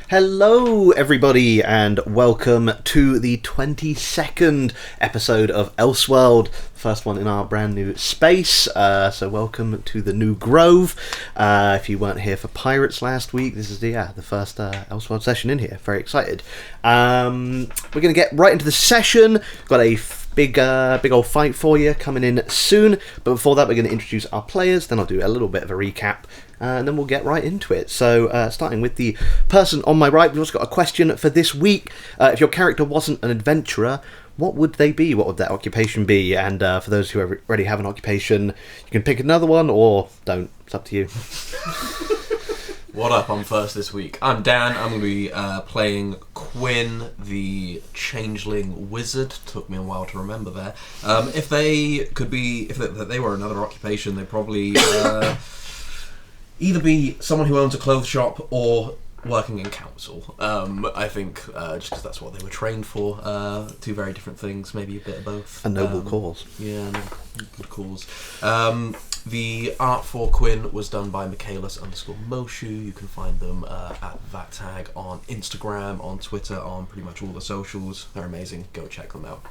Hello everybody and welcome to the 22nd episode of Ellseworld, first one in our brand new space, so welcome to the new Grove. If you weren't here for Pirates last week, this is the first Ellseworld session in here, very excited. We're going to get right into the session, got a big old fight for you coming in soon, but before that we're going to introduce our players, then I'll do a little bit of a recap. And then we'll get right into it. So, starting with the person on my right, we've also got a question for this week. If your character wasn't an adventurer, what would they be? What would their occupation be? And for those who already have an occupation, you can pick another one or don't. It's up to you. What up? I'm first this week. I'm Dan. I'm going to be playing Quinn, the changeling wizard. Took me a while to remember there. If they were another occupation, they'd probably either be someone who owns a clothes shop or working in council. I think just because that's what they were trained for. Two very different things, maybe a bit of both. A noble cause. Yeah, good cause. The art for Quinn was done by Michaelis_Moshu. You can find them at that tag on Instagram, on Twitter, on pretty much all the socials. They're amazing. Go check them out.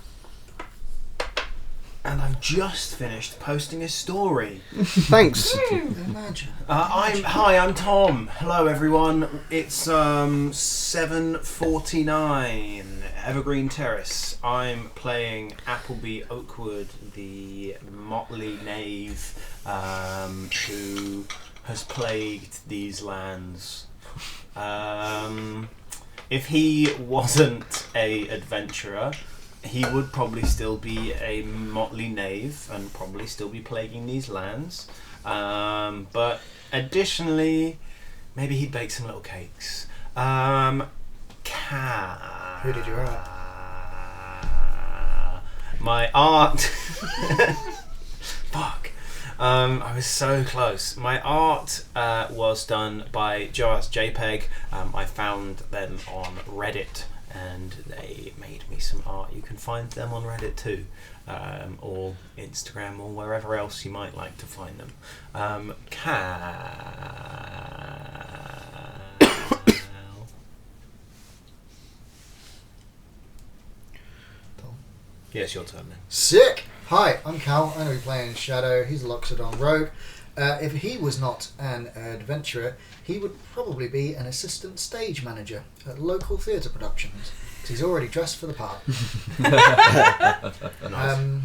And I've just finished posting a story. Thanks. Imagine. I'm Tom. Hello everyone. It's 7:49 Evergreen Terrace. I'm playing Appleby Oakwood, the motley knave who has plagued these lands. If he wasn't a adventurer, he would probably still be a motley knave and probably still be plaguing these lands. But additionally, maybe he'd bake some little cakes. Who did you write? My art... Fuck. I was so close. My art was done by Joas JPEG. I found them on Reddit, and they made me some art. You can find them on Reddit too, or Instagram, or wherever else you might like to find them. Yes, your turn then. Sick! Hi, I'm Cal. I'm going to be playing Shadow. He's a Loxodon rogue. If he was not an adventurer, he would probably be an assistant stage manager at local theatre productions, because he's already dressed for the part. Nice.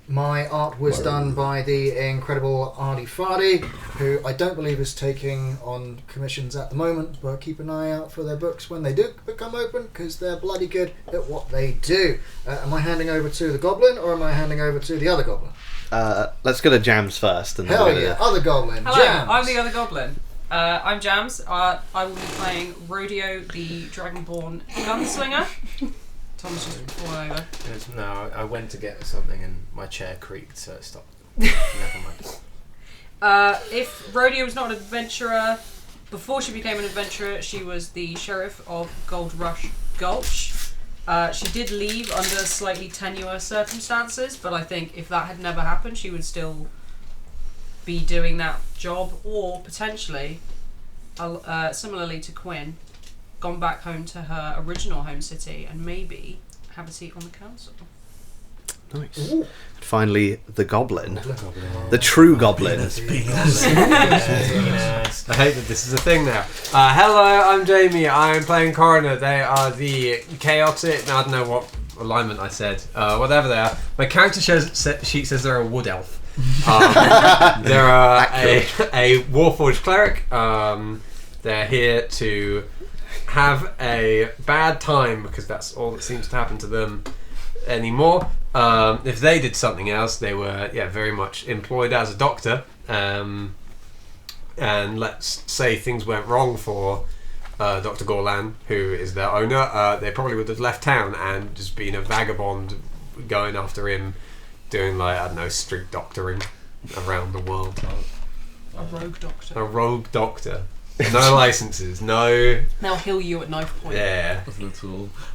My art was done by the incredible Ardy Fardy, who I don't believe is taking on commissions at the moment, but keep an eye out for their books when they do become open, because they're bloody good at what they do. Am I handing over to the Goblin, or am I handing over to the other Goblin? Let's go to Jams first. And Hell yeah, other Goblin. Hello, Jams. I'm the other Goblin. I'm Jams. I will be playing Rodeo, the Dragonborn Gunslinger. Tom's just fallen over. No, I went to get something and my chair creaked, so it stopped. Never mind. If Rodeo was not an adventurer, before she became an adventurer, she was the sheriff of Gold Rush Gulch. She did leave under slightly tenuous circumstances, but I think if that had never happened, she would still be doing that job, or potentially, similarly to Quinn, gone back home to her original home city and maybe have a seat on the council. Nice. Ooh. Finally, the Goblin. The true Goblin. I hate that this is a thing now. Hello, I'm Jamie. I'm playing Coroner. They are the chaotic... I don't know what alignment I said. Whatever they are. My character sheet says they're a wood elf. They're a Warforged cleric. They're here to have a bad time because that's all that seems to happen to them anymore. If they did something else, they were very much employed as a doctor, and let's say things went wrong for Dr. Gorlan, who is their owner, they probably would have left town and just been a vagabond going after him, doing street doctoring around the world. A rogue doctor. A rogue doctor. No licenses, no... They'll heal you at knife point. Yeah.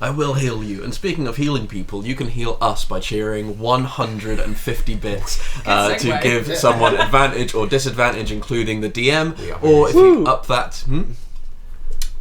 I will heal you. And speaking of healing people, you can heal us by cheering 150 bits to give someone advantage or disadvantage, including the DM. Or if you up that...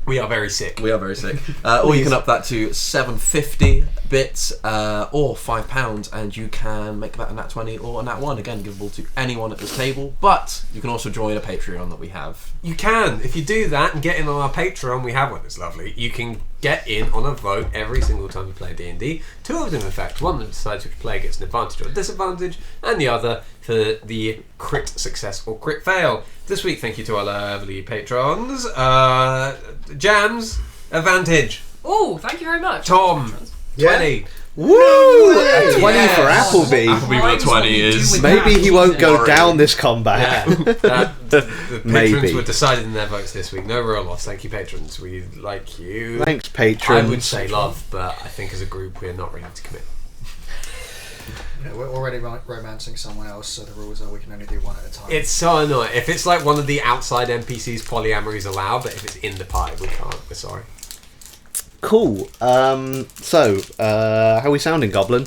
We are very sick. We are very sick. Or you can up that to 750 bits or £5, and you can make that a nat 20 or a nat 1, again, givable to anyone at this table. But you can also join a Patreon that we have. You can. If you do that and get in on our Patreon, we have one that's lovely. You can get in on a vote every single time you play D&D. Two of them, in fact. One that decides which player gets an advantage or a disadvantage, and the other for the crit success or crit fail. This week, thank you to our lovely patrons. Jams, advantage. Oh, thank you very much. Tom, Yeah. 20. Woo! A 20 Yes. for Appleby. Appleby with a 20 is... Maybe he won't go Worry. down this combat. The patrons Maybe. were decided in their votes this week. No real loss. Thank you, patrons. We like you. Thanks, patrons. I would say love, but I think as a group we're not ready to commit. Yeah, we're already romancing someone else, so the rules are we can only do one at a time. It's so annoying. If it's like one of the outside NPCs, polyamory is allowed, but if it's in the party, we can't. We're sorry. Cool. So, how are we sounding, Goblin?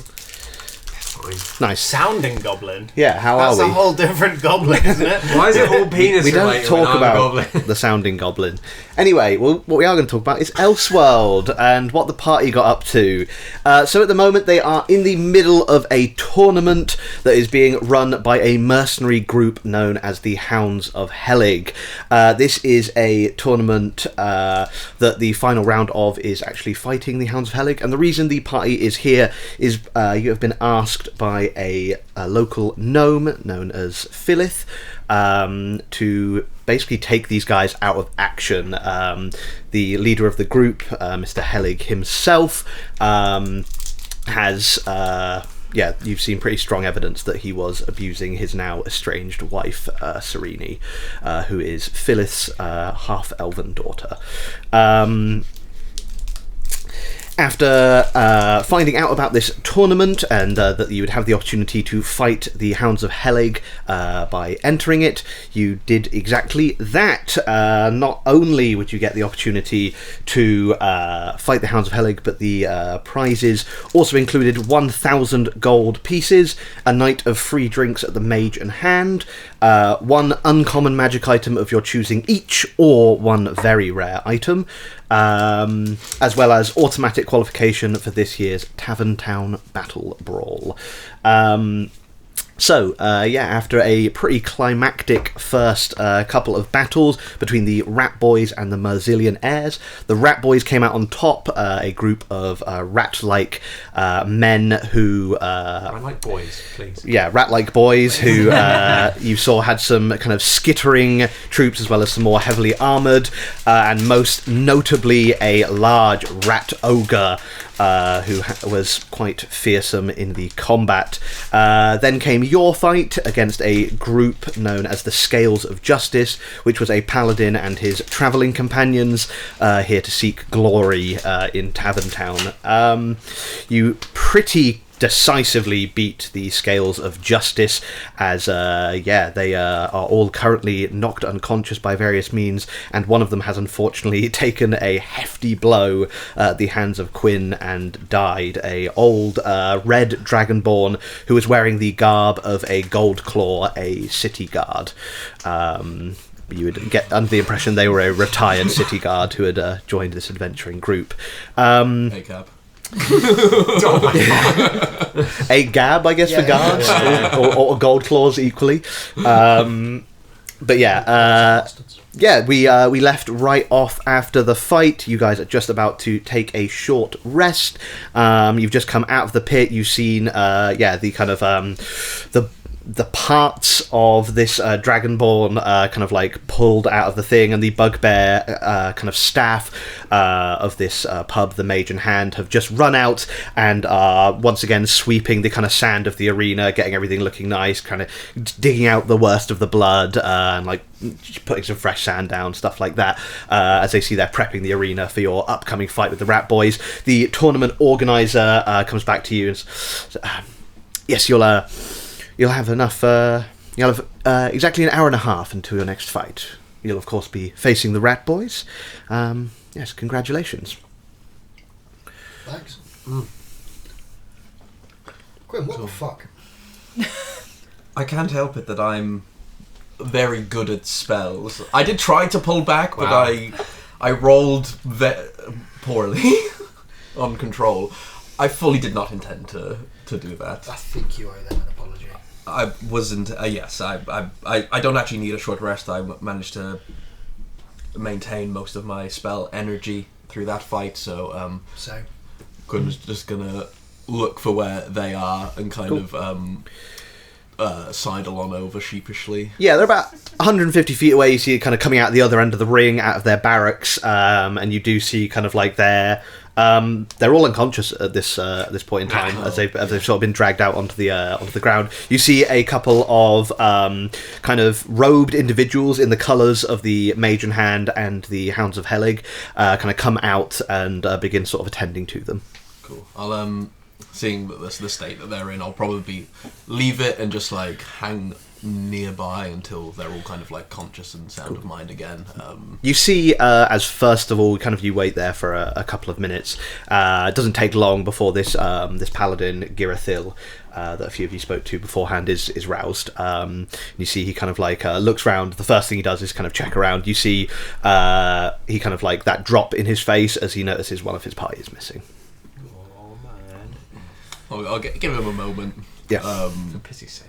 Fine. Nice. Sounding goblin. Yeah, how That's are a we? whole different goblin, isn't it? Why is it all penis We don't related talk when I'm a about goblin? the sounding goblin. Anyway, well, what we are going to talk about is Ellseworld and what the party got up to. So at the moment they are in the middle of a tournament that is being run by a mercenary group known as the Hounds of Helig. This is a tournament that the final round of is actually fighting the Hounds of Helig, and the reason the party is here is you have been asked by a local gnome known as Philith to basically take these guys out of action. The leader of the group, Mr. Helig himself, has you've seen pretty strong evidence that he was abusing his now estranged wife, Serene, who is Philith's half-elven daughter. After finding out about this tournament and that you would have the opportunity to fight the Hounds of Helig by entering it, you did exactly that. Not only would you get the opportunity to fight the Hounds of Helig, but the prizes also included 1,000 gold pieces, a night of free drinks at the Mage and Hand, one uncommon magic item of your choosing each, or one very rare item, as well as automatic qualification for this year's Tavern Town Battle Brawl. After a pretty climactic first couple of battles between the Rat Boys and the Merzilian Heirs, the Rat Boys came out on top, a group of rat-like men who... I like boys, please. Yeah, rat-like boys who you saw had some kind of skittering troops as well as some more heavily armoured, and most notably a large rat ogre who was quite fearsome in the combat. Then came your fight against a group known as the Scales of Justice, which was a paladin and his travelling companions here to seek glory in Tavern Town. You pretty decisively beat the Scales of Justice, as they are all currently knocked unconscious by various means, and one of them has unfortunately taken a hefty blow at the hands of Quinn and died. A old red dragonborn who was wearing the garb of a gold claw, a city guard. You would get under the impression they were a retired city guard who had joined this adventuring group. Hey, Cap. Oh my God. A gab, I guess, for guards, or gold claws equally. We left right off after the fight. You guys are just about to take a short rest. You've just come out of the pit. You've seen, the kind of the parts of this dragonborn kind of like pulled out of the thing, and the bugbear kind of staff of this pub, the Mage in Hand, have just run out and are once again sweeping the kind of sand of the arena, getting everything looking nice, kind of digging out the worst of the blood and like putting some fresh sand down, stuff like that, as they see they're prepping the arena for your upcoming fight with the Rat Boys. The tournament organizer comes back to you and says, yes, you'll have enough. You'll have exactly an hour and a half until your next fight. You'll, of course, be facing the Rat Boys. Yes, congratulations. Thanks. Quinn, what the fuck? I can't help it that I'm very good at spells. I did try to pull back, but Wow. I rolled poorly on control. I fully did not intend to do that. I think you owe them an apology. I wasn't. Yes, I don't actually need a short rest. I managed to maintain most of my spell energy through that fight, so just gonna look for where they are and kind of sidle on over sheepishly. Yeah, they're about 150 feet away. You see it kind of coming out the other end of the ring, out of their barracks, and you do see kind of like they're all unconscious at this point in time as they've sort of been dragged out onto the ground. You see a couple of kind of robed individuals in the colours of the Mage in Hand and the Hounds of Helig kind of come out and begin sort of attending to them. Cool. I'll seeing that this is the state that they're in, I'll probably leave it and just like hang nearby until they're all kind of like conscious and sound of mind again. You see, as first of all, kind of you wait there for a couple of minutes. It doesn't take long before this paladin Girathil, that a few of you spoke to beforehand, is roused. You see he kind of like looks around. The first thing he does is kind of check around. You see he kind of like that drop in his face as he notices one of his party is missing. Oh man! I'll give him a moment. Yeah. For pity's sake.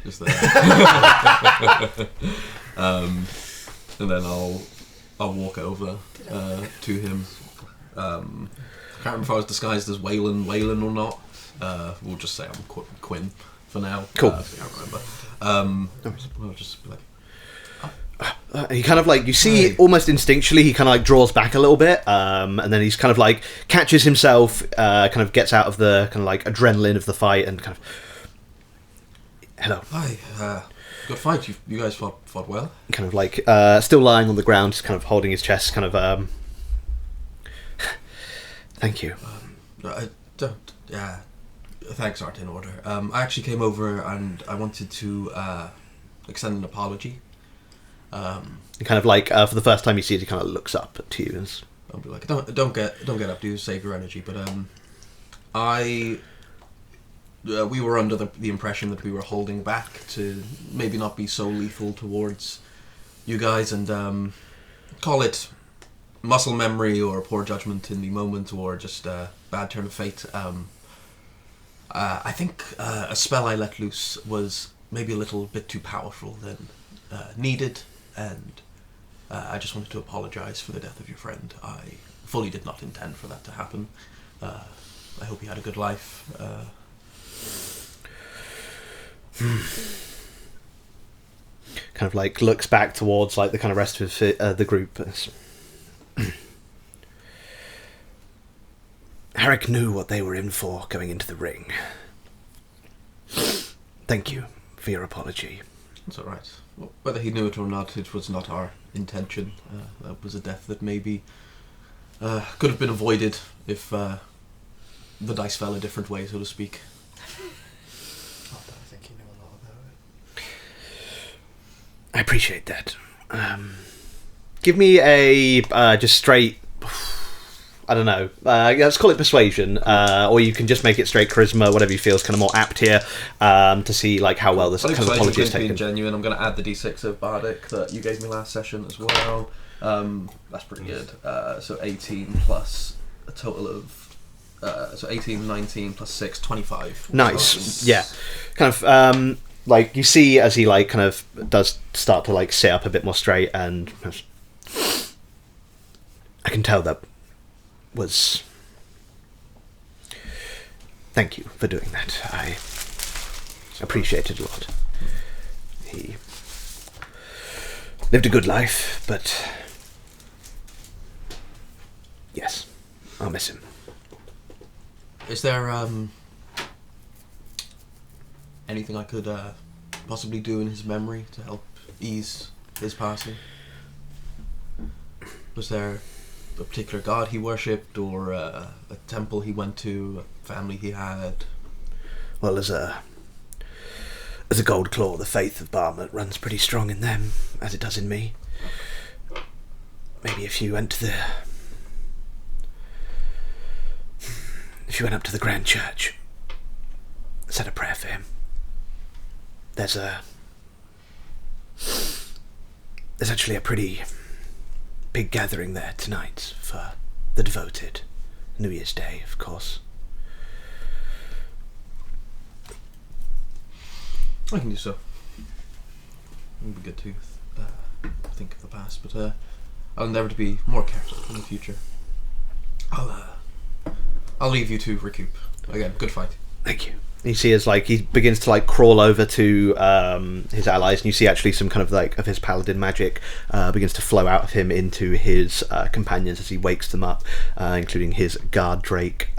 Just there. And then I'll walk over to him. I can't remember if I was disguised as Waylon or not. We'll just say I'm Quinn for now. Cool. I can't remember. I'll just be like, he kind of like, you see almost instinctually he kind of like draws back a little bit, and then he's kind of like catches himself, kind of gets out of the kind of like adrenaline of the fight and kind of, hello. Hi, good fight. You guys fought well. Kind of like still lying on the ground, just kind of holding his chest, kind of thank you. Thanks aren't in order. I actually came over and I wanted to extend an apology. He kind of like for the first time you see it, he kind of looks up to you and I'll be like, don't get up, do save your energy. But we were under the impression that we were holding back to maybe not be so lethal towards you guys, and call it muscle memory or poor judgment in the moment or just a bad turn of fate. I think a spell I let loose was maybe a little bit too powerful than needed, and I just wanted to apologise for the death of your friend. I fully did not intend for that to happen. I hope he had a good life. kind of like looks back towards like the kind of rest of the group. Herrick knew what they were in for going into the ring. Thank you for your apology. It's alright. Well, whether he knew it or not, it was not our intention. That was a death that maybe could have been avoided if the dice fell a different way, so to speak. I don't think he knew a lot about it. I appreciate that. Give me a just straight, I don't know, let's call it persuasion, or you can just make it straight charisma, whatever you feel is kind of more apt here, to see like how well this kind of apology is taken. Being genuine, I'm going to add the d6 of Bardic that you gave me last session as well. That's pretty good. So 18 plus a total of so 18, 19 plus 6, 25. Nice. Yeah. Kind of like you see as he like kind of does start to like sit up a bit more straight, and I can tell that was. Thank you for doing that. I appreciate it a lot. He lived a good life, but yes, I'll miss him. Is there anything I could possibly do in his memory to help ease his passing? Was there a particular god he worshipped, or a temple he went to, a family he had? Well, as a Gold Claw, the faith of Barmet runs pretty strong in them, as it does in me. Maybe if you went to if you went up to the Grand Church, said a prayer for him. There's actually a pretty big gathering there tonight for the devoted. New Year's Day, of course. I can do so. It would be good to think of the past, but I'll endeavour to be more careful in the future. I'll leave you to recoup. Again, good fight. Thank you. You see as he begins to crawl over to his allies, and you see actually some kind of of his paladin magic begins to flow out of him into his companions as he wakes them up, including his guard Drake.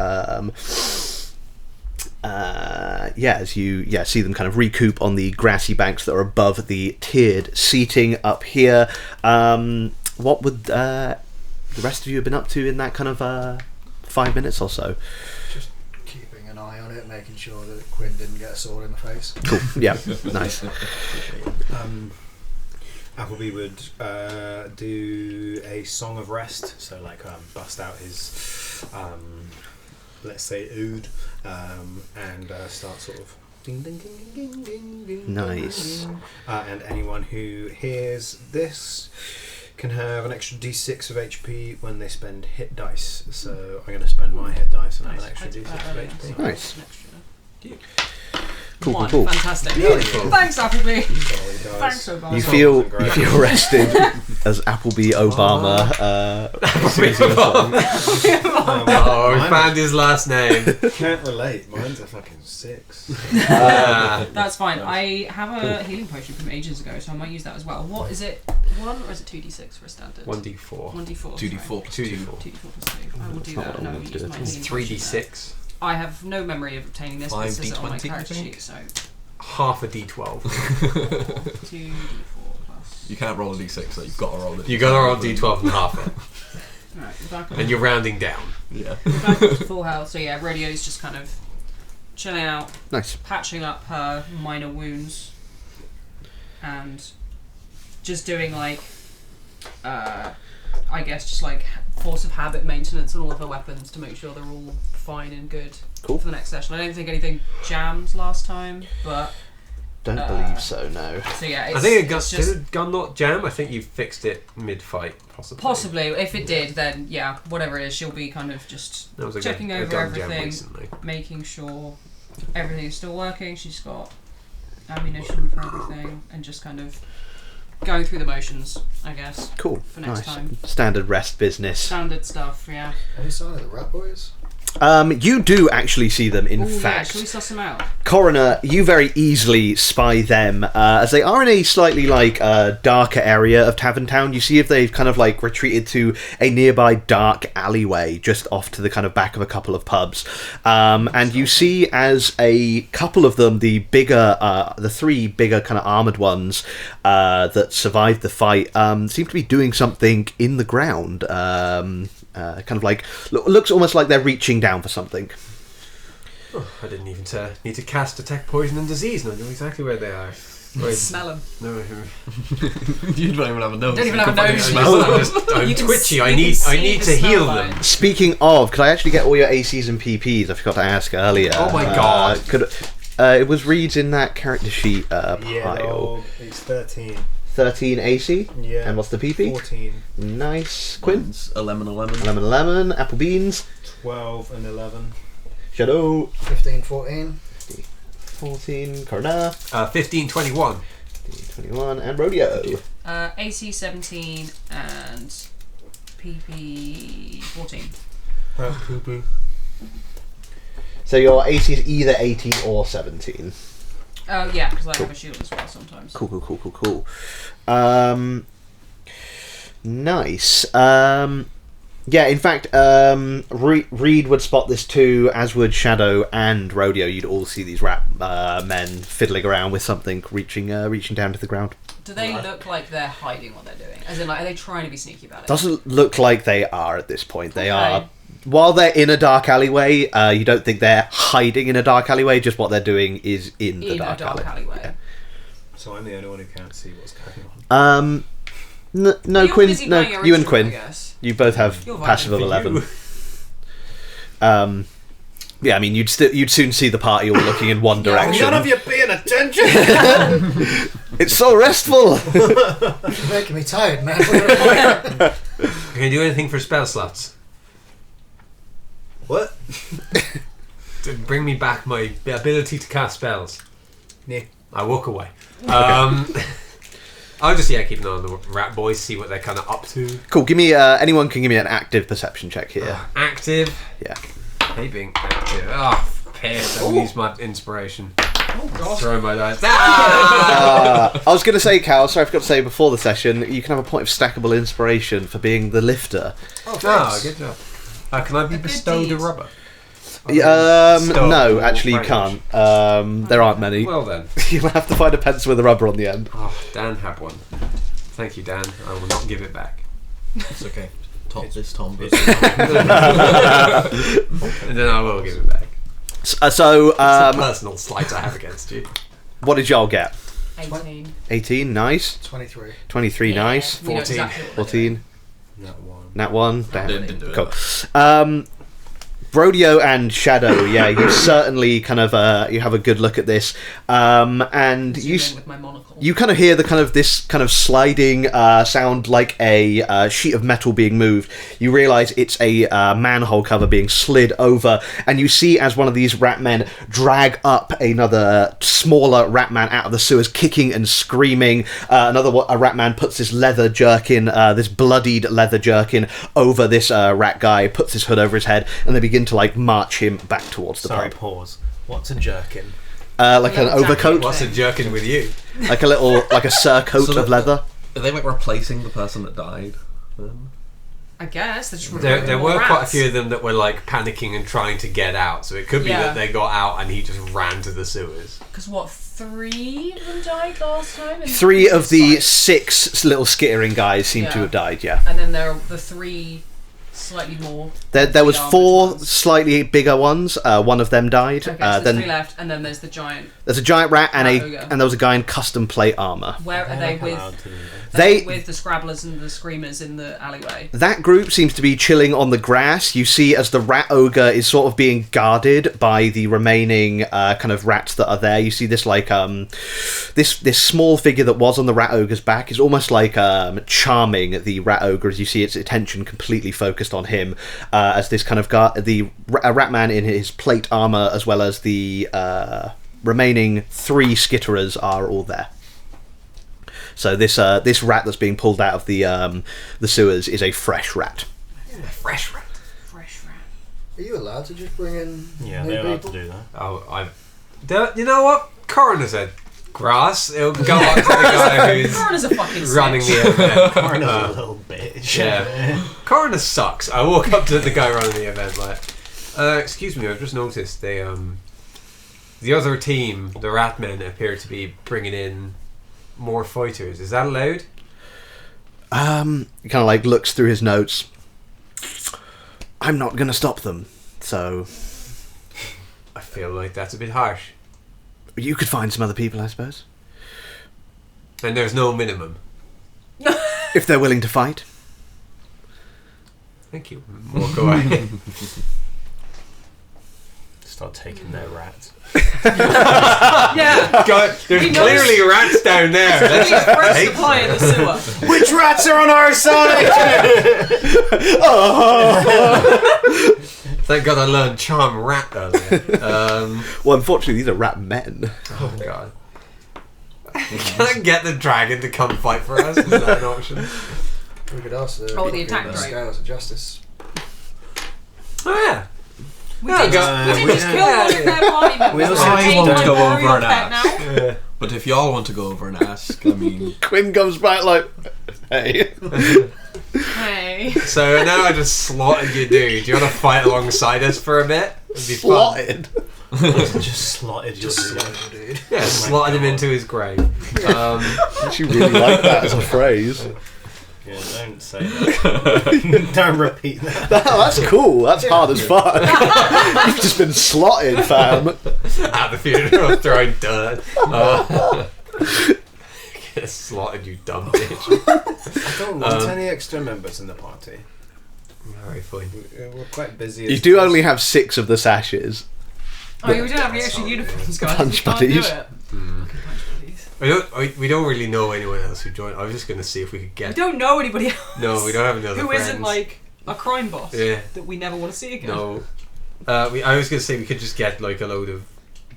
As you see them kind of recoup on the grassy banks that are above the tiered seating up here. What would the rest of you have been up to in that kind of 5 minutes or so? Just keeping an eye on it, making sure that Quinn didn't get a sword in the face. Cool. Yeah. Nice. Appleby would do a song of rest, so bust out his, let's say, oud, and start sort of ding ding ding ding ding ding. Nice. And anyone who hears this can have an extra d6 of HP when they spend hit dice. So I'm going to spend my hit dice and have an extra d6 of HP. Nice. Cool. Cool. Fantastic. Beautiful. Thanks, Appleby. Sorry, guys. Thanks, Obama. You feel wasn't great. rested as Appleby Obama. Oh, we found his last name. Can't relate. Mine's a fucking 6. That's fine. I have a healing potion from ages ago, so I might use that as well. What is it? 1 or is it 2d6 for a standard? 1d4. 1d4. 2d4 plus 2. 2d4 plus 2. I will do not that. what I No, wanted to use do. my It's healing potion 3d6. there. I have no memory of obtaining this, but it says it on my 5d20, character I think. sheet, so Half a d12. 2d4 plus. You can't roll a d6, so you've got to roll a d12. You gotta roll d12 and half it. Alright, we're back And you're rounding down. Yeah. back up to full health. So yeah, Radio's just kind of chilling out, Nice. patching up her minor wounds, and just doing I guess just force of habit maintenance on all of her weapons to make sure they're all fine and good Cool. for the next session. I don't think anything jammed last time, but Don't believe so. No. so yeah, it's, I think it it's did just a gun not jam? I think you fixed it mid-fight, possibly. possibly. If it did, then yeah, whatever it is, she'll be kind of just That was a checking gun, over a gun jam everything, recently. making sure everything is still working. She's got ammunition for everything, and just kind of going through the motions, I guess. Cool. For next Nice. time. Standard rest business. Standard stuff, yeah. Any sign of the Rat Boys? You do actually see them, in Oh yeah, fact. shall we suss them out? Coroner, you very easily spy them, as they are in a slightly darker area of Tavern Town. You see if they've kind of retreated to a nearby dark alleyway just off to the kind of back of a couple of pubs. And you see as a couple of them, the three bigger kind of armoured ones that survived the fight, seem to be doing something in the ground. Looks almost like they're reaching down for something. Oh, I didn't even need to cast Detect Poison and Disease, and I know exactly where they are. Right. Smell them. No, You don't even have a nose. Don't even You have can a fucking nose. smell I'm You can twitchy. s- I you need can to see the heal smell them. line. Speaking of, could I actually get all your ACs and PPs? I forgot to ask earlier. Oh my God. It was Reed's in that character sheet pile. dog. It's 13. 13 AC? Yeah. And what's the PP? 14. Nice. Quinn? Mine's a lemon. Lemon. Apple beans. 12 and 11. Shadow. 15, 14. 14. Coroner. 15, 21. 21. And Rodeo. AC 17 and PP 14. Poo-poo. So your AC is either 18 or 17. Oh yeah, because I have a shield as well sometimes. Cool. Nice. Yeah, in fact, Reed would spot this too, as would Shadow and Rodeo. You'd all see these rat men fiddling around with something, reaching down to the ground. Do they look like they're hiding what they're doing? As in, are they trying to be sneaky about it? Doesn't look like they are at this point. They Okay. are. While they're in a dark alleyway, you don't think they're hiding in a dark alleyway, just what they're doing is in the dark alleyway. alleyway. So I'm the only one who can't see what's going on. No, You're Quinn. busy No, playing your you and instrument, Quinn. I guess. You both have You're passive of vibing. 11. Yeah, I mean, you'd soon see the party all looking in one direction. None of you paying attention! It's so restful. You're making me tired, man. Can you do anything for spell slots? What? To bring me back my ability to cast spells. Yeah. I walk away. I'll just keep an eye on the rat boys, see what they're kind of up to. Cool. Give me anyone can give me an active perception check here. Active. Yeah. Hey, being active. Oh, pissed. I'll use my inspiration. Oh god. Throw my dice. I was going to say, Cal, sorry I forgot to say before the session, you can have a point of stackable inspiration for being the lifter. Oh, thanks. good job. Can I be good bestowed a deed. rubber? No, actually you can't. There aren't many. Well then. You'll have to find a pencil with a rubber on the end. Oh, Dan had one. Thank you, Dan. I will not give it back. It's okay. Tom. And then I will give it back. So, It's a personal slight I have against you. what did y'all get? 18. 18, nice. 23. 23, nice. We know 14. exactly what we're 14, That one. nat 1. Damn. Didn't do it. Cool. Brodeo and Shadow, you certainly kind of you have a good look at this, and doing. you Zoom in with my monocle. you kind of hear this kind of sliding sound like a sheet of metal being moved. You realise it's a manhole cover being slid over, and you see as one of these rat men drag up another smaller rat man out of the sewers, kicking and screaming. A rat man puts this leather jerkin, this bloodied leather jerkin, over this rat guy, puts his hood over his head, and they begin to march him back towards the Sorry, pub. pause. What's a jerkin? Like an Little overcoat, jacket. What's a jerkin with you? like a surcoat So of leather. Are they replacing the person that died? I guess. They're just There recruiting were more quite a rats. few of them that were panicking and trying to get out. So it could be Yeah. that they got out and he just ran to the sewers. Because 3 of them died last time? In 3 of the fight? 6 little skittering guys seem to Yeah. have died, yeah. And then there are the 3 slightly more. There was armoured 4 ones. slightly bigger ones. One of them died. Okay, so there's Then 3 left, and then there's the giant. there's a giant rat and Rat ogre. and there was a guy in custom plate armor. Where are they with? Allowed to do that. They- With the scrabblers and the screamers in the alleyway. That group seems to be chilling on the grass. You see as the rat ogre is sort of being guarded by the remaining kind of rats that are there. You see this this small figure that was on the rat ogre's back is almost charming the rat ogre as you see its attention completely focused on him as this kind of a rat man in his plate armor as well as the remaining 3 skitterers are all there. So this rat that's being pulled out of the sewers is a fresh rat. Fresh rat. Fresh rat. Are you allowed to just bring in Yeah, new they're allowed people? to do that. Oh, you know what? Coroner said grass. It'll go up to the guy who's Coroner's a fucking running snitch. the event. Coroner's a little bitch. Yeah. Coroner sucks. I walk up to the guy running the event excuse me, I've just noticed the other team, the Ratmen, appear to be bringing in more fighters. Is that allowed? He kind of looks through his notes. I'm not going to stop them, so I feel like that's a bit harsh. you could find some other people, I suppose, And there's no minimum. if they're willing to fight. Thank you. Walk away. Start taking their rats. Yeah. God, there's We know clearly rats down there. We Let's express take supply in the sewer. Which rats are on our side? Thank God I learned charm rat earlier. Well, unfortunately, these are rat men. Oh God. Can I get the dragon to come fight for us? Is that an option? We could ask the The attack the droid. scales of justice. Oh yeah. We Yeah, did go- just kill one of their party members. We also Hey, want to my go over royal and pet ask. now. But if y'all want to go over and ask, I mean, Quinn comes back hey. Hey. So now I just slaughtered your dude. Do you want to fight alongside us for a bit? It'd be fun. Slotted. Just slotted your dude. Yeah, slotted him into his grave. I actually really like that as a phrase. Yeah, don't say that. Don't repeat that. That's cool. That's hard as fuck. You've just been slotted, fam. At the funeral, throwing dirt. Get slaughtered, you dumb bitch. I don't want any extra members in the party. Very funny. We're quite busy. You do only have 6 of the sashes. Oh, you don't have the extra uniforms, guys. Punch You can't do buddies. it. Fucking punch buddies. We don't really know anyone else who joined. I was just going to see if we could We get. don't know anybody else. No, we don't have any other Who friends. isn't like a crime boss Yeah. that we never want to see again. No. I was going to say we could just get like a load of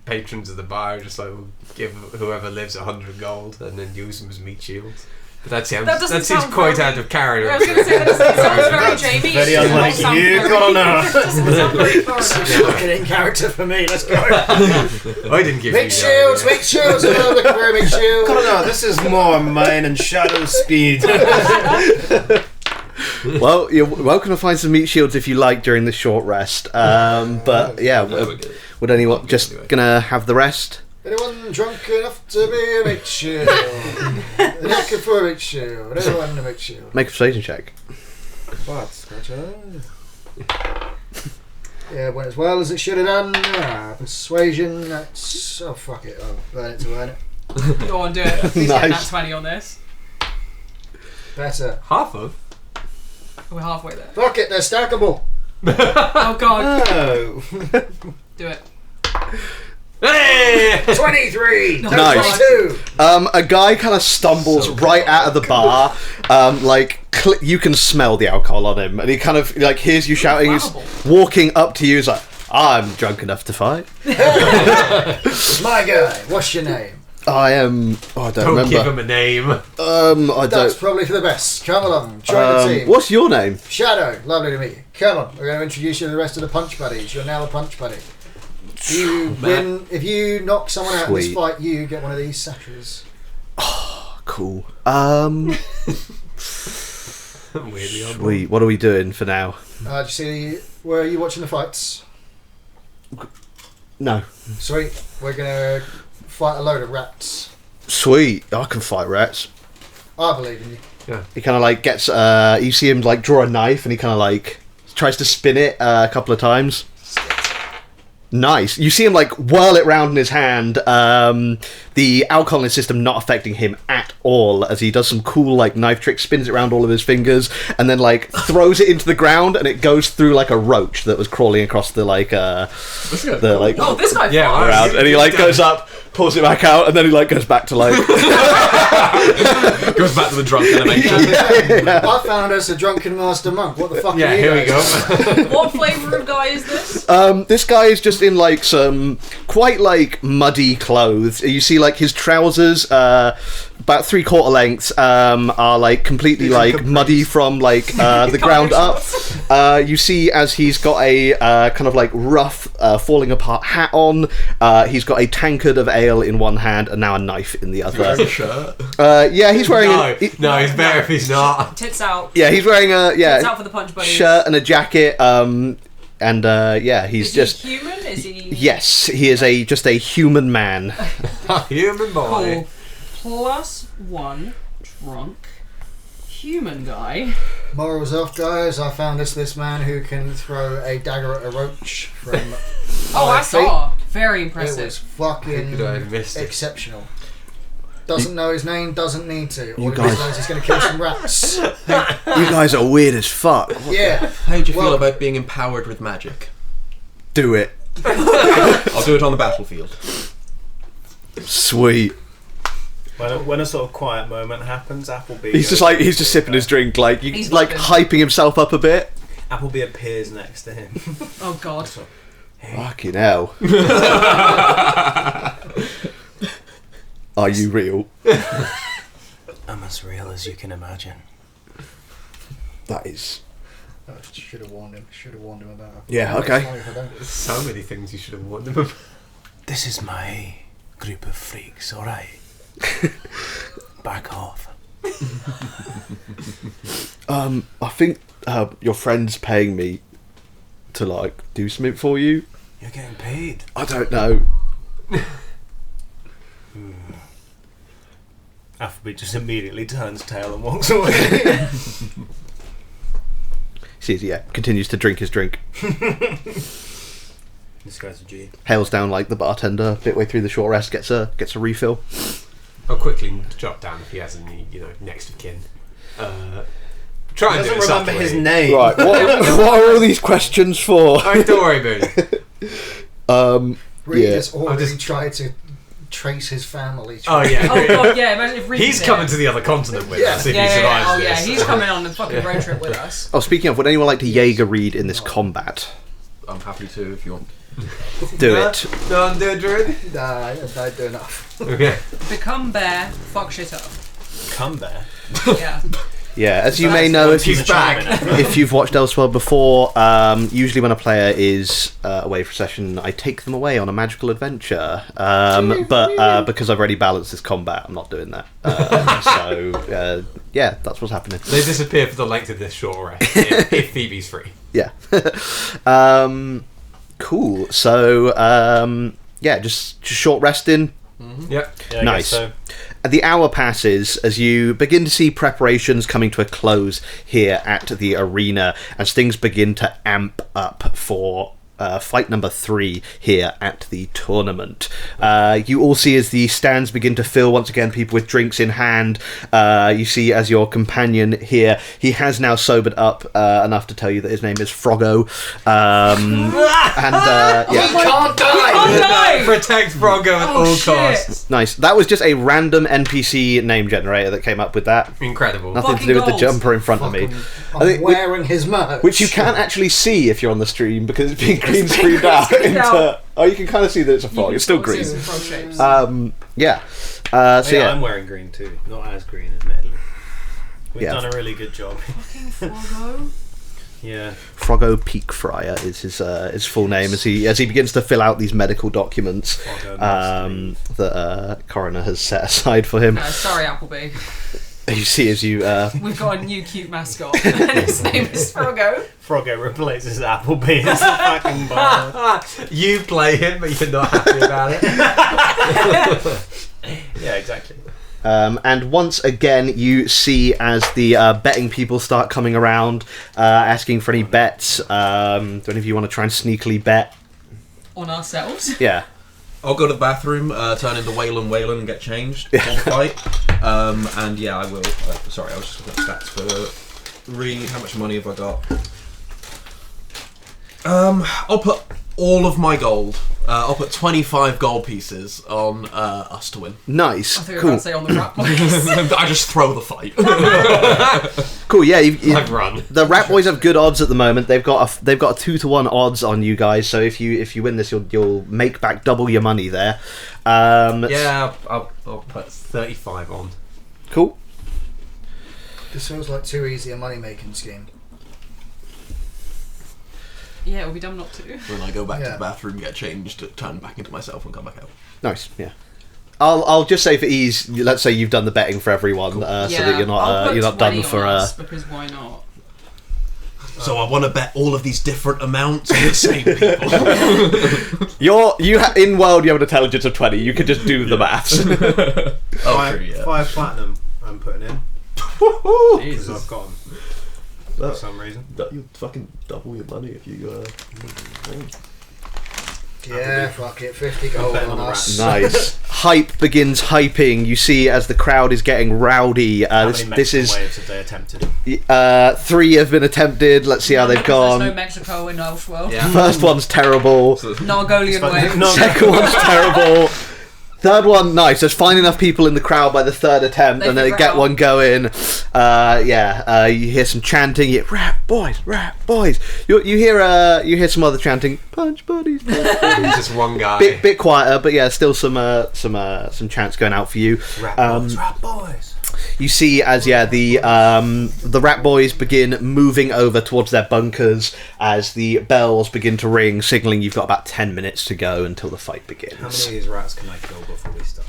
patrons of the bar, just like we'll give whoever lives 100 gold and then use them as meat shields. But that seems doesn't seems sound quite very- out of character. I was going to say that sounds very Jamie. Very It does not unlike sound you, very- Connor. It doesn't sound very foreign. Look at it in character for me. Let's go. I didn't give you Meat shields, meat shields. I'm looking for a meat shield. Connor, this is more mine and shadow speed. Well, you're welcome to find some meat shields if you like during this short rest. But yeah, No, we're good. would anyone just Anyway. gonna have the rest? Anyone drunk enough to be a meat shield? Looking for a meat shield. Anyone a meat shield? Make a persuasion check. What? Scratcher? Yeah, went as well as it should have done. Persuasion, that's... Oh, fuck it. Oh, burn it to earn it. Go on, do it. Please get Nice. that 20 on this. Better. Half of. We're halfway there. Fuck it, they're stackable. Oh god, Oh. do it. Hey! 23! No, Nice. 22! A guy kind of stumbles right out of the bar. You can smell the alcohol on him, and he kind of like hears you shouting. He's Flammable. walking up to you. He's like, "I'm drunk enough to fight." My guy, what's your name? I am. Oh, I don't Don't give remember. him a name. I That's don't. probably for the best. Come along, join the team. What's your name? Shadow, lovely to meet you. Come on, we're going to introduce you to the rest of the punch buddies. You're now a punch buddy. If you knock someone out in this Sweet. fight, you get one of these sashes. Cool. Weirdly odd. Sweet. What are we doing for now? Do you see, were you watching the fights? No. Sweet, we're going to fight a load of rats. Sweet. I can fight rats. I believe in you. He kind of like gets. You see him like draw a knife, and he kind of like tries to spin it a couple of times. Nice. You see him like whirl it round in his hand. The alcohol in his system not affecting him at all as he does some cool like knife tricks, spins it around all of his fingers, and then like throws it into the ground, and it goes through like a roach that was crawling across the like the like Oh, this guy Yeah, flies. around, and he like goes up, pulls it back out, and then he like goes back to like. Goes back to the drunk animation. I found us a drunken master monk. What the fuck Yeah, are you here we guys? go. What flavour of guy is this? This guy is just in like some quite like muddy clothes. You see like his trousers, about 3/4 lengths, are like completely like muddy from like the ground up. You see as he's got a kind of like rough, falling apart hat on. He's got a tankard of ale in one hand and now a knife in the other. Shirt. Yeah, he's wearing No, he's better if he's not. Tits out. yeah, he's wearing a Tits out for the punch buddies. shirt and a jacket. And yeah, he's Is just. he human? Is he... Yes, he is just a human man. Human boy. Cool. +1 drunk human guy. Morals off, guys. I found this man who can throw a dagger at a roach from. Oh, I 5 feet. saw. Very It impressive. was fucking Could I have missed it? exceptional. Doesn't know his name, doesn't need to. All You he guys- knows he's going to kill some rats. You guys are weird as fuck. Yeah. How do you feel Well- about being empowered with magic? Do it. I'll do it on the battlefield. Sweet. When a sort of quiet moment happens, Appleby. He's just sipping his drink, like He's like loving. hyping himself up a bit. Appleby appears next to him. Oh god. Fucking hell. Are you real? I'm as real as you can imagine. That is. I should have warned him. Should have warned him about it. Yeah, okay. Sorry if I don't. So many things you should have warned him about. This is my group of freaks, alright? Back off. I think your friend's paying me to like do something for you. You're getting paid. I don't know. Appleby just immediately turns tail and walks away. See, yeah, continues to drink his drink. This guy's a G. Hails down like the bartender, bit way through the short rest, gets a refill. I'll quickly jot down if he has any, next of kin. Try and do it Doesn't remember subtly. his name. Right, what are all these questions for? Oh, don't worry about it. Reed Yeah. has already just- tried to trace his family. Oh yeah. Oh god, yeah. Imagine if Reed's He's here. coming to the other continent with us if Yeah, he yeah, survives yeah. Oh this. yeah, he's coming on the fucking road trip with us. Oh, speaking of, would anyone like to Jaeger read in this combat? I'm happy to if you want. Do it. Don't do it, Druid. Nah, I don't do enough. Okay. Become bear, fuck shit up. Come there. Yeah. Yeah, as you may know, if He's you've back. if you've watched Ellseworld before, usually when a player is away for a session, I take them away on a magical adventure. But because I've already balanced this combat, I'm not doing that. Yeah, that's what's happening. They disappear for the length of this short rest if Phoebe's free. Yeah. Cool. So, yeah, just short resting. Yep. Yeah, I Nice. guess so. The hour passes as you begin to see preparations coming to a close here at the arena as things begin to amp up for fight number 3 here at the tournament. You all see as the stands begin to fill once again, people with drinks in hand. You see as your companion here, he has now sobered up enough to tell you that his name is Froggo. Yeah. He can't die! Oh no! Protect Froggo at all shit. costs. Nice. That was just a random NPC name generator that came up with that. Incredible. Nothing to Fucking do with the gold. jumper in front of me. I'm I think wearing his merch. which you can't actually see if you're on the stream because it's being green screened out screened into. out. Oh, you can kind of see that it's a frog. You It's still can green. see some frog shapes. Yeah. So Yeah, yeah. I'm wearing green too. Not as green, admittedly. We've Yeah. done a really good job. Fucking Froggo. Yeah. Froggo Peak Fryer is his full name as he begins to fill out these medical documents Froggo that coroner has set aside for him. Sorry, Appleby. You see as you We've got a new cute mascot, and his name is Froggo. Froggo replaces Appleby as a fucking bar. You play him, but you're not happy about it. Yeah, exactly. and once again, you see as the betting people start coming around, asking for any bets. Do any of you want to try and sneakily bet? On ourselves. Yeah. I'll go to the bathroom, turn into Waylon and get changed for the fight. And yeah, I will. Sorry, I was just looking at stats for Reed. How much money have I got? I'll put all of my gold. I'll put 25 gold pieces on us to win. Nice. I think we were Cool. about to say on the Rat Boys. I just throw the fight. Cool. Yeah. You, I've run. the Rat Boys have good odds at the moment. They've got a 2-to-1 odds on you guys. So if you win this, you'll make back double your money there. Yeah, I'll put 35 on. Cool. This feels like too easy a money-making scheme. Yeah, it would be dumb not to. When I go back to Yeah. the bathroom, get changed, turn back into myself, and come back out. Nice. Yeah. I'll just say for ease, let's say you've done the betting for everyone, so that you're I'll not put done 20 for on us, because why not? So I want to bet all of these different amounts on the same people. in world you have an intelligence of 20. You could just do the maths. Oh, true, yeah. 5 platinum I'm putting in. Because Jesus. I've got them. For some reason. You fucking double your money if you. Yeah, fuck it. 50 gold betting on on the us. Nice. Hype begins hyping. You see as the crowd is getting rowdy. How This many Mexican is waves have they attempted? 3 have been attempted. Let's see how they've Because there's no gone. Mexico in Ellsworld. Yeah. First one's terrible. Nargolian wave. No, Second one's terrible. Third one, nice. There's fine enough people in the crowd by the third attempt, They and then they figure get out. one going. You hear some chanting. You hear, rap boys, rap boys. You hear some other chanting. Punch buddies. Punch buddies. Just one guy. bit quieter, but yeah, still some chants going out for you. Rat boys, rat boys. You see as the Rat Boys begin moving over towards their bunkers as the bells begin to ring, signalling you've got about 10 minutes to go until the fight How many of begins. these rats can I kill before we start?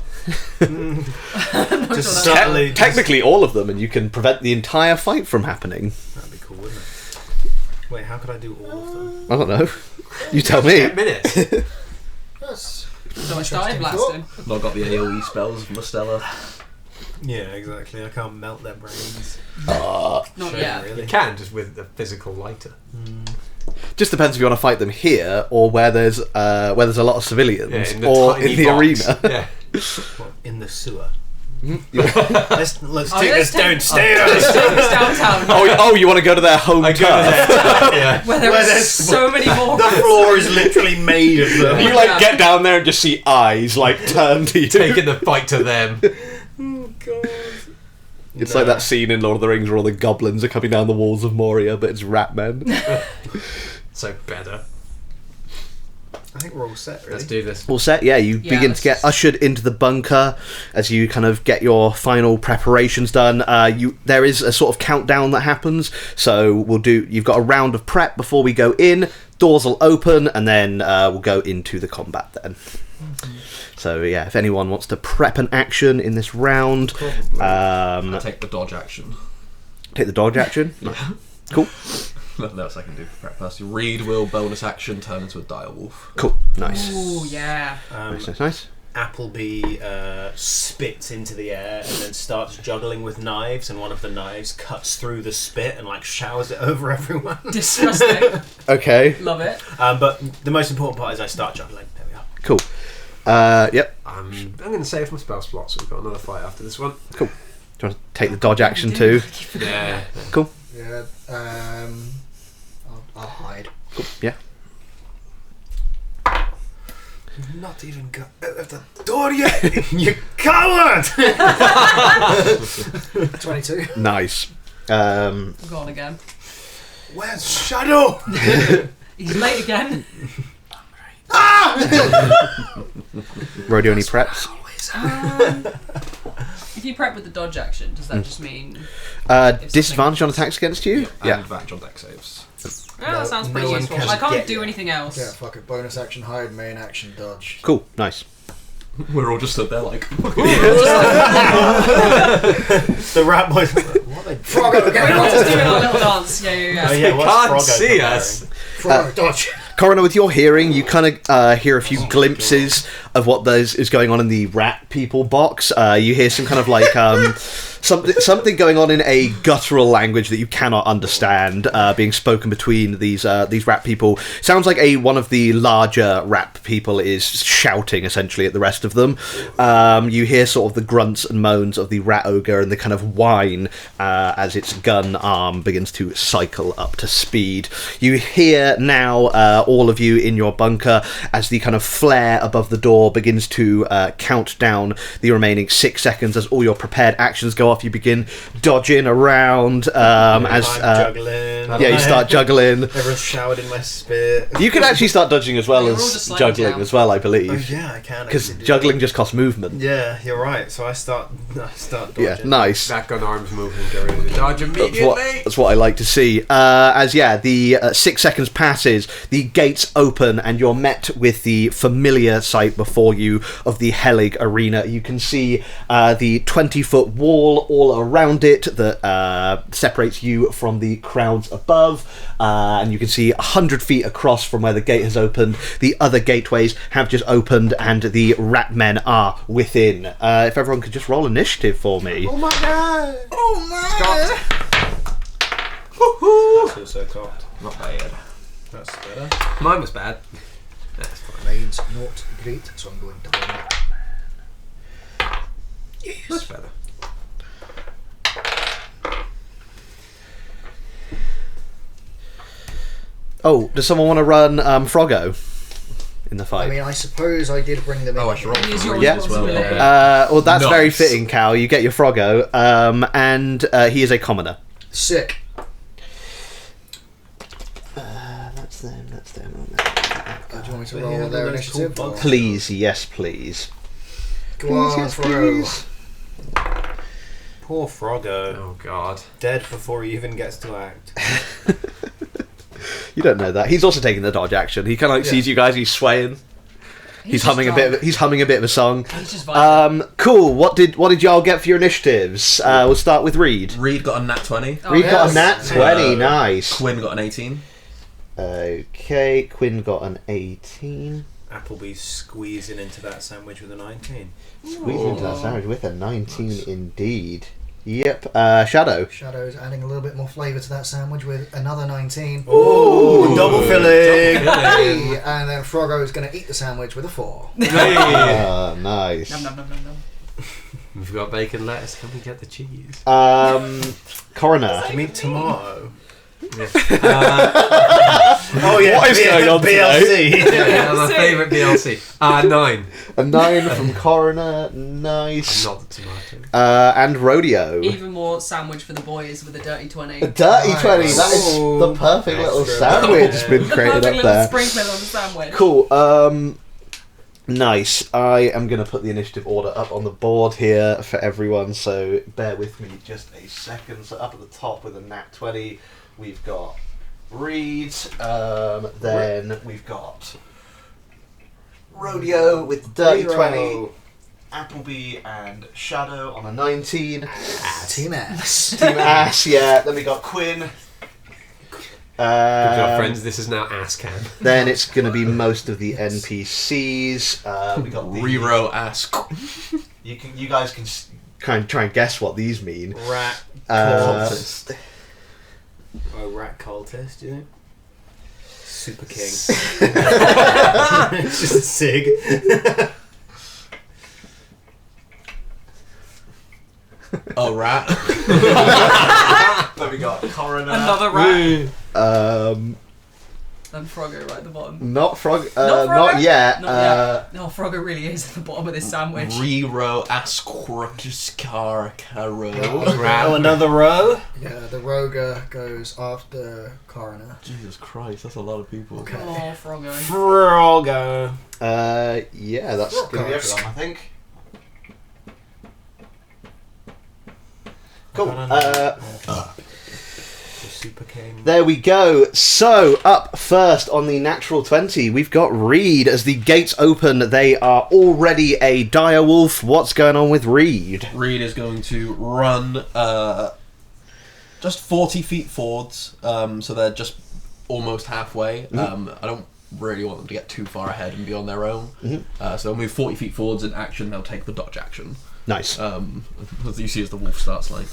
Just sure subtly. Technically, all of them, and you can prevent the entire fight from happening. That'd be cool, wouldn't it? Wait, how could I do all of them? I don't know. You tell me. 10 minutes. That's So I started interesting blasting. Not got the AoE spells of Mostella. Yeah, exactly. I can't melt their brains. Not Sure, yet. really. You can, just with the physical lighter. Just depends if you want to fight them here or where there's a lot of civilians, Yeah, in the or tiny in the box. arena. Yeah. What, in the sewer? Let's take this downstairs. Let's take this downtown. Oh, you want to go to their home turf? Yeah. Where there's so many more. The floor is literally made of them. You get down there and just see eyes turn to you. Taking the fight to them. Oh god. It's like that scene in Lord of the Rings where all the goblins are coming down the walls of Moria, but it's rat men. So better. I think we're all set, really. Let's do this. All set, yeah. You begin to get ushered into the bunker as you kind of get your final preparations done. There is a sort of countdown that happens, so you've got a round of prep before we go in. Doors will open, and then we'll go into the combat then. So yeah, if anyone wants to prep an action in this round, I'll take the dodge action. Take the dodge action. Cool. Nothing else I can do for prep first. Reed will bonus action turn into a dire wolf. Cool. Nice. Ooh, yeah. Nice. Appleby spits into the air and then starts juggling with knives, and one of the knives cuts through the spit and showers it over everyone. Disgusting. Okay. Love it. But the most important part is I start juggling. There we are. Cool. Yep. I'm going to save my spell slot, so we've got another fight after this one. Cool. Do you want to take the dodge action too? Yeah. Cool. Yeah. I'll hide. Cool. Yeah. You've not even got out of the door yet, you coward! 22. Nice. Go on again. Where's Shadow? He's late again. Rodeo, any preps? If you prep with the dodge action, does that just mean... Disadvantage on attacks against you? And advantage on deck saves. that sounds pretty no one useful. can I can't get do you. anything else. Yeah, fuck it. Bonus action hide, main action dodge. Cool. Nice. We're all just stood there The rat boys. What are they? Froggo, We're all just doing our little dance. Yeah. Oh, yeah, what's Can't Froggo see preparing? us. Froggo, dodge. Coroner, with your hearing, you kind of hear a few glimpses of what is going on in the rat people box. You hear some kind of something going on in a guttural language that you cannot understand, being spoken between these rat people. Sounds like one of the larger rat people is shouting essentially at the rest of them. You hear sort of the grunts and moans of the rat ogre and the kind of whine as its gun arm begins to cycle up to speed. You hear now all of you in your bunker as the kind of flare above the door begins to count down the remaining 6 seconds as all your prepared actions go off. You begin dodging around as juggling. you start juggling. Everyone's showered in my spit. You can actually start dodging as well You're all as just sliding juggling down. as well, I Oh, believe, yeah, I can. because actually do juggling that. just costs movement. Yeah, you're right. So I start dodging. Yeah, nice. Back on arms movement, get rid of the dodge immediately. That's what I like to see. The 6 seconds passes, the gates open, and you're met with the familiar sight before you of the Helig Arena. You can see the 20-foot wall all around it that separates you from the crowds above, and you can see 100 feet across from where the gate has opened. The other gateways have just opened, and the rat men are within. If everyone could just roll initiative for me. Oh my god! Oh my! I feel so cocked. Not bad. That's better. Mine was bad. Mine's not great, so I'm going down. Much better. Oh, does someone want to run Froggo in the fight? I mean, I suppose I did bring them in. Oh, I should roll Use for your Reed as well. responsibility. Well, that's Nice. very fitting, Cal. You get your Froggo, and he is a commoner. Sick. That's them. Do you want me to roll their initiative? or- Please, yes, please. Go on, Froggo. Poor Froggo. Oh god. Dead before he even gets to act. You don't know that. He's also taking the dodge action. He kind of sees you guys. He's swaying. He's just humming a bit. drunk. He's humming a bit of a song. He's just vibing. Cool. What did y'all get for your initiatives? We'll start with Reed. Reed got a nat 20. Oh, Reed got a yes. nat 20. Nice. Quinn got an 18. Okay. Quinn got an 18. Appleby's squeezing into that sandwich with a 19. Squeezing into that sandwich with a 19, indeed. Yep. Shadow. Shadow's adding a little bit more flavour to that sandwich with another 19. Ooh, double filling. Hey, and then Froggo is going to eat the sandwich with a 4. Nice. Nom nom nom nom nom. We've got bacon, lettuce. Can we get the cheese? Coroner. I mean tomato. Oh yeah, What is going on BLC. Yeah, my favourite DLC. 9. A 9 from Coroner. Nice. Not the tomato. And Rodeo. Even more sandwich for the boys with a dirty 20. A dirty Nice. 20. That is the perfect little Extra. sandwich has been created Perfect up little there. sprinkler on the sandwich. Cool. Nice. I am going to put the initiative order up on the board here for everyone, so bear with me just a second. So up at the top with a nat 20, we've got Reed. Then we've got Rodeo with the dirty 20. Appleby and Shadow on a 19. Team S. Team Ass, yeah. Then we got Quinn. Good job, friends. This is now Ascan. Then it's going to be most of the NPCs. We got the Rero ask. You guys can kind of try and guess what these mean. Rat Cultist. rat cultist, do you think? Super King. It's just a sig. A rat. Then we got Coroner. Another rat. Um, And Froggo right at the bottom. not Frog. Not Not Froggo? yet. Not yet. No, Froggo really is at the bottom of this sandwich. Rero Asquartiscar Caro. Oh, another row. Yeah, the Roger goes after Coroner. Jesus Christ, that's a lot of people. Okay. Oh, Froggo. Froggo. Yeah, that's Rock going to be cards. everyone, I think. Cool. Super King. There we go. So, up first on the natural 20, we've got Reed. As the gates open, they are already a dire wolf. What's going on with Reed? Reed is going to run just 40 feet forwards, so they're just almost halfway. I don't really want them to get too far ahead and be on their own. So they'll move 40 feet forwards in action, they'll take the dodge action. Nice. As you see as the wolf starts like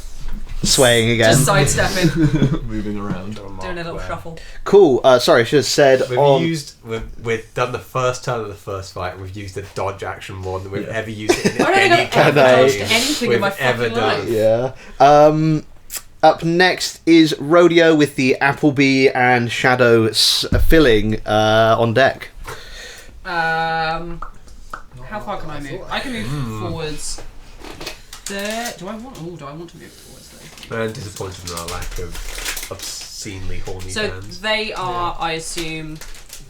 Swaying again. Just sidestepping, moving around. doing a little shuffle. Cool. Sorry, I should have said We've done the first turn of the first fight, and we've used the dodge action more than we've ever used it in I don't any think I've ever campaign dodged anything in my we've ever fucking done. life. Yeah. Up next is Rodeo with the Appleby and Shadow filling on deck. How far can I move? I can move forwards. There. Do I want to move forwards though? I'm disappointed in our lack of obscenely horny So hands. they are, I assume,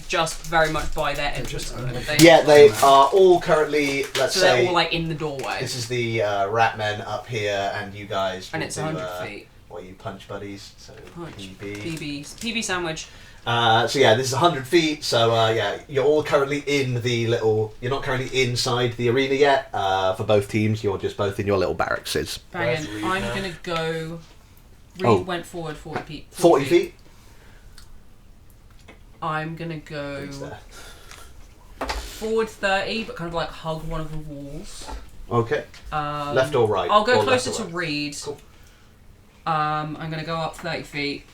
just very much by their entrance. Yeah, they are all currently, let's So say, they're all like in the doorway. this is the rat men up here, and you guys And will it's do, 100 feet. What are you, punch buddies? So Punch. PB. PB sandwich. So yeah, this is 100 feet, so yeah, you're all currently in the little... You're not currently inside the arena yet, for both teams, you're just both in your little barracks. Banging. Where's Reed I'm now? going to go... Reed Oh. went forward 40 feet. 40 feet? I'm going to go Reed's there. forward 30, but kind of like hug one of the walls. Okay. Um, Left or right? I'll go Or left closer or to right? Reed. Cool. I'm going to go up 30 feet.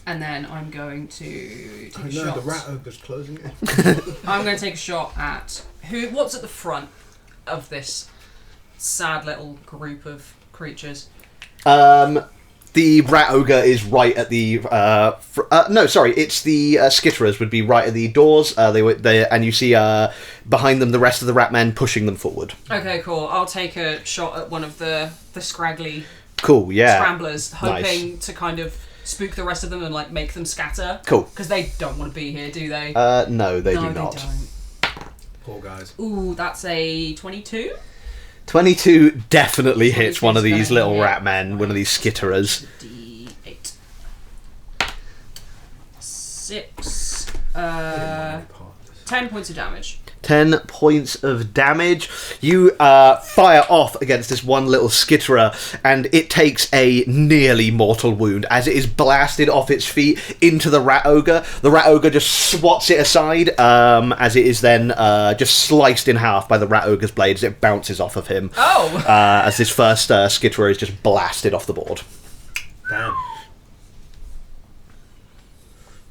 And then I'm going to take a shot. The rat ogre's closing it. I'm going to take a shot at what's at the front of this sad little group of creatures. The rat ogre is right at the... no, sorry, it's the skitterers would be right at the doors. And you see behind them the rest of the rat men pushing them forward. Okay, cool. I'll take a shot at one of the scraggly Cool, yeah. scramblers, hoping Nice. to kind of spook the rest of them and like make them scatter. Cool. Because they don't want to be here, do they? No, they no, do not. They don't. Poor guys. Ooh, that's a 22. 22 definitely hits 22's one of these gonna little hit. rat men, one of these skitterers. D8. 6. 10 points of damage. 10 points of damage. You fire off against this one little skitterer, and it takes a nearly mortal wound as it is blasted off its feet into the rat ogre. The rat ogre just swats it aside as it is then just sliced in half by the rat ogre's blade as it bounces off of him. Oh! As this first skitterer is just blasted off the board. Damn.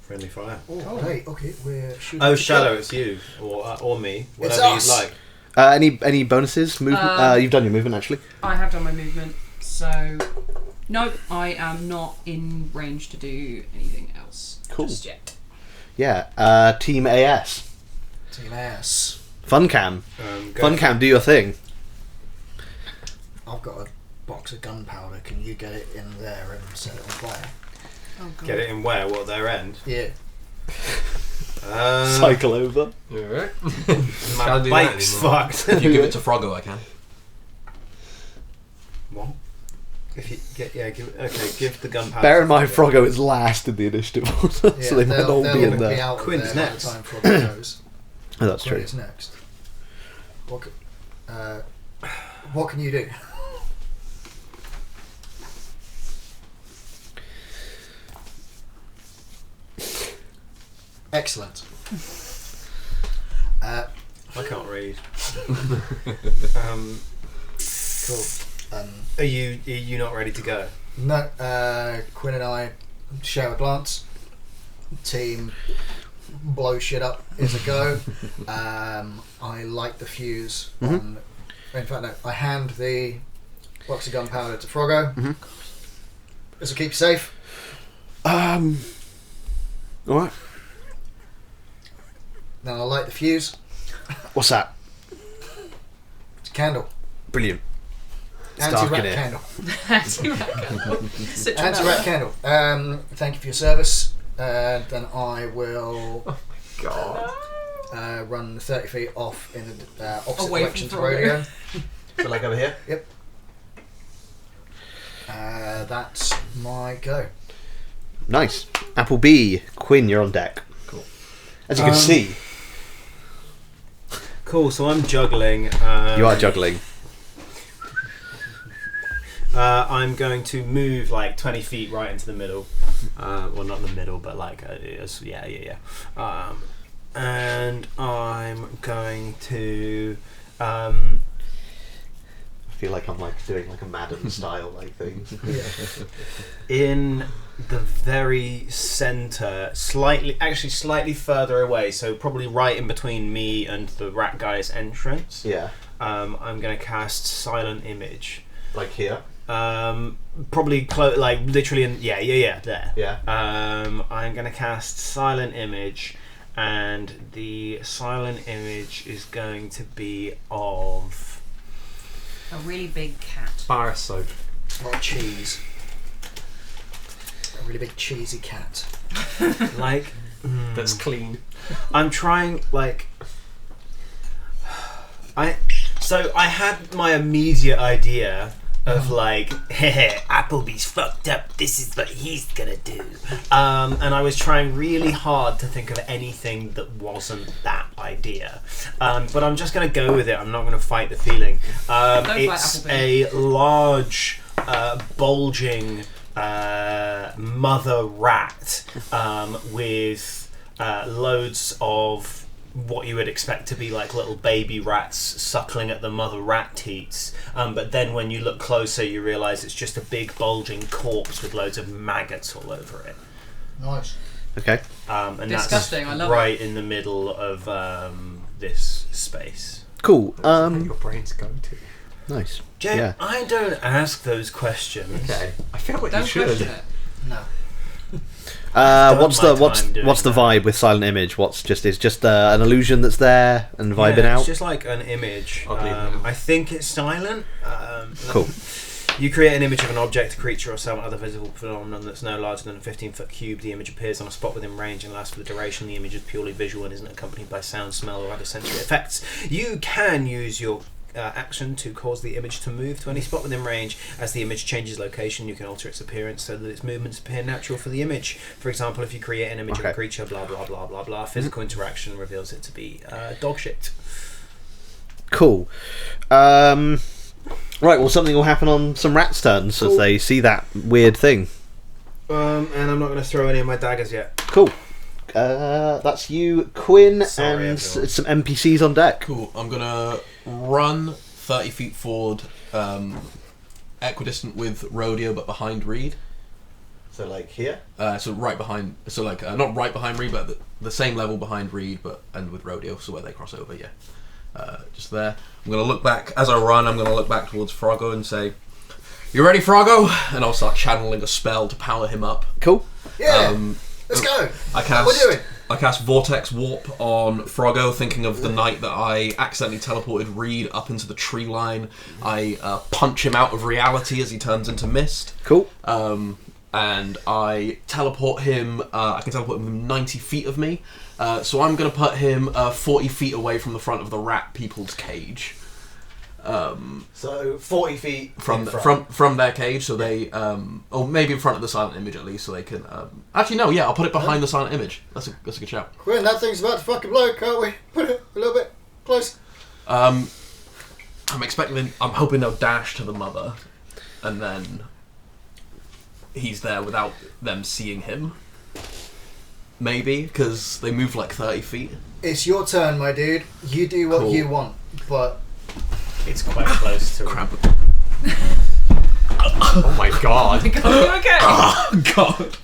Friendly fire. Oh, hey, okay, we're shooting. Oh, together. Shadow, it's you or me, It's whatever us. you'd like. Any bonuses? Movement? You've done your movement, actually. I have done my movement, so nope, I am not in range to do anything else just yet. Yeah. Team AS. Team ass. Funcam. Go Funcam, do your thing. I've got a box of gunpowder. Can you get it in there and set it on fire? Oh, God. Get it in where? What, their end? Yeah. Cycle over. Alright. My Can't do that bike's anymore. fucked. If you give it to Froggo, I can. What? If you give the gunpowder. Bear in to mind, Froggo. Froggo is last in the initiative order, so they might all be in there. Out of Quinn's there by next. the time Froggo goes. Oh, that's Quinn true. is next. What can you do? Excellent. I can't read. Cool. Are you not ready to go? No, Quinn and I share a glance. Team blow shit up is a go. I light the fuse on. In fact, no, I hand the box of gunpowder to Froggo. This will keep you safe. Alright. Then I'll light the fuse. What's that? It's a candle. Brilliant. It's dark in Anti-rat here. candle. Citronella. Anti-rat candle. Thank you for your service. Then I will God. run 30 feet off in the opposite Away direction to from Froggo. rodeo. So like over here? Yep. That's my go. Nice. Apple B. Quinn, you're on deck. Cool. As you can see, Cool. So I'm juggling. you are juggling. I'm going to move like 20 feet right into the middle. Well, not in the middle, but like, yeah. And I'm going to. I feel like I'm like doing like a Madden style like thing. In the very center, slightly further away, so probably right in between me and the rat guy's entrance. Yeah. I'm going to cast Silent Image. Like here. Probably like literally in there. Yeah. I'm going to cast Silent Image, and the Silent Image is going to be of A really big cat. Bar soap. A lot of cheese. A really big cheesy cat. like That's clean. I'm trying like I had my immediate idea of like, Applebee's fucked up, this is what he's gonna do. And I was trying really hard to think of anything that wasn't that idea. But I'm just gonna go with it. I'm not gonna fight the feeling. It's Applebee. a large, bulging mother rat with loads of what you would expect to be like little baby rats suckling at the mother rat teats, but then when you look closer you realise it's just a big bulging corpse with loads of maggots all over it. Nice. Okay. And Disgusting, that's I love right in the middle of this space. Cool. Your brains go to. Nice. Jay, Yeah. I don't ask those questions. Okay. I feel like Don't you should. question it. No. What's my the time doing what's the that. vibe with Silent Image? Is just an illusion that's there and vibing Yeah, out? It's just like an image. Ugly now. I think it's silent. Cool. You create an image of an object, a creature, or some other visible phenomenon that's no larger than a 15-foot cube. The image appears on a spot within range and lasts for the duration. The image is purely visual and isn't accompanied by sound, smell, or other sensory effects. You can use your action to cause the image to move to any spot within range. As the image changes location, you can alter its appearance so that its movements appear natural for the image. For example, if you create an image of a Okay. creature, blah blah blah blah blah, physical interaction reveals it to be dog shit. Cool. Right. Well, something will happen on some rats' turns as Cool. they see that weird thing. And I'm not going to throw any of my daggers yet. Cool. That's you, Quinn, Sorry, and everyone. some NPCs on deck. Cool. I'm gonna run 30 feet forward, equidistant with Rodeo, but behind Reed. So, like here. So right behind. So like not right behind Reed, but the same level behind Reed, and with Rodeo, so where they cross over. Yeah. just there. I'm going to look back, as I run, I'm going to look back towards Froggo and say, "You ready, Froggo?" And I'll start channeling a spell to power him up. Cool. Yeah. Let's go. I cast Vortex Warp on Froggo, thinking of the night that I accidentally teleported Reed up into the tree line. I punch him out of reality as he turns into mist. Cool. And I teleport him. I can teleport him 90 feet of me. So I'm going to put him 40 feet away from the front of the rat people's cage. So 40 feet from their cage, so they or maybe in front of the silent image at least, so they can. Actually, no, yeah, I'll put it behind the silent image. That's a good shout. Quinn, that thing's about to fucking blow, can't we? Put it a little bit close. I'm hoping they'll dash to the mother, and then he's there without them seeing him. Maybe because they move like 30 feet. It's your turn, my dude. You do what you want, but it's quite close to. Crap. Oh my god. Okay. Oh god.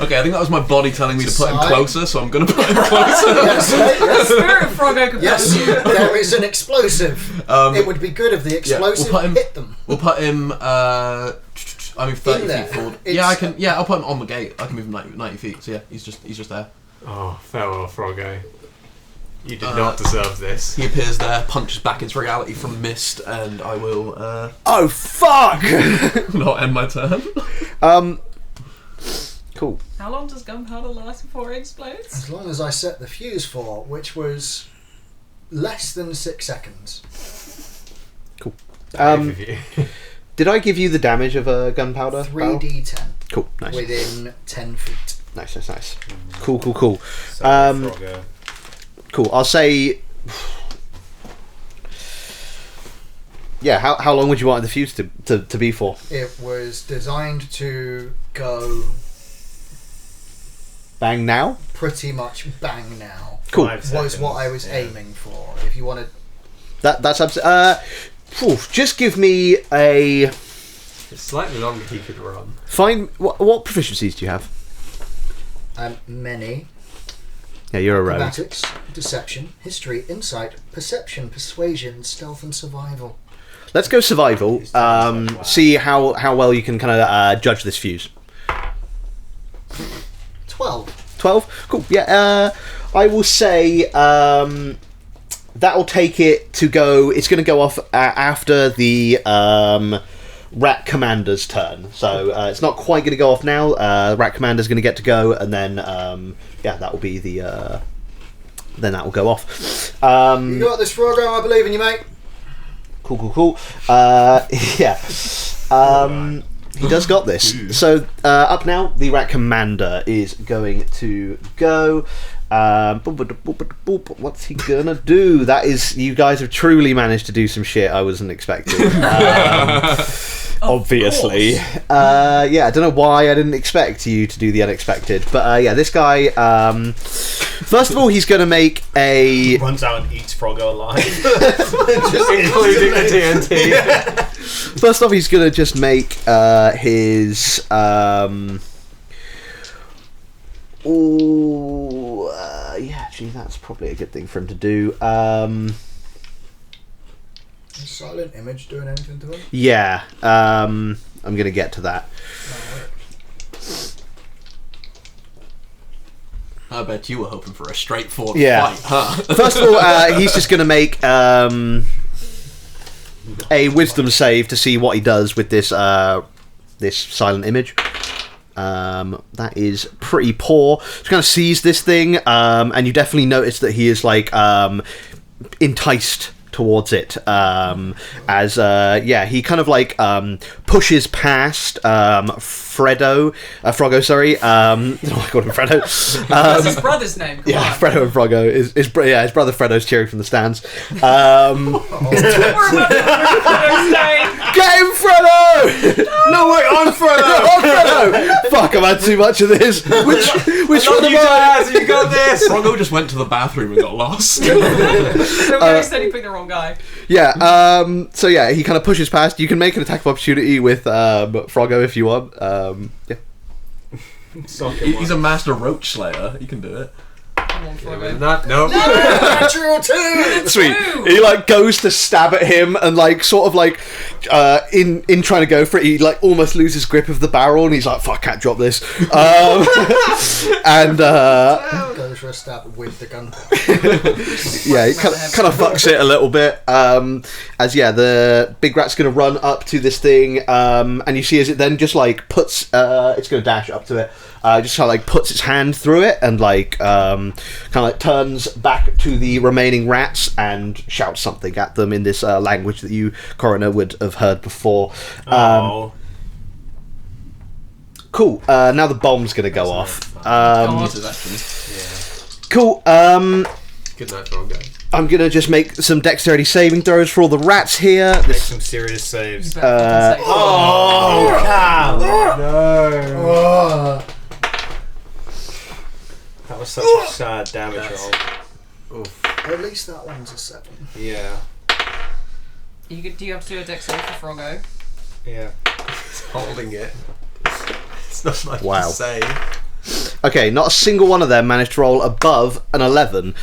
Okay, I think that was my body telling me to put him closer, so I'm going to put him closer. yes. Spirit Froggo can Yes, there is an explosive. It would be good if the explosive hit them. We'll put him. I mean, 30 feet forward. Yeah, I can. Yeah, I'll put him on the gate. I can move him 90 feet. So yeah, he's just there. Oh, farewell, Froggo. You did not deserve this. He appears there, punches back into reality from mist, and I will. Oh fuck! Not end my turn. Cool. How long does gunpowder last before it explodes? As long as I set the fuse for, which was less than 6 seconds. Cool. Overview. Did I give you the damage of a gunpowder? 3d10. Cool. Nice. Within 10 feet. Nice. Cool. So Froggo. Cool. I'll say. Yeah. How long would you want the fuse to be for? It was designed to go Bang now. pretty much bang now. Cool. 5 Was seconds, what I was aiming for. If you wanted. That's absolutely. Just give me a. It's slightly longer he could run. Find what proficiencies do you have? Many. Yeah, you're a rogue. Acrobatics, deception, history, insight, perception, persuasion, stealth, and survival. Let's go survival. See how well you can kind of judge this fuse. 12. 12? Cool. Yeah. I will say that'll take it to go. It's going to go off after the Rat Commander's turn. So it's not quite going to go off now. Rat Commander's going to get to go, and then that will be the. Then that will go off. You got this, Froggo. I believe in you, mate. Cool. Yeah. He does got this. So up now, the Rat Commander is going to go. What's he gonna do? That is, you guys have truly managed to do some shit I wasn't expecting. Obviously. I don't know why I didn't expect you to do the unexpected, but this guy. First of all, he's gonna make a. Runs out and eats Froggo alive. Including the TNT. Yeah. First off, he's gonna just make his. Actually, that's probably a good thing for him to do. Is silent image doing anything to him? Yeah, I'm going to get to that. I bet you were hoping for a straightforward Yeah. fight, huh? First of all, he's just going to make a wisdom save to see what he does with this this silent image. That is pretty poor. He's going to seize this thing, and you definitely notice that he is like enticed towards it, as he kind of like pushes past Froggo, sorry. I called him Fredo. That's his brother's name. Come on. Fredo and Froggo. His brother Fredo's cheering from the stands. Don't worry about Fredo's name. Get him, Fredo! No, wait, I'm Fredo! I'm Fredo! Fuck, I've had too much of this. Which one am I? You got this! Froggo just went to the bathroom and got lost. He said he picked the wrong guy. Yeah, so yeah, he kind of pushes past. You can make an attack of opportunity with Froggo if you want. Yeah. He's a master roach slayer. You can do it. Come on, Froggo. No. Natural 2! Sweet. He like goes to stab at him and like sort of like in trying to go for it, he like almost loses grip of the barrel and he's like, "Fuck, I can't drop this." And Goes for a stab with the gun. yeah, he kind of fucks it a little bit. As the big rat's going to run up to this thing, and you see as it then just like puts, it's going to dash up to it. Just kind of like puts its hand through it and like kind of like turns back to the remaining rats and shouts something at them in this language that you, Coroner, would have heard before. Cool. Now the bomb's going to go off. Cool. Good night, Froggo. I'm going to just make some dexterity saving throws for all the rats here. Make some serious saves. Oh, cow! No. That was such a sad damage roll. At least that one's a 7. Yeah. Do you have to do a dex save for Froggo? Yeah. It's holding it. It's not much Wow. to say. Okay, not a single one of them managed to roll above an 11.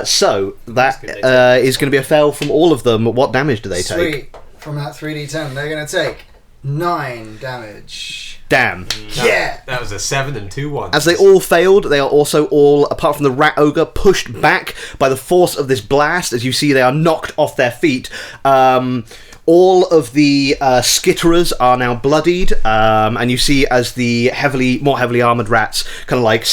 So that is going to be a fail from all of them. What damage do they take? Sweet. From that 3d10, they're going to take 9 damage. Damn. Yeah! That was a 7 and 2 1s. As they all failed, they are also all, apart from the rat ogre, pushed back by the force of this blast. As you see, they are knocked off their feet. All of the skitterers are now bloodied, and you see as the more heavily armoured rats kind of like,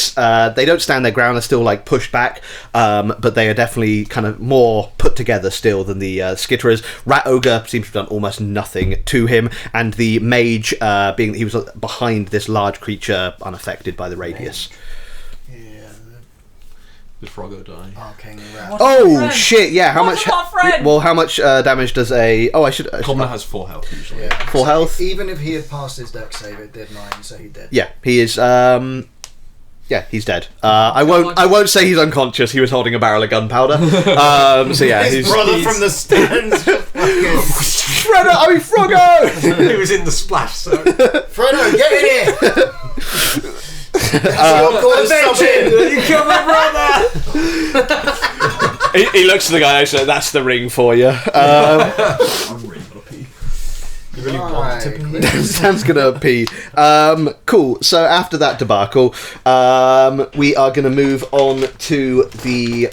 they don't stand their ground, they're still like pushed back, but they are definitely kind of more put together still than the skitterers. Rat ogre seems to have done almost nothing to him, and the mage, being that he was behind this large creature, unaffected by the radius. Did Froggo die? Arcane rat. Oh shit! Yeah, how much? What's our friend? Well, how much damage does a? Oh, I should. Commoner has 4 health usually. Yeah. Full health? Even if he had passed his dex save, it did 9, so he did. Yeah, he is. Yeah, he's dead. I won't say he's unconscious. He was holding a barrel of gunpowder. So yeah, His brother from the stands. Froggo! He was in the splash zone. Frodo, get in here! You killed my brother! he looks to the guy and says, "That's the ring for you." I'm really gonna pee. You really want to be. Sam's gonna pee. Cool. So after that debacle, we are gonna move on to the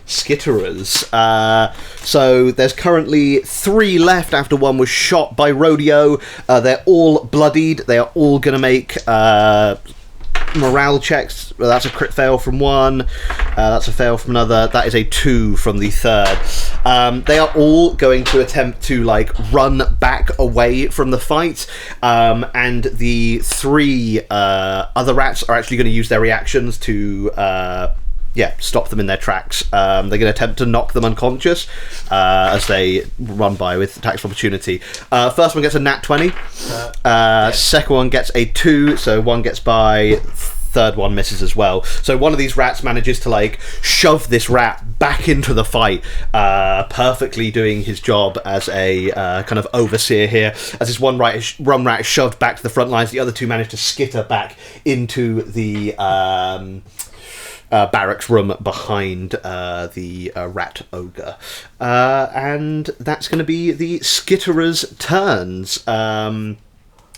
skitterers. So there's currently 3 left after one was shot by Rodeo. They're all bloodied. They are all gonna make morale checks. Well, that's a crit fail from one. That's a fail from another. That is a 2 from the third. They are all going to attempt to like run back away from the fight, and the 3 other rats are actually going to use their reactions to stop them in their tracks. They're going to attempt to knock them unconscious as they run by with attacks of opportunity. First one gets a nat 20. Second one gets a 2, so one gets by. Third one misses as well. So one of these rats manages to like shove this rat back into the fight, perfectly doing his job as a kind of overseer here. As this one rat is shoved back to the front lines, the other 2 manage to skitter back into the barracks room behind the rat ogre. And that's going to be the skitterers' turns.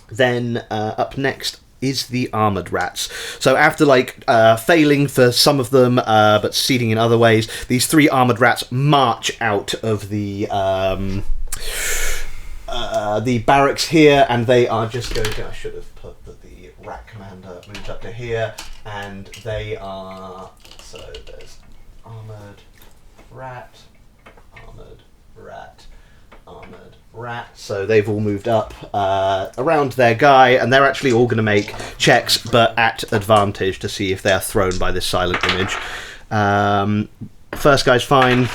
Then up next is the armoured rats. So after like failing for some of them, but succeeding in other ways, these 3 armoured rats march out of the barracks here, and they are just going to... I should have put that the rat commander moved up to here, and they are... So there's armoured rat, armoured rat, armoured rat. So they've all moved up around their guy, and they're actually all going to make checks, but at advantage, to see if they are thrown by this silent image. First guy's fine.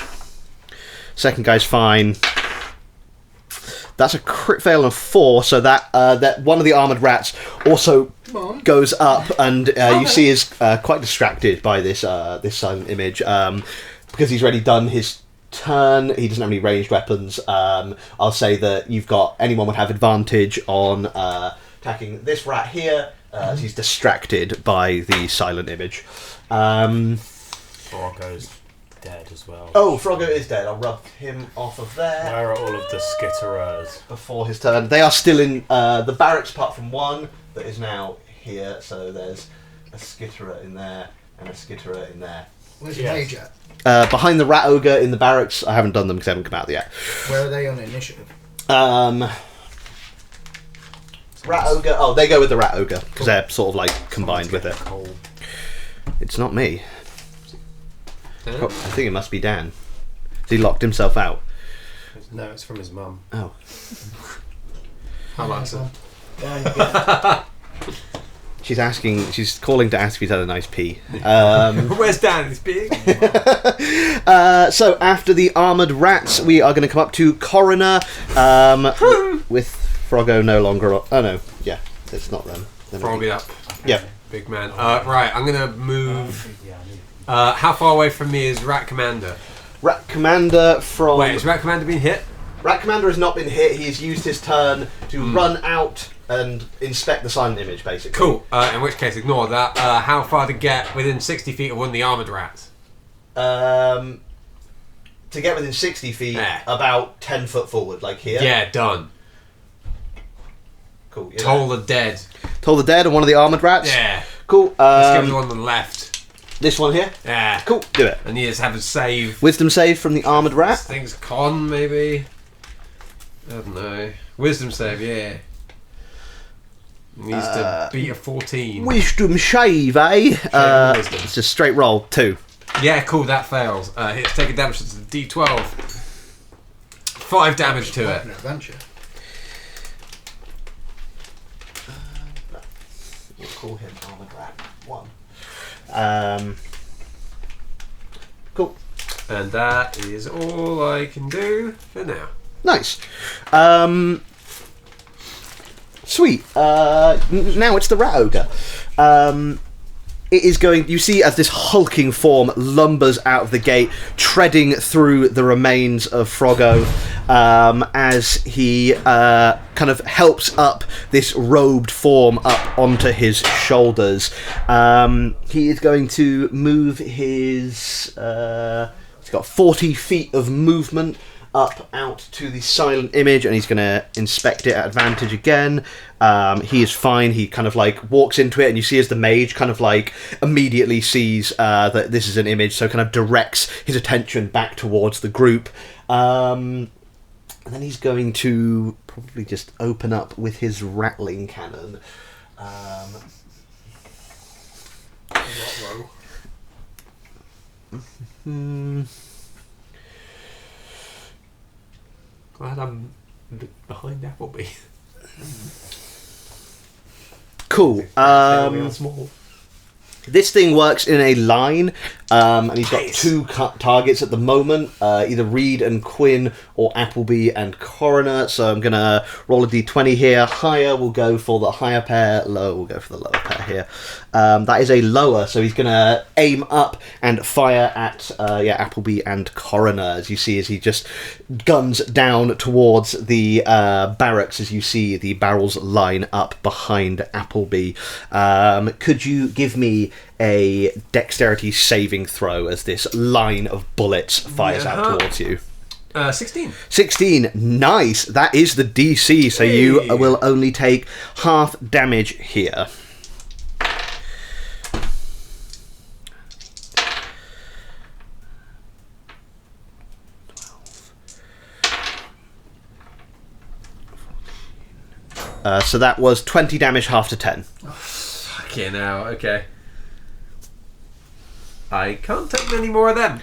Second guy's fine. That's a crit fail of 4, so that one of the armoured rats also goes up, and you see is quite distracted by this silent image, because he's already done his turn. He doesn't have any ranged weapons. I'll say that anyone would have advantage on attacking this rat here, as he's distracted by the silent image. Froggo's dead as well. Oh, Froggo is dead. I'll rub him off of there. Where are all of the skitterers? Before his turn. They are still in the barracks apart from one that is now here. So there's a skitterer in there and a skitterer in there. Where's your mage at? Behind the rat ogre in the barracks. I haven't done them because they haven't come out yet. Where are they on initiative? Rat ogre. Oh, they go with the rat ogre because they're sort of like combined with it. Cold. It's not me. Dan? I think it must be Dan. He locked himself out. No, it's from his mum. Oh. How about it? She's calling to ask if he's had a nice pee. Where's Dan? He's big. So after the armoured rats, we are going to come up to Coroner with Froggo no longer. Oh no, yeah, it's not them. Frog it up. Yeah. Big man. Right, I'm going to move. How far away from me is Rat Commander? Rat Commander from. Wait, has Rat Commander been hit? Rat Commander has not been hit. He's used his turn to run out and inspect the silent image, basically. Cool. In which case, ignore that. How far to get within 60 feet of one of the armoured rats? To get within 60 feet, Yeah. about 10 foot forward, like here. Yeah, done. Cool. Toll the dead. Toll the dead and one of the armoured rats. Yeah. Cool. Let's give the one on the left. This one here. Yeah. Cool. Do it. And you just have a save. Wisdom save from the armoured This rat. thing's con, maybe? I don't know. Wisdom save, yeah. Needs to beat a 14. Wisdom save, eh? Wisdom. It's just straight roll. 2. Yeah, cool, that fails. Hits take a damage to the D12. 5 damage to it. An adventure. We'll call him armoured rat 1. Cool. And that is all I can do for now. Nice. Sweet. Now it's the rat ogre. It is going. You see, as this hulking form lumbers out of the gate, treading through the remains of Froggo, as he kind of helps up this robed form up onto his shoulders. He is going to move his. He's got 40 feet of movement up out to the silent image, and he's going to inspect it at advantage again. He is fine. He kind of like walks into it, and you see as the mage kind of like immediately sees that this is an image, so kind of directs his attention back towards the group. And then he's going to probably just open up with his rattling cannon. Glad I'm behind Appleby. Cool. Small. This thing works in a line, and he's got 2 targets at the moment, either Reed and Quinn or Appleby and Coroner. So I'm going to roll a d20 here. Higher will go for the higher pair, lower will go for the lower pair here. That is a lower, so he's going to aim up and fire at Appleby and Coroner, as you see as he just guns down towards the barracks, as you see the barrels line up behind Appleby. Could you give me a dexterity saving throw as this line of bullets fires out towards you? 16. 16, nice. That is the DC, so you will only take half damage here. So that was 20 damage, half to 10. Fucking hell, okay. I can't take many more of them.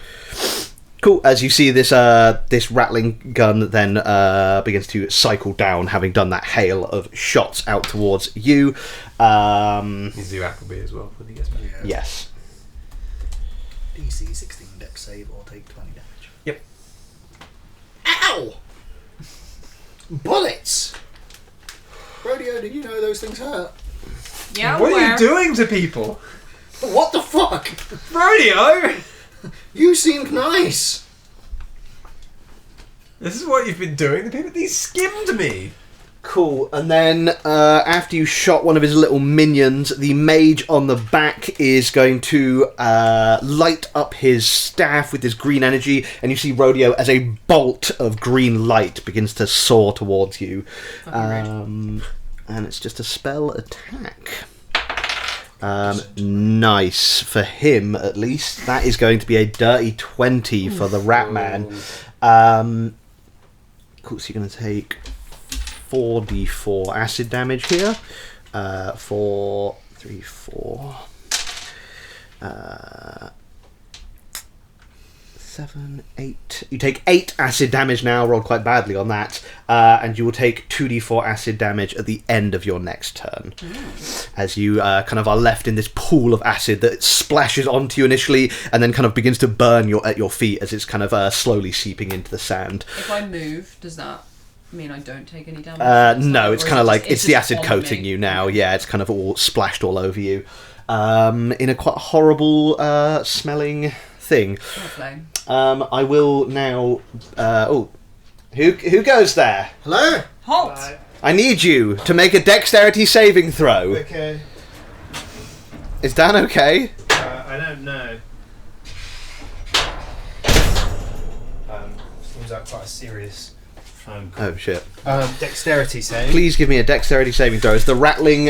Cool. As you see this this rattling gun then begins to cycle down, having done that hail of shots out towards you. He's do Appleby as well when he gets back. Yes. DC 16 dex save or take 20 damage. Yep. Ow! Bullets! Rodeo, did you know those things hurt? Yeah, What are where? you doing to people? What the fuck? Rodeo! You seemed nice. This is what you've been doing to people. These skimmed me. Cool. And then after you shot one of his little minions, the mage on the back is going to light up his staff with this green energy, and you see Rodeo as a bolt of green light begins to soar towards you. And it's just a spell attack. Nice. For him, at least. That is going to be a dirty 20 for the Rat Man. Cool, so you're going to take 4d4 acid damage here. 4, 3, 4. 7, 8. You take 8 acid damage now, rolled quite badly on that, and you will take 2d4 acid damage at the end of your next turn. As you kind of are left in this pool of acid that splashes onto you initially, and then kind of begins to burn at your feet as it's kind of slowly seeping into the sand. If I move, does that mean I don't take any damage? No, it's kind of like it's the just acid on coating me? you now. Yeah, it's kind of all splashed all over you, in a quite horrible smelling thing. Lovely. I will now. Who goes there? Hello? Halt! I need you to make a dexterity saving throw. Okay. Is Dan okay? I don't know. Seems like quite a serious phone call. Oh shit! Dexterity save. Please give me a dexterity saving throw. As the rattling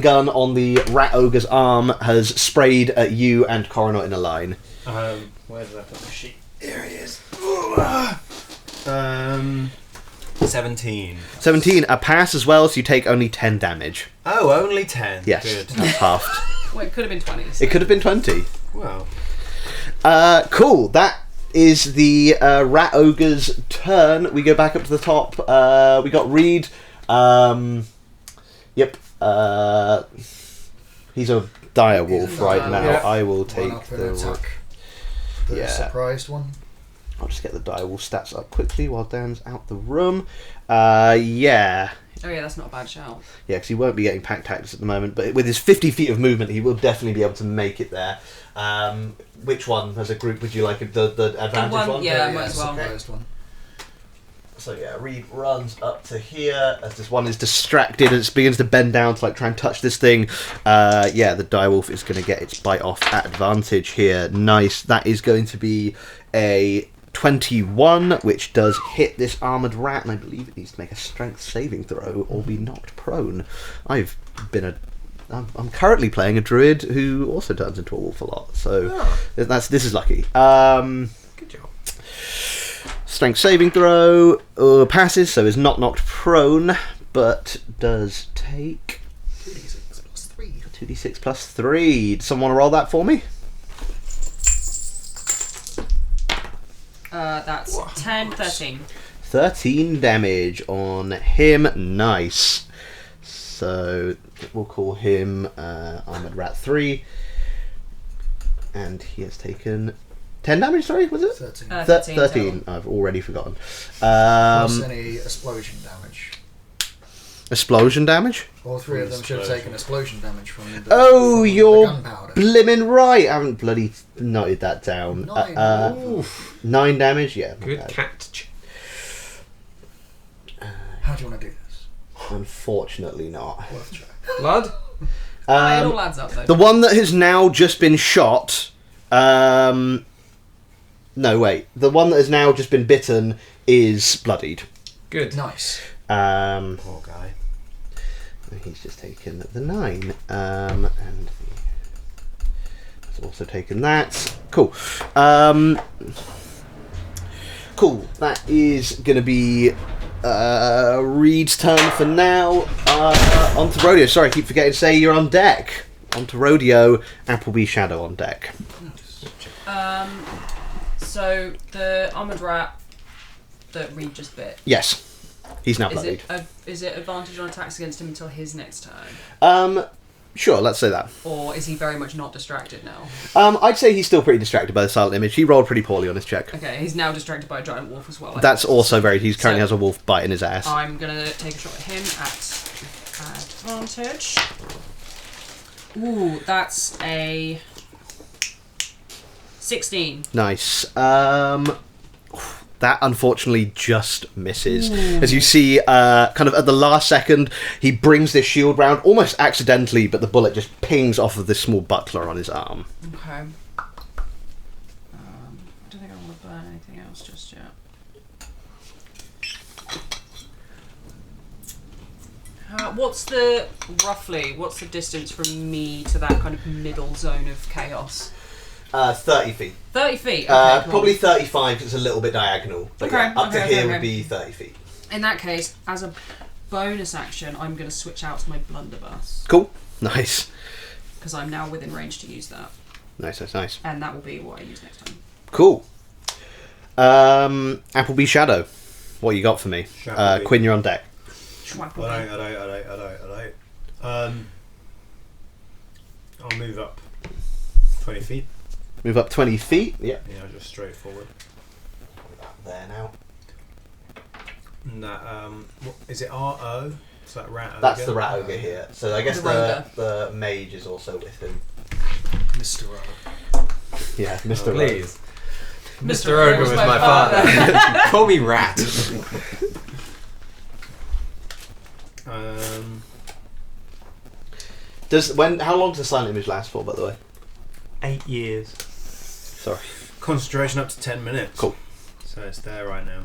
gun on the rat ogre's arm has sprayed at you and Coroner in a line. Where did I put the sheet? Here it is. 17. 17, a pass as well, so you take only 10 damage. Oh, only 10. Yes, Good. that's halved. Well, it could have been 20. It could have been 20. Well. Cool. That is the rat ogre's turn. We go back up to the top. We got Reed. Yep. He's a dire wolf right now. Yeah. I will One take up and the. attack. The Yeah. surprised one. I'll just get the dire wolf stats up quickly while Dan's out the room. Yeah. Oh yeah, that's not a bad shout. Yeah, because he won't be getting pack tactics at the moment, but with his 50 feet of movement, he will definitely be able to make it there. Which one, as a group, would you like? The advantage one? Yeah, might as well. Surprised one. So yeah, Reed runs up to here as this one is distracted and it begins to bend down to like try and touch this thing. Yeah, the direwolf is going to get its bite off at advantage here. Nice. That is going to be a 21, which does hit this armoured rat, and I believe it needs to make a strength saving throw or be knocked prone. I'm currently playing a druid who also turns into a wolf a lot, so this is lucky. Good job. Strength saving throw passes, so is not knocked prone, but does take 2d6 plus 3. 2d6 plus 3. Does someone want to roll that for me? That's 10, 13. 13 damage on him. Nice. So we'll call him Armoured Rat 3. And he has taken 10 damage, sorry, was it? 13. 13. 13. I've already forgotten. Plus any explosion damage. Explosion damage? All three of them should have taken explosion damage from the, Oh, from you're the gunpowder. blimmin' right. I haven't bloody noted that down. 9. 9 damage, yeah. not Good bad. cat. How do you want to do this? Unfortunately not. Worth a try. Blood? It all adds up though. The one that has now just been shot. No, wait. The one that has now just been bitten is bloodied. Good. Nice. Poor guy. He's just taken the 9. And he's also taken that. Cool. Cool. That is going to be Reed's turn for now. On to Rodeo. Sorry, I keep forgetting to say you're on deck. On to Rodeo. Appleby Shadow on deck. So the armoured rat that Reed just bit. Yes. He's now bloodied. Is it advantage on attacks against him until his next turn? Sure, let's say that. Or is he very much not distracted now? I'd say he's still pretty distracted by the silent image. He rolled pretty poorly on his check. Okay, he's now distracted by a giant wolf as well. That's also very... He currently So- has a wolf biting his ass. I'm gonna take a shot at him at advantage. Ooh, that's a 16. Nice. That That unfortunately just misses. As you see, kind of at the last second, he brings this shield round almost accidentally, but the bullet just pings off of this small buckler on his arm. Okay. I don't think I want to burn anything else just yet. What's the distance from me to that kind of middle zone of chaos? 30 feet. 30 feet? Okay, cool. Probably 35 because it's a little bit diagonal. But Okay, yeah, up to here okay. would be 30 feet. In that case, as a bonus action, I'm going to switch out to my blunderbuss. Cool. Nice. Because I'm now within range to use that. Nice. And that will be what I use next time. Cool. Applebee Shadow. What you got for me? Shadowbee. Quinn, you're on deck. Alright. I'll move up 20 feet. Move up 20 feet. Yep. Yeah, just straight forward. There now. And that, what, is it RO? Is that rat ogre? That's the rat ogre here. So I guess The the mage is also with him. Mr. O. Yeah, Mr. Rogue. Please. Mr. Ogre was my father. Call me Rat. How long does the silent image last for, by the way? 8 years. Sorry. Concentration up to 10 minutes. Cool. So it's there right now.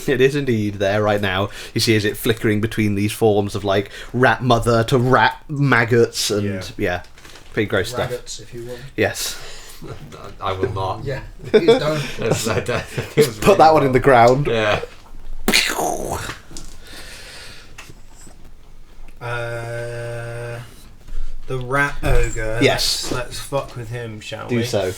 It is indeed there right now. You see as it flickering between these forms of like rat mother to rat maggots and yeah pretty gross stuff. Raggots, if you will. Yes. I will not. Yeah. Please don't. Put that one in the ground. Yeah. The rat ogre. Yes. Let's fuck with him, shall we? Do so.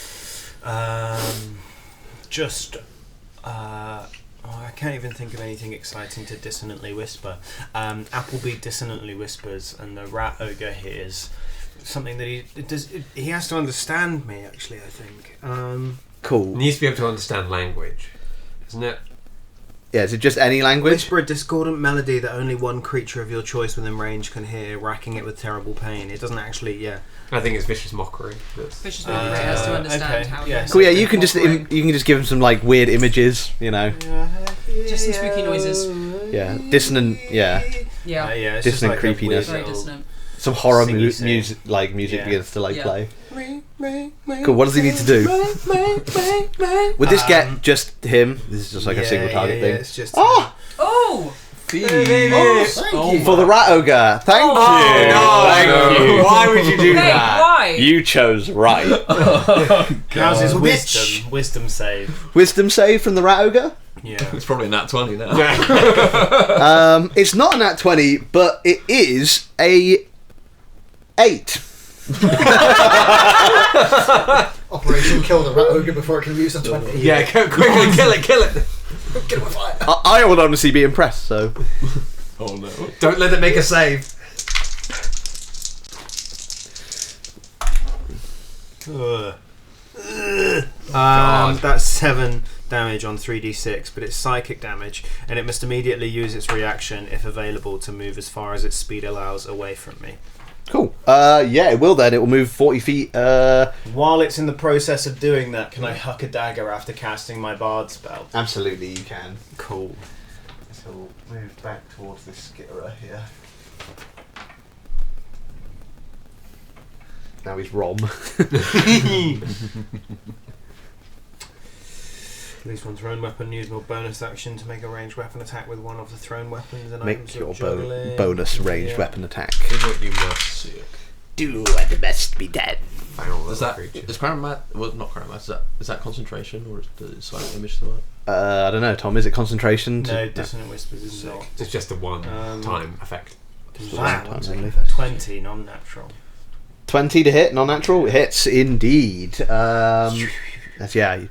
I can't even think of anything exciting to dissonantly whisper. Applebee dissonantly whispers, and the rat ogre hears something that he has to understand me. Actually, I think. Cool. Needs to be able to understand language, isn't it? Yeah, is it just any language? Whisper a discordant melody that only one creature of your choice within range can hear, racking it with terrible pain. It doesn't actually, I think it's vicious mockery. Vicious Mockery has to understand how yes. you Cool. Yeah, you can just give him some like weird images, you know. Just some spooky noises. Yeah, dissonant. Yeah, Yeah. it's Dissonant just like a creepiness. weird Very little- dissonant. some horror Singy sound. music Yeah. begins to Yeah. play. Cool. What does he need to do? Would this get just him? This is just like a single target thing. It's just Oh, Oh! Thank you. for the rat ogre. Thank you. Thank you. Why would you do Hey, that? why? You chose right. how's his Which- wisdom save? Wisdom save from the rat ogre. Yeah. It's probably nat 20 now. It's not a nat 20, but it is a 8. Operation kill the rat ogre before it can use the 20. Yeah, quickly kill it. Get him with fire. I would honestly be impressed. So Oh no. Don't let it make a save. That's 7 damage on 3d6, but it's psychic damage, and it must immediately use its reaction, if available, to move as far as its speed allows away from me. cool. Yeah, it will then. It will move 40 feet. While it's in the process of doing that, can I huck a dagger after casting my bard spell? Absolutely, you can. Cool. So we'll move back towards this skitterer here. Now he's Rom. Release one thrown weapon, use more bonus action to make a ranged weapon attack with one of the thrown weapons and Make items your of juggling. bonus ranged Yeah. weapon attack. Do what you must. Do what must be done. Foul Is that creature. is Chronomat? Well, not Chronomat. Is that concentration or is the silent image to work? I don't know, Tom. Is it concentration? No, Dissonant Whispers is not. It's just a one-time effect. Wow, One time only. 20, non-natural. 20 to hit, non-natural. It hits indeed. That's, yeah,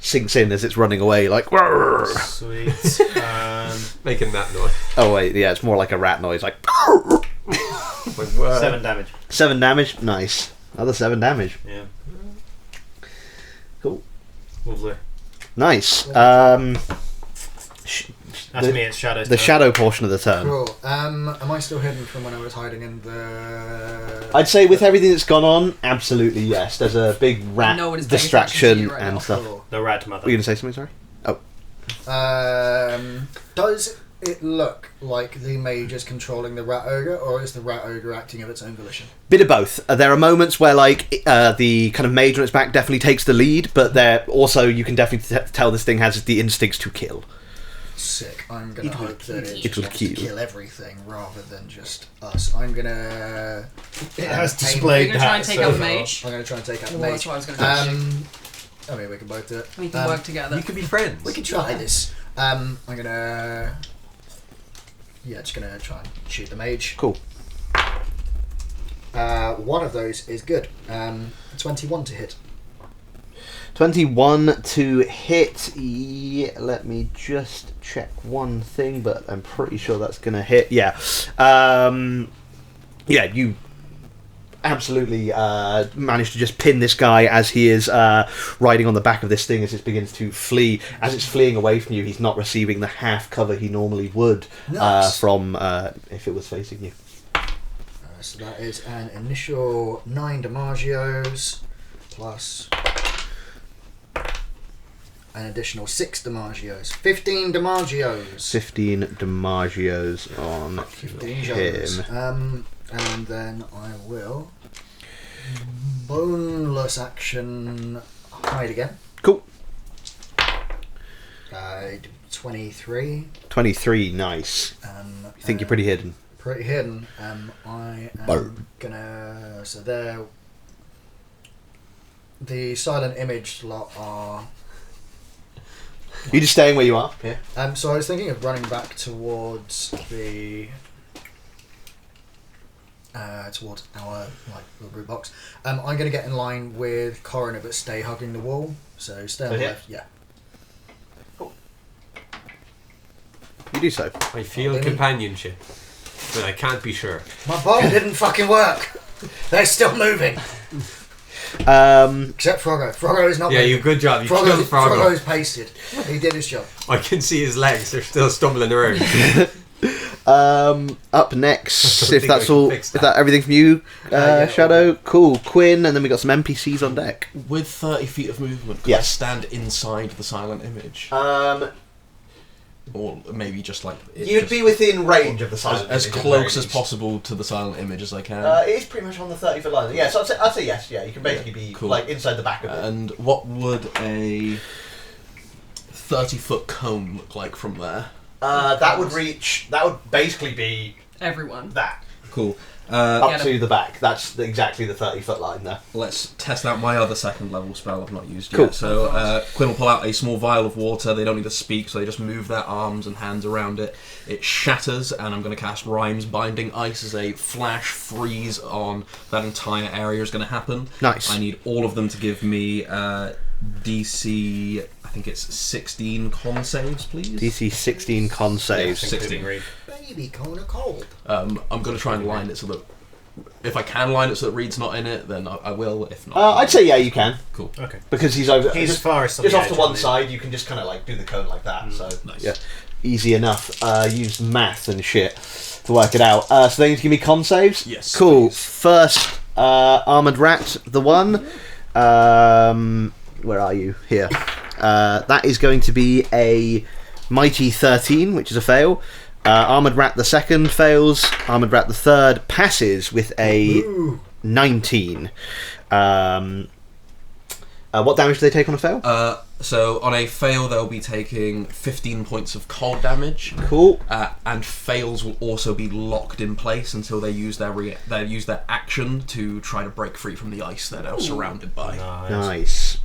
sinks in as it's running away, like. "Rrrr." Sweet. Making that noise. Oh wait, yeah, it's more like a rat noise, like. Like, whoa. 7 damage. 7 damage. Nice. Another 7 damage. Yeah. Cool. Lovely. Nice. That's me, it's Shadow's the turn. shadow portion of the turn. Cool. Am I still hidden from when I was hiding in the... I'd say with everything that's gone on, absolutely yes. There's a big rat No one is paying attention to distraction you right and now. stuff. Cool. The Rad Mother. Were you going to say something, sorry? Does it look like the mage is controlling the rat ogre, or is the rat ogre acting of its own volition? Bit of both. There are moments where, like, the kind of mage on its back definitely takes the lead, but there also you can definitely tell this thing has the instincts to kill. Sick. I'm gonna hope that it It will wants to kill. kill everything rather than just us. I'm gonna. It has tame- displayed You're gonna try and that take so out the far. mage. I'm gonna try and take out the Well, mage. that's what I was gonna do. I mean, we can both do it. We can work together. You could be friends. We can try this. I'm gonna. Yeah, just gonna try and shoot the mage. Cool. One of those is good. 21 to hit. 21 to hit. Yeah, let me just check one thing, but I'm pretty sure that's going to hit. Yeah. Yeah, you absolutely managed to just pin this guy as he is riding on the back of this thing as it begins to flee. As it's fleeing away from you, he's not receiving the half cover he normally would Nice. from if it was facing you. So that is an initial 9 Damagios plus an additional 6 Damagios. 15 Damagios. 15 Damagios on 15 him. Jones. And then I will boneless action hide again. Cool. 23. 23, nice. You think you're pretty hidden? Pretty hidden. I am Burn. gonna. So there. The silent image lot are. You're just staying where you are? Yeah. So I was thinking of running back towards the. Towards our little group box. I'm going to get in line with Coroner, but stay hugging the wall. So stay on the here? left. Yeah. You do so. I feel Really? companionship, but I can't be sure. My bomb didn't fucking work. They're still moving. Except Froggo. Froggo is not Yeah, moving. you good job. You killed Froggo. Froggo's pasted. He did his job. I can see his legs. They're still stumbling around. Up next, I don't if think I that's can all, fix if that everything from you, yeah, Shadow, cool. Quinn, and then we got some NPCs on deck. With 30 feet of movement, can I Yes. stand inside the silent image? Or maybe just like... You'd be within range of the silent as image at close very as least. possible to the silent image as I can. It is pretty much on the 30-foot line. Yeah, so I'd say yes. Yeah, you can basically be Cool. like inside the back of it. And what would a 30-foot cone look like from there? That would reach. That would basically be Everyone. that Cool. up Get to the back. That's exactly the 30-foot line there. Let's test out my other second level spell I've not used Cool. yet. So Quinn will pull out a small vial of water. They don't need to speak, so they just move their arms and hands around it. It shatters, and I'm going to cast Rhymes Binding Ice as a flash freeze on that entire area is going to happen. Nice. I need all of them to give me DC, I think it's 16 con saves, please. DC 16 con saves. 16. Baby Coroner cold. I'm going to try and line it so that if I can line it so that Reed's not in it, then I will. If not, I'd say yeah, you can, cool. Okay. because he's over. He's just, farthest on just the off to edge, one isn't he? side. You can just kind of like do the cone like that. So Nice. yeah, easy enough. Use math and shit to work it out. So they need to give me con saves. Yes, Cool. please. First, armored rat, the one. Where are you? Here. That is going to be a mighty 13, which is a fail. Armored rat the second fails. Armored rat the third passes with a 19. What damage do they take on a fail? So on a fail, they'll be taking 15 points of cold damage. Cool. And fails will also be locked in place until they use their action to try to break free from the ice they're now surrounded by. Nice.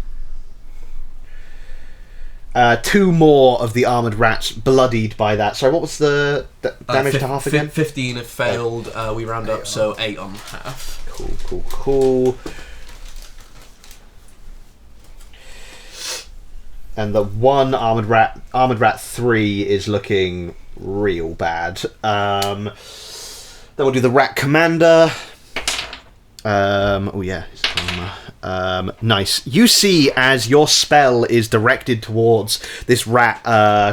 2 more of the armoured rats bloodied by that. Sorry, what was the damage to half again? 15 have failed. We round up, so 8 on half. Cool. And the one armoured rat 3 is looking real bad. Then we'll do the rat commander. Oh yeah, his armour. Nice. You see, as your spell is directed towards this rat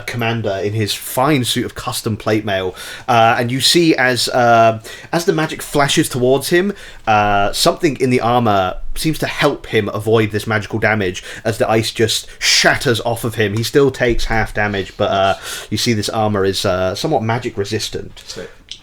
commander in his fine suit of custom plate mail, and you see as the magic flashes towards him, something in the armor seems to help him avoid this magical damage as the ice just shatters off of him. He still takes half damage, but you see this armor is somewhat magic resistant.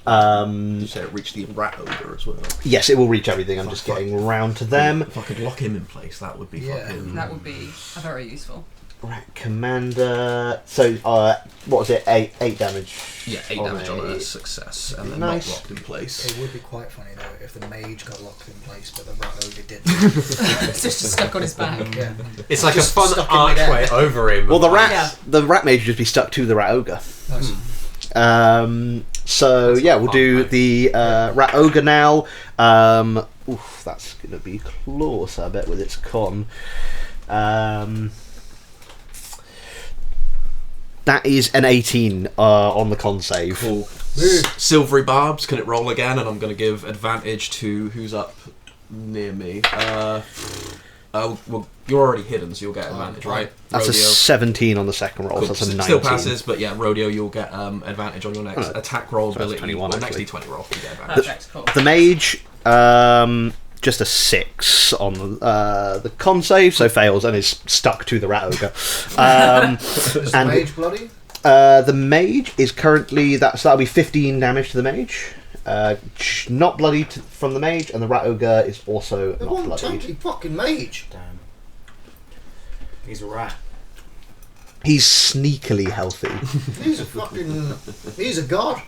You say it reached the rat ogre as well. Yes, it will reach everything. I'm just getting round to them. If I could lock him in place, that would be fucking... That would be very useful. Rat commander. So, what was it? 8 damage. Yeah, 8 damage on a success, and then Nice. not locked in place. It would be quite funny though if the mage got locked in place, but the rat ogre didn't. It's just stuck on his back. Yeah. It's like Just a fun stuck in midair. archway over him. Well, the rat, Yeah. the rat mage would just be stuck to the rat ogre. Nice. So yeah, we'll fun, do mate. the rat ogre now. That's gonna be close, I bet, with its con. That is an 18 on the con save. Cool. Woo. Silvery barbs, can it roll again? And I'm going to give advantage to who's up near me. Well, you're already hidden, so you'll get advantage, right? That's a 17 on the second roll. Cool. So that's a 19. Still passes, but yeah, Rodeo, you'll get advantage on your next attack roll so that's ability. 21 or next actually. D20 roll. You get advantage. Perfect, cool. The mage, just a 6 on the con save, so fails and is stuck to the rat ogre. Is the and mage bloody? the mage is currently that'll be 15 damage to the mage. Not bloodied from the mage, and the rat ogre is also The not one bloodied. tanky fucking mage. Damn. He's a rat. He's sneakily healthy. He's a god.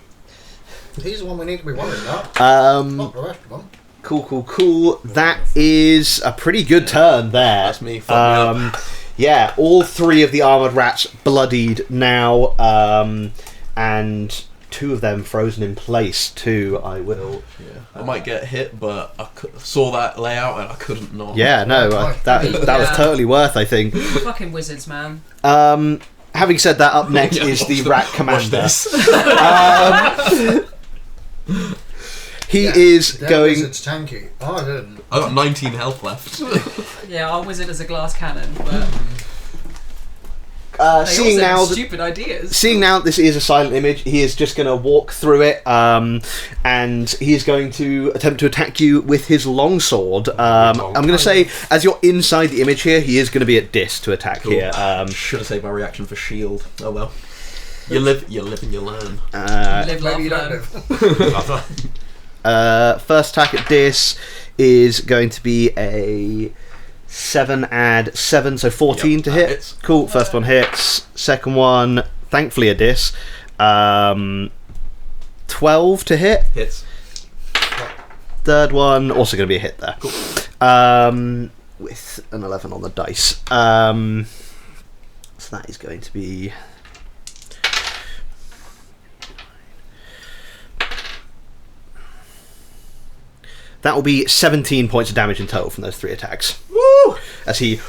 He's the one we need to be worried about. Not the rest of them. Cool. That is a pretty good turn there. That's me. Fuck me up. Yeah, all 3 of the armoured rats bloodied now, and 2 of them frozen in place too. I will. Yeah. I might get hit, but I saw that layout and I couldn't not. Yeah, no, that was Yeah. totally worth, I think. Fucking wizards, man. Having said that, up next Yeah, is the watch rat watch commander. this. He Yeah, is their going. wizard's tanky. Oh, I didn't. I got 19 health left. Yeah, our wizard is a glass cannon, but they Seeing also now have that stupid ideas. Seeing now this is a silent image, he is just going to walk through it, and he is going to attempt to attack you with his longsword. I'm going to say, as you're inside the image here, he is going to be at dis to attack Cool. here. Should have saved my reaction for shield. Oh well. You live and you learn. Live, laugh, Maybe you don't learn. live. First attack at dis is going to be a 7 add 7, so 14 Yep, to that hit. hits. Cool, first one hits. Second one, thankfully a dis. 12 to hit. Hits. Third one, also going to be a hit there. Cool. With an 11 on the dice. So that is going to be... That will be 17 points of damage in total from those 3 attacks. Woo! As he...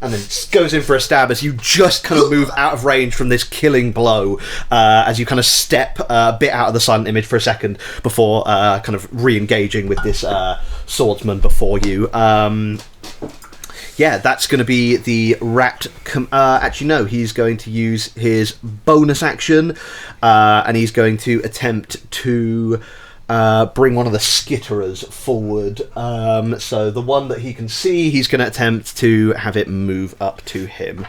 and then goes in for a stab as you just kind of move out of range from this killing blow, as you kind of step a bit out of the silent image for a second before kind of re-engaging with this swordsman before you. Yeah, that's going to be the rat... actually, no, he's going to use his bonus action, and he's going to attempt to... bring one of the skitterers forward. So the one that he can see, he's going to attempt to have it move up to him.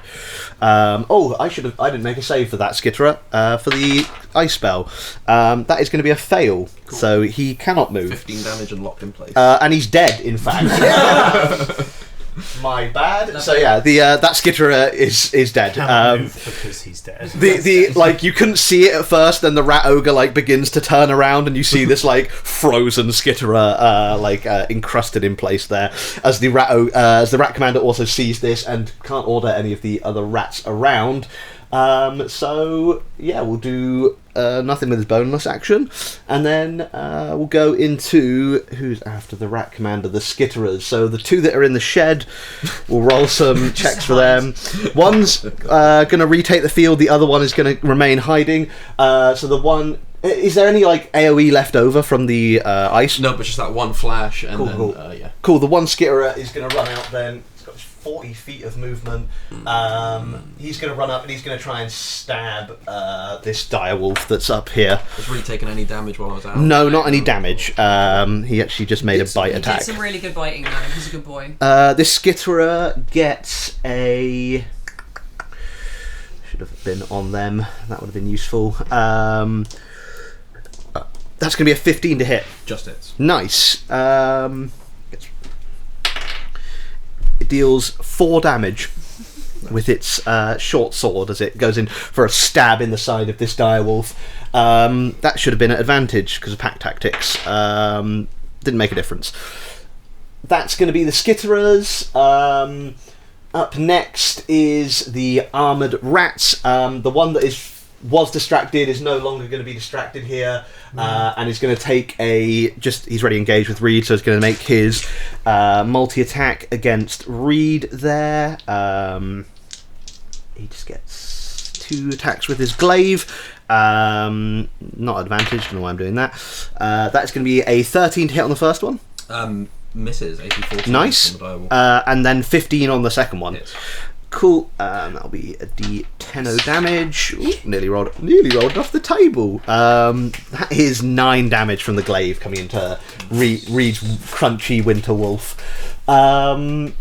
I didn't make a save for that skitterer for the ice spell. That is going to be a fail. Cool. So he cannot move. 15 damage and locked in place. And he's dead, in fact. My bad. So yeah, the that skitterer is dead. Move because he's dead. The like you couldn't see it at first, then the rat ogre like begins to turn around, and you see this like frozen skitterer encrusted in place there. As the rat commander also sees this and can't order any of the other rats around. So yeah, we'll do nothing with his bonus action, and then we'll go into who's after the rat commander, the skitterers. So the 2 that are in the shed, we'll roll some checks for them. One's going to retake the field, the other one is going to remain hiding. So the one Is there any like AoE left over from the ice? No, but just that one flash, and Cool, then cool. yeah. Cool. The one skitterer is going to run out. Then he's got 40 feet of movement. He's going to run up and he's going to try and stab this direwolf that's up here. Was really taking any damage while I was out? No, not any damage. He actually just made a bite He attack. did some really good biting though. He's a good boy. This skitterer gets a. Should have been on them. That would have been useful. That's going to be a 15 to hit. Just hits. Nice. It deals 4 damage with its short sword as it goes in for a stab in the side of this direwolf. That should have been at advantage because of pack tactics. Didn't make a difference. That's going to be the skitterers. Up next is the armoured rats. The one that was distracted is no longer going to be distracted here, and is going to take he's already engaged with Reed, so he's going to make his multi-attack against Reed there. He just gets 2 attacks with his glaive. Not advantage, don't know why I'm doing that. That's going to be a 13 to hit on the first one. Misses, 84. Nice. And then 15 on the second one. Yes. Cool. That'll be a D10 damage. Ooh, nearly rolled off the table. That is 9 damage from the glaive coming into Reed's crunchy winter wolf. Then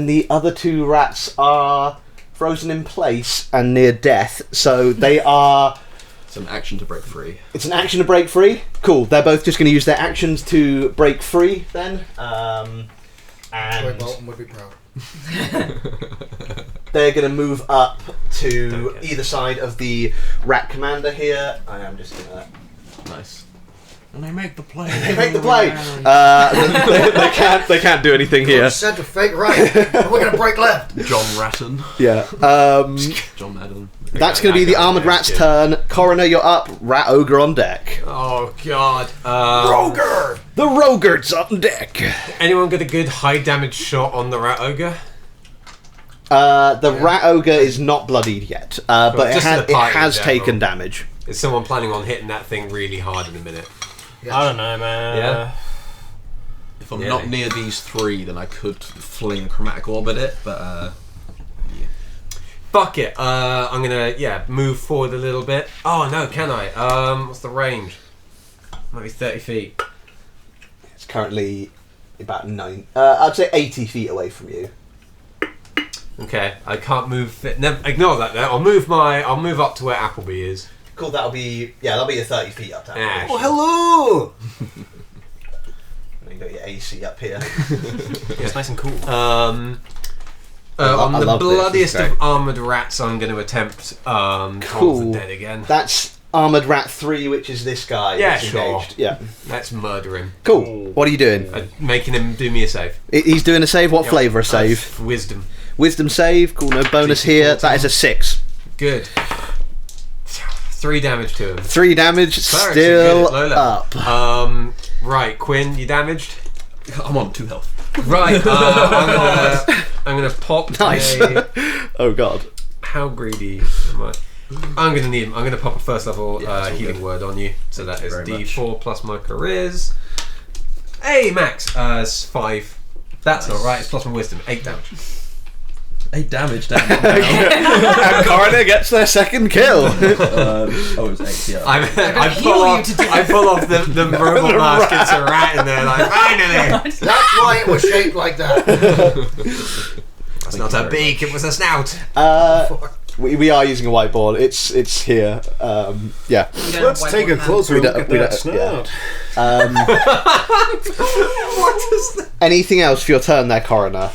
the other 2 rats are frozen in place and near death, so they are. It's an action to break free. It's an action to break free. Cool. They're both just going to use their actions to break free then. Troy And Bolton would be proud. they're going to move up to either side of the rat commander here. I am just going to. Nice. And they make the play. They make the play. They can't do anything here. Said to fake right. We're going to break left. John Ratton. Yeah. John Madden. That's going to be the armored rat's turn. Coroner, you're up. Rat ogre on deck. Oh god. Roger! The Roger's on deck. Anyone got a good high damage shot on the rat ogre? The rat ogre is not bloodied yet, but it Just the it party has in general. taken damage. Is someone planning on hitting that thing really hard in a minute? Yes. I don't know, man. Yeah. If I'm Yeah. not near these 3, then I could fling chromatic orbit it, but Fuck it. I'm gonna move forward a little bit. Oh no, can I? What's the range? Might be 30 feet. It's currently about 9. I'd say 80 feet away from you. Okay, I can't move. Ignore that. Then I'll move up to where Appleby is. Cool. That'll be your 30 feet up. Ah, Oh, hello. You got your AC up here. It's nice and cool. On I the love this, bloodiest it's of great. armored rats, I'm going to attempt Call Cool. of the Dead again. That's armored rat 3, which is this guy. Yeah, that's sure. engaged. Yeah. Let's murder him. Cool. What are you doing? Making him do me a save. He's doing a save. What Yep. flavour a save? Wisdom. Wisdom save. Cool. No bonus DC here. 14. That is a 6. Good. 3 damage to him. 3 damage. Clerics are Still good at low level. up. Right, Quinn, you damaged? I'm on 2 health. Right, I'm gonna pop Nice. Oh god. How greedy am I? I'm gonna pop a first level Yeah, it's all healing good. word on you. So that is very D4 plus my charisma. Hey, Max, it's 5. That's not right. It's plus my wisdom. 8 damage. 8 damage down. And Coroner gets their second kill. It was 8, yeah. I heal pull you off. to death. I pull off the robot mask. It's a rat in there. Like finally. That's why it was shaped like that. That's not a beak. It was a snout. We are using a whiteboard. It's here. Yeah. We don't Let's have take a whiteboard now. closer We look don't- at we that don't- yeah. snout. What is that? Anything else for your turn there, Coroner?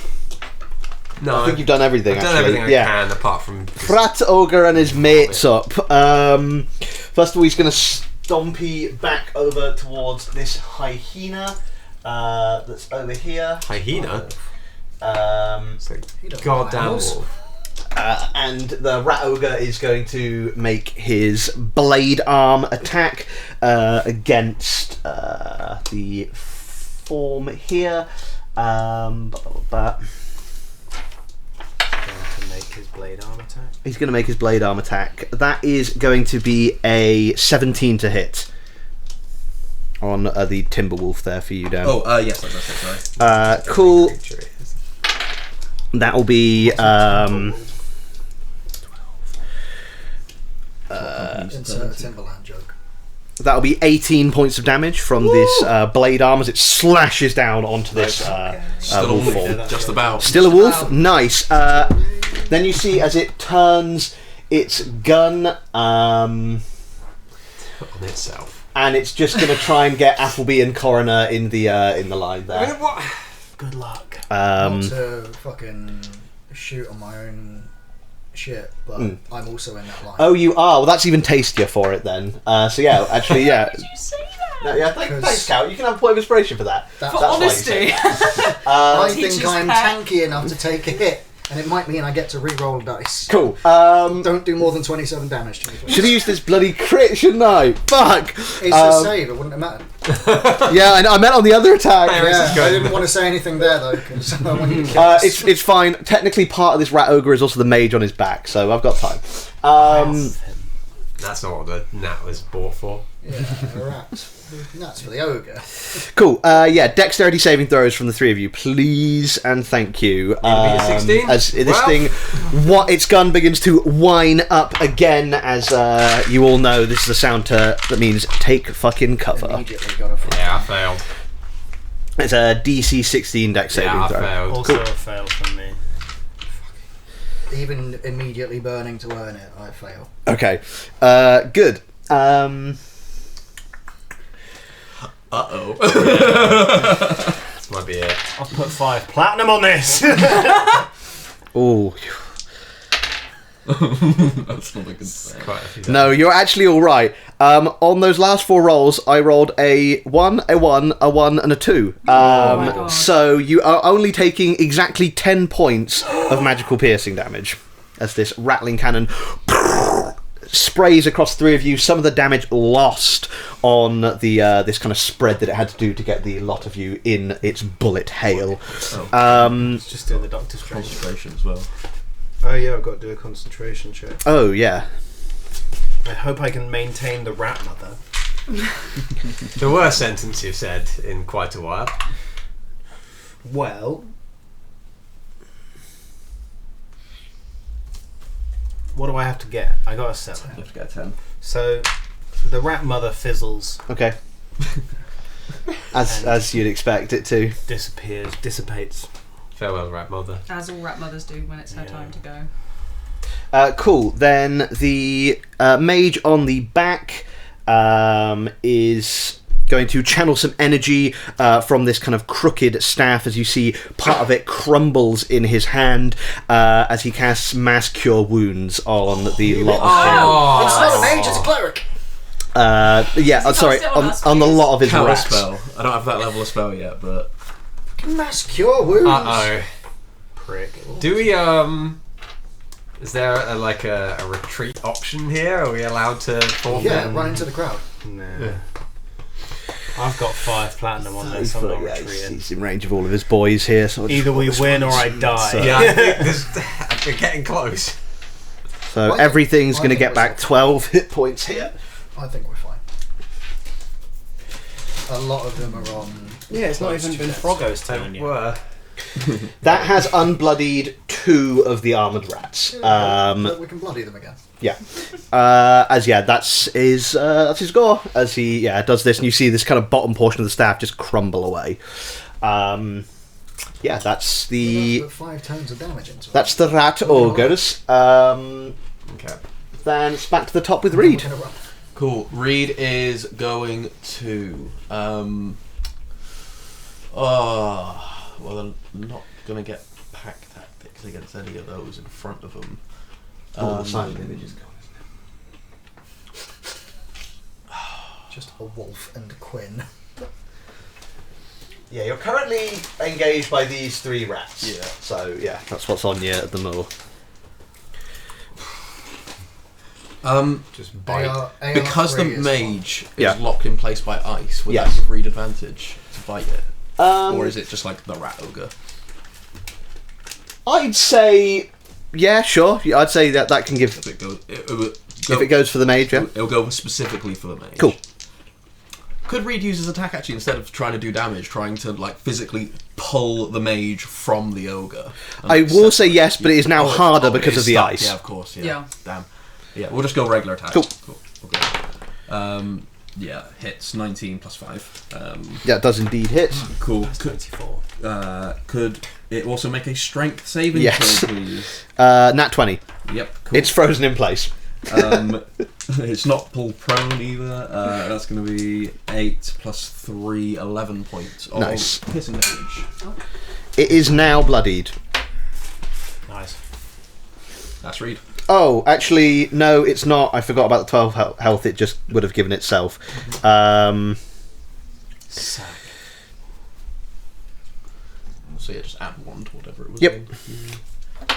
No, I think you've done everything. I've done actually. everything I can apart from. Rat Ogre and his mates up. First of all, he's going to stompy back over towards this hyena that's over here. Hyena. It's like You don't goddamn know animals. wolf. And the Rat Ogre is going to make his blade arm attack against the form here. Going to make his blade arm attack. He's going to make his blade arm attack. That is going to be a 17 to hit on the Timberwolf there for you, Dan. Oh, yes, that's it, sorry. Cool. That will be Insert a Timberland joke. that'll be 18 points of damage from this blade arm as it slashes down onto this Still a wolf wolf, form. just about. Still a wolf? Nice. Then you see as it turns its gun On itself. and it's just going to try and get Appleby and Coroner in the line there. What? Good luck. Not to fucking shoot on my own shit, but I'm also in that line. Oh, you are. Well, that's even tastier for it then. So yeah, actually, yeah. Did you say that? No, yeah, thanks, Scout. You can have a point of inspiration for that. That- For That's why you honesty. said I think Teacher's I'm pet. tanky enough to take a hit, and it might mean I get to re-roll dice. Cool. Don't do more than 27 damage to me. please. Should have used this bloody crit, shouldn't I? Fuck. It's a save, it wouldn't have mattered. Yeah, I meant on the other attack. Hey, this is Yeah, good. I didn't want to say anything there though, because I want you to kill us. It's fine. Technically, part of this rat ogre is also the mage on his back, so I've got time. That's not what the gnat was bought for. Yeah, rats. That's for the ogre. Cool. Yeah, dexterity saving throws from the three of you, please and thank you. Be a 16? As this Well. thing, what its gun begins to whine up again, as you all know, this is the sound that means take fucking cover. Immediately got a Yeah, I failed. It's a DC 16 dex saving Yeah, I throw. failed. Also a fail from me. Even immediately burning to earn it, I fail. Okay. Good. Uh-oh. This might be it. I've put 5 platinum on this. Oh. That's not a good thing. Quite a few. No, you're actually all right. On those last 4 rolls, I rolled a 1, a 1, a 1, and a 2. my God. So you are only taking exactly 10 points of magical piercing damage as this rattling cannon sprays across 3 of you. Some of the damage lost on the this kind of spread that it had to do to get the lot of you in its bullet hail. It's just doing the Doctor Strange. Concentration as well. Oh yeah, I've got to do a concentration check. Oh yeah. I hope I can maintain the rat mother. The worst sentence you've said in quite a while. Well, what do I have to get? I got a 7. You have to get a 10. So the rat mother fizzles, Okay. As you'd expect it to. disappears, dissipates. Farewell, rat mother. As all rat mothers do when it's her Yeah. time to go. Cool. Then the mage on the back is going to channel some energy from this kind of crooked staff as you see part of it crumbles in his hand as he casts Mass Cure Wounds on the lot of It's not a mage, it's a cleric! yeah, Does he sorry, cast it on on, us, on the please? lot of his Counter rats. spell. I don't have that level of spell yet, but Mass cure wounds! Uh-oh. Prick. Do we, is there a retreat option here? Are we allowed to forfeit? Yeah, run into the crowd. Nah. Yeah. I've got 5 platinum on this. I'm not Yeah, retreating. he's in range of all of his boys here. So I'll just Either we roll this win one. or I die. So- Yeah, I think we're getting close. So I everything's think going to get we're back safe. 12 hit points here. I think we're fine. A lot of them are on. Yeah, it's not even been Froggo's turn yet. Were. That has unbloodied 2 of the armoured rats. But we can bloody them again. Yeah. That's his score. As he does this, and you see this kind of bottom portion of the staff just crumble away. That's the Put 5 tones of damage into it. that's the rat ogres. Okay. Then it's back to the top with Reed. We're gonna run. cool. Reed is going to well, I'm not gonna get pack tactics against any of those in front of them. Just a wolf and Quinn. Yeah, you're currently engaged by these 3 rats. Yeah. So yeah, that's what's on you at the moment. Just They bite. are Because the AR3 is mage is Yeah. locked in place by ice, would Yes. that give Reed advantage to bite it? Or is it just like the rat ogre? I'd say Yeah, sure. I'd say that can give. If it goes, If it goes for the mage, yeah. it'll go specifically for the mage. Cool. Could Reed use his attack actually instead of trying to do damage, trying to like physically pull the mage from the ogre? I will say yes, but it is now harder because it's of the stuck. ice. Yeah, of course. Yeah. Yeah. Damn. Yeah, we'll just go regular attack. Cool. Okay. Yeah, hits 19 plus 5. Yeah, it does indeed hit. Cool. That's 24. Could it also make a strength saving Yes. throw, please? Nat 20. Yep. Cool. It's frozen in place. It's not pull prone either. That's going to be 8 plus 3, 11 points of Nice. piercing damage. It is now bloodied. Nice. That's Reed. Oh, actually, no, it's not. I forgot about the 12 health. It just would have given itself. Sack. So yeah, just add 1 to whatever it was. Yep. doing.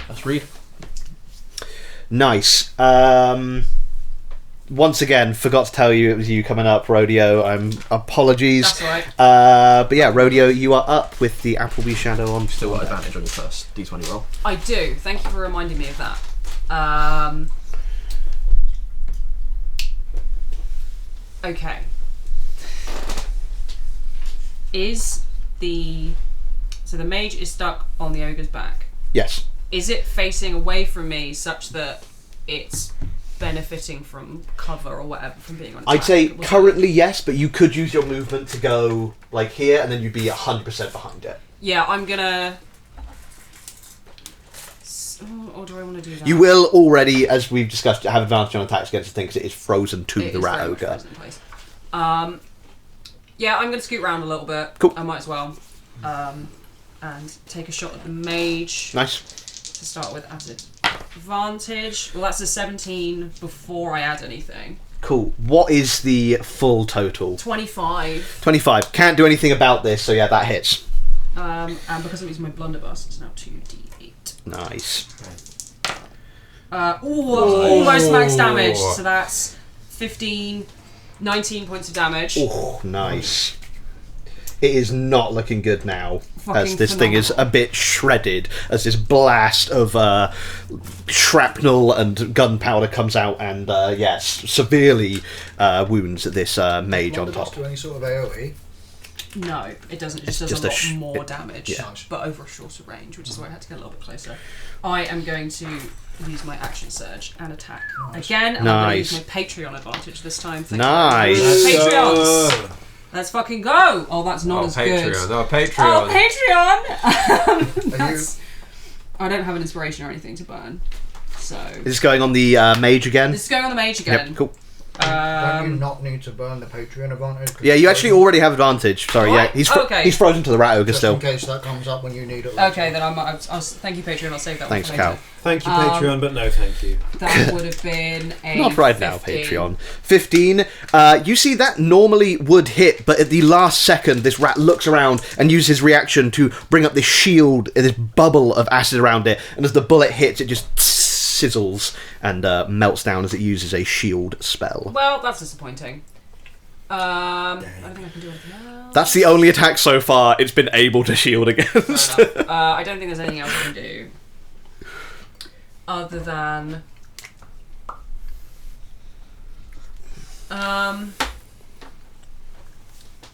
That's Reed. Nice. Once again, forgot to tell you it was you coming up, Rodeo. Apologies. That's alright. But yeah, Rodeo, you are up with the Appleby Shadow on. Still got advantage on your first d20 roll. I do. Thank you for reminding me of that. Okay. So the mage is stuck on the ogre's back. Yes. Is it facing away from me such that it's benefiting from cover or whatever from being on its I'd back? say Was currently yes, but you could use your movement to go like here, and then you'd be 100% behind it. Yeah, I'm gonna. Or do I want to do that? You will already, as we've discussed, have advantage on attacks against the thing because it is frozen to It the is rat very much ogre. frozen in place. Yeah, I'm going to scoot around a little bit. Cool. I might as well. And take a shot at the mage Nice. to start with at advantage. Well, that's a 17 before I add anything. Cool. What is the full total? 25. 25. Can't do anything about this, so yeah, that hits. And because I'm using my blunderbuss, it's now 2d8. Nice. Almost max damage. So that's 15, 19 points of damage. Oh, nice. It is not looking good now, Fucking as this thing is a phenomenal. bit shredded, as this blast of shrapnel and gunpowder comes out and, yes, severely wounds this mage on top. Do any sort of AoE? No, it doesn't. It just It's does just a lot more damage, yeah. but over a shorter range, which is why I had to get a little bit closer. I am going to use my action surge and attack again, and I'm going to use Nice. my Patreon advantage this time. Thank Nice. you. Patreons! Let's fucking go! Oh, that's not as good. Patreon. Patreon! Are you? I don't have an inspiration or anything to burn, so Is this going on the mage again? this is going on the mage again. Yep, cool. Don't you not need to burn the Patreon advantage? 'Cause Yeah, you it's actually frozen? already have advantage. Sorry, What? yeah. Okay. He's frozen to the rat ogre Just still. in case that comes up when you need it. Okay, then I'll thank you, Patreon. I'll save that Thanks, one for later. Cal. Thank you, Patreon, but no thank you. That would have been a Not right now, 15. Patreon. 15. You see that normally would hit, but at the last second, this rat looks around and uses his reaction to bring up this shield, this bubble of acid around it, and as the bullet hits, it just sizzles and melts down as it uses a shield spell. Well, that's disappointing. I don't think I can do anything else. That's the only attack so far it's been able to shield against. Fair enough. I don't think there's anything else I can do. Other than...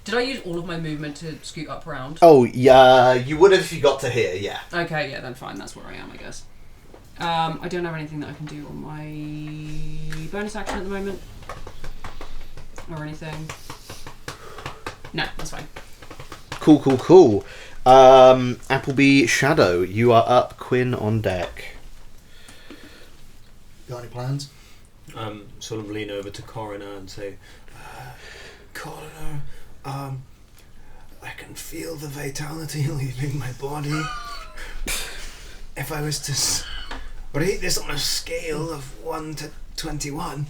did I use all of my movement to scoot up around? Oh, yeah, you would have if you got to here, yeah. Okay, yeah, then fine. That's where I am, I guess. I don't have anything that I can do on my bonus action at the moment. Or anything. No, that's fine. Cool. Appleby Shadow, you are up. Quinn on deck. Got any plans? Sort of lean over to Coroner and say, Coroner, I can feel the vitality leaving my body. If I was to rate this on a scale of 1 to 21,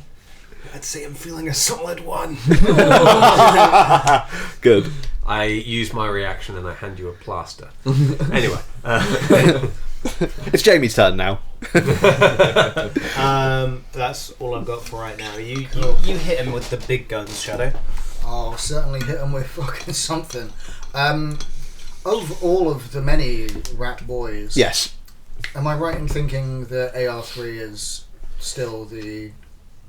I'd say I'm feeling a solid 1. Good. I use my reaction and I hand you a plaster. Anyway. It's Jamie's turn now. That's all I've got for right now. You hit him with the big guns, Shadow. I'll certainly hit them with fucking something. Of all of the many rat boys, Yes. Am I right in thinking that AR3 is still the...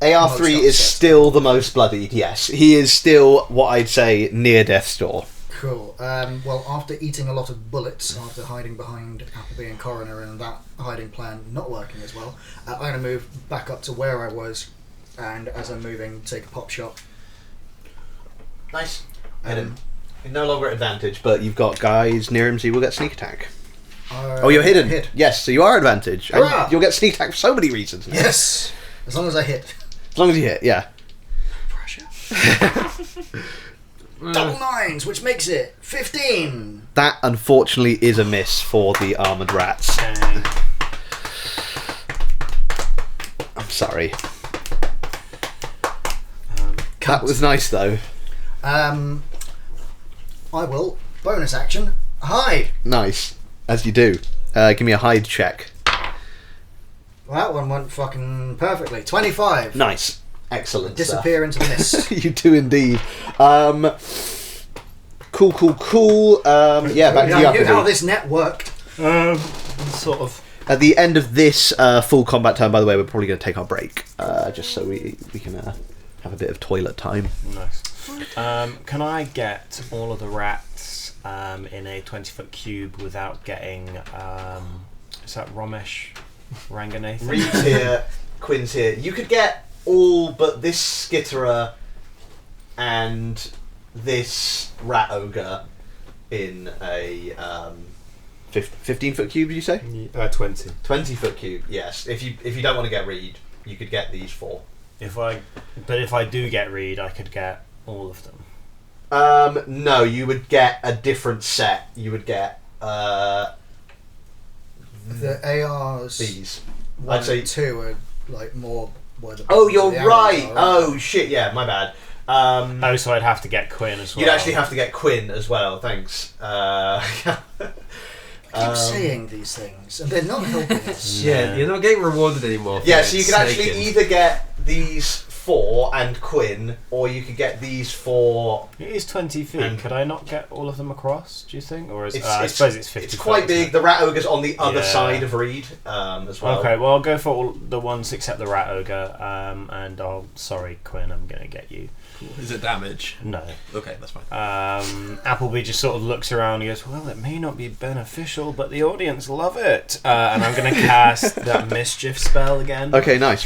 AR3 Most is upset. still the most bloodied, yes. He is still, what I'd say, near death's door. Cool. Well, after eating a lot of bullets, after hiding behind Appleby and Coroner and that hiding plan not working as well, I'm going to move back up to where I was, and as I'm moving, take a pop shot. Nice. Hit him. You're no longer at advantage, but you've got guys near him, so you will get sneak attack. Oh, you're hidden. Hit. Yes, so you are advantage. And Hurrah! you'll get sneak attack for so many reasons now. Yes! As long as I hit. As long as you hit, yeah. Pressure. Double nines, which makes it 15. That, unfortunately, is a miss for the armoured rats. Dang. I'm sorry. Cut. That was nice, though. I will, bonus action, hide. Nice. As you do. Give me a hide check. That one went fucking perfectly. 25. Nice. Excellent Disappear into the mist. stuff. You do indeed. Cool. Yeah, back to I you, knew how Appleby. this net worked. Sort of. At the end of this full combat turn, by the way, we're probably going to take our break, just so we can have a bit of toilet time. Nice. Can I get all of the rats in a 20-foot cube without getting... is that Ramesh Ranganathan? Reed's here, Quinn's here. You could get all but this skitterer and this rat ogre in a 15-foot cube, did you say? 20. 20-foot cube, yes. If you don't want to get Reed, you could get these four. If I do get Reed, I could get all of them. No, you would get a different set. You would get The ARs these. 1 I'd say- and 2 are like more where the Oh, buttons you're of the arrows right. are. Oh shit, yeah, my bad. Oh, so I'd have to get Quinn as well. You'd actually have to get Quinn as well. Thanks. I keep saying these things, and they're not helping us. Yeah, you're not getting rewarded anymore. For Yeah, so you could actually snaking. either get these 4 and Quinn, or you could get these 4. It is 20 feet. And- Could I not get all of them across, do you think? Or is It's, I suppose it's 50 It's foot, quite isn't big. it? The rat ogre's on the other Yeah. side of Reed as well. Okay, well I'll go for all the ones except the rat ogre, and sorry Quinn, I'm gonna get you. Is it damage? No. Okay, that's fine. Appleby just sort of looks around and goes, well, it may not be beneficial, but the audience love it. And I'm gonna cast that mischief spell again. Okay, nice.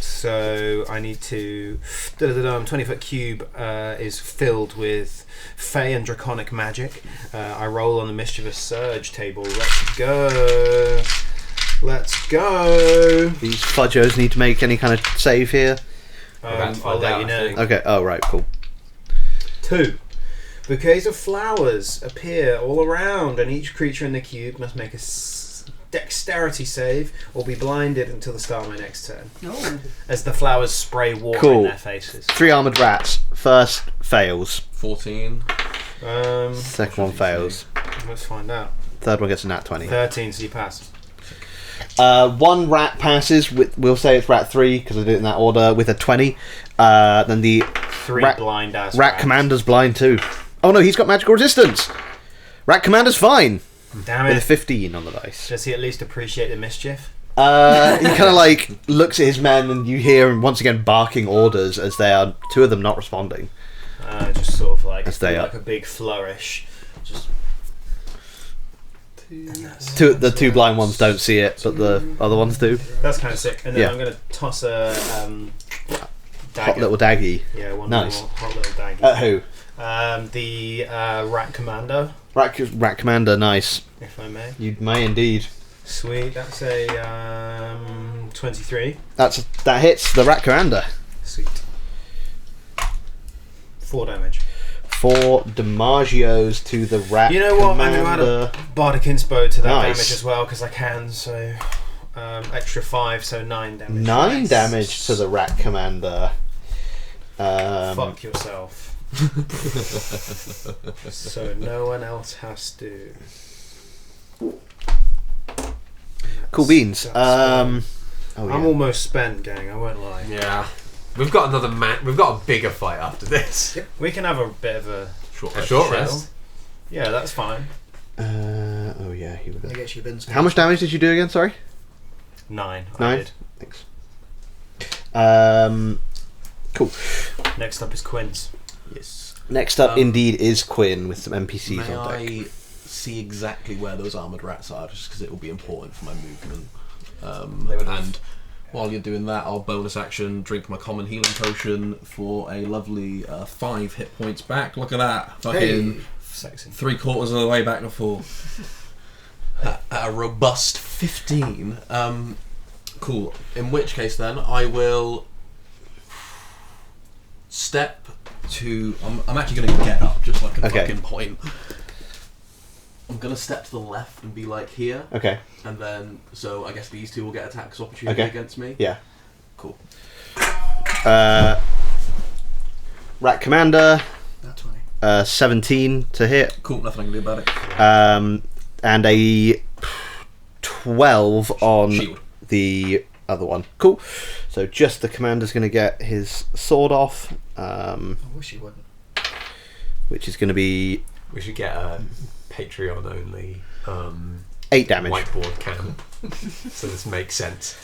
So I need to... 20-foot cube is filled with Fey and Draconic magic. I roll on the Mischievous Surge table. Let's go. Let's go. These fudgos need to make any kind of save here. I'll find let out, you I know. think. Okay. Oh, right. Cool. 2. Bouquets of flowers appear all around, and each creature in the cube must make a dexterity save or be blinded until the start of my next turn. Oh. As the flowers spray water Cool. in their faces. 3 armored rats. First fails. 14. Second one fails. Let's find out. Third one gets a nat 20. 13, so you pass. One rat passes with, we'll say it's rat 3 because I did it in that order, with a 20. Then the 3 Rat- blind ass rat rats. commander's blind too. Oh no, he's got magical resistance. Rat commander's fine Damn with a it. 15 on the dice. Does he at least appreciate the mischief? He kind of like looks at his men, and you hear him once again barking orders as they are 2 of them not responding. Just sort of like, As they like are. a big flourish. Just. The 2 blind ones don't see it, but the other ones do. That's kind of sick. And then Yeah. I'm going to toss a dagger. Hot little daggy. Yeah, one Nice. more hot little dagger. At who? The rat commando, Rat commander, nice. if I may. You may indeed. Sweet. That's a 23. That hits the rat commander. Sweet. 4 damage. 4 Damagios to the rat You know what? I'm commander. going to add a Bardic Inspo to that Nice. damage as well because I can. So extra 5, so 9 damage. 9 Nice. damage to the rat commander. Fuck yourself. So no one else has to. Cool beans. That's Oh, yeah. I'm almost spent, gang. I won't lie. Yeah. We've got another We've got a bigger fight after this. We can have a bit of a Short A rest. short chill. rest. Yeah, that's fine. Oh yeah. Yeah, he would. That gets you bin speed. How much damage did you do again? Sorry. 9. I 9. did. Thanks. Cool. Next up is Quinn's. Yes. Next up, indeed, is Quinn with some NPCs May on deck. I see exactly where those armoured rats are, just because it will be important for my movement. And while you're doing that, I'll bonus action drink my common healing potion for a lovely 5 hit points back. Look at that. Fucking Sexy. 3/4 of the way back to full. At a robust 15. Cool. In which case then, I will step to... I'm actually going to get up, just so I can fucking point. I'm going to step to the left and be like here. Okay. And then, so I guess these two will get attacks opportunity against me. Yeah. Cool. Rat Commander, That's funny. 17 to hit. Cool, nothing I can do about it. And a 12 on Shield. the other one. Cool. So just the commander's going to get his sword off, I wish you wouldn't. which is going to be We should get a Patreon only 8 damage. whiteboard cam, so this makes sense.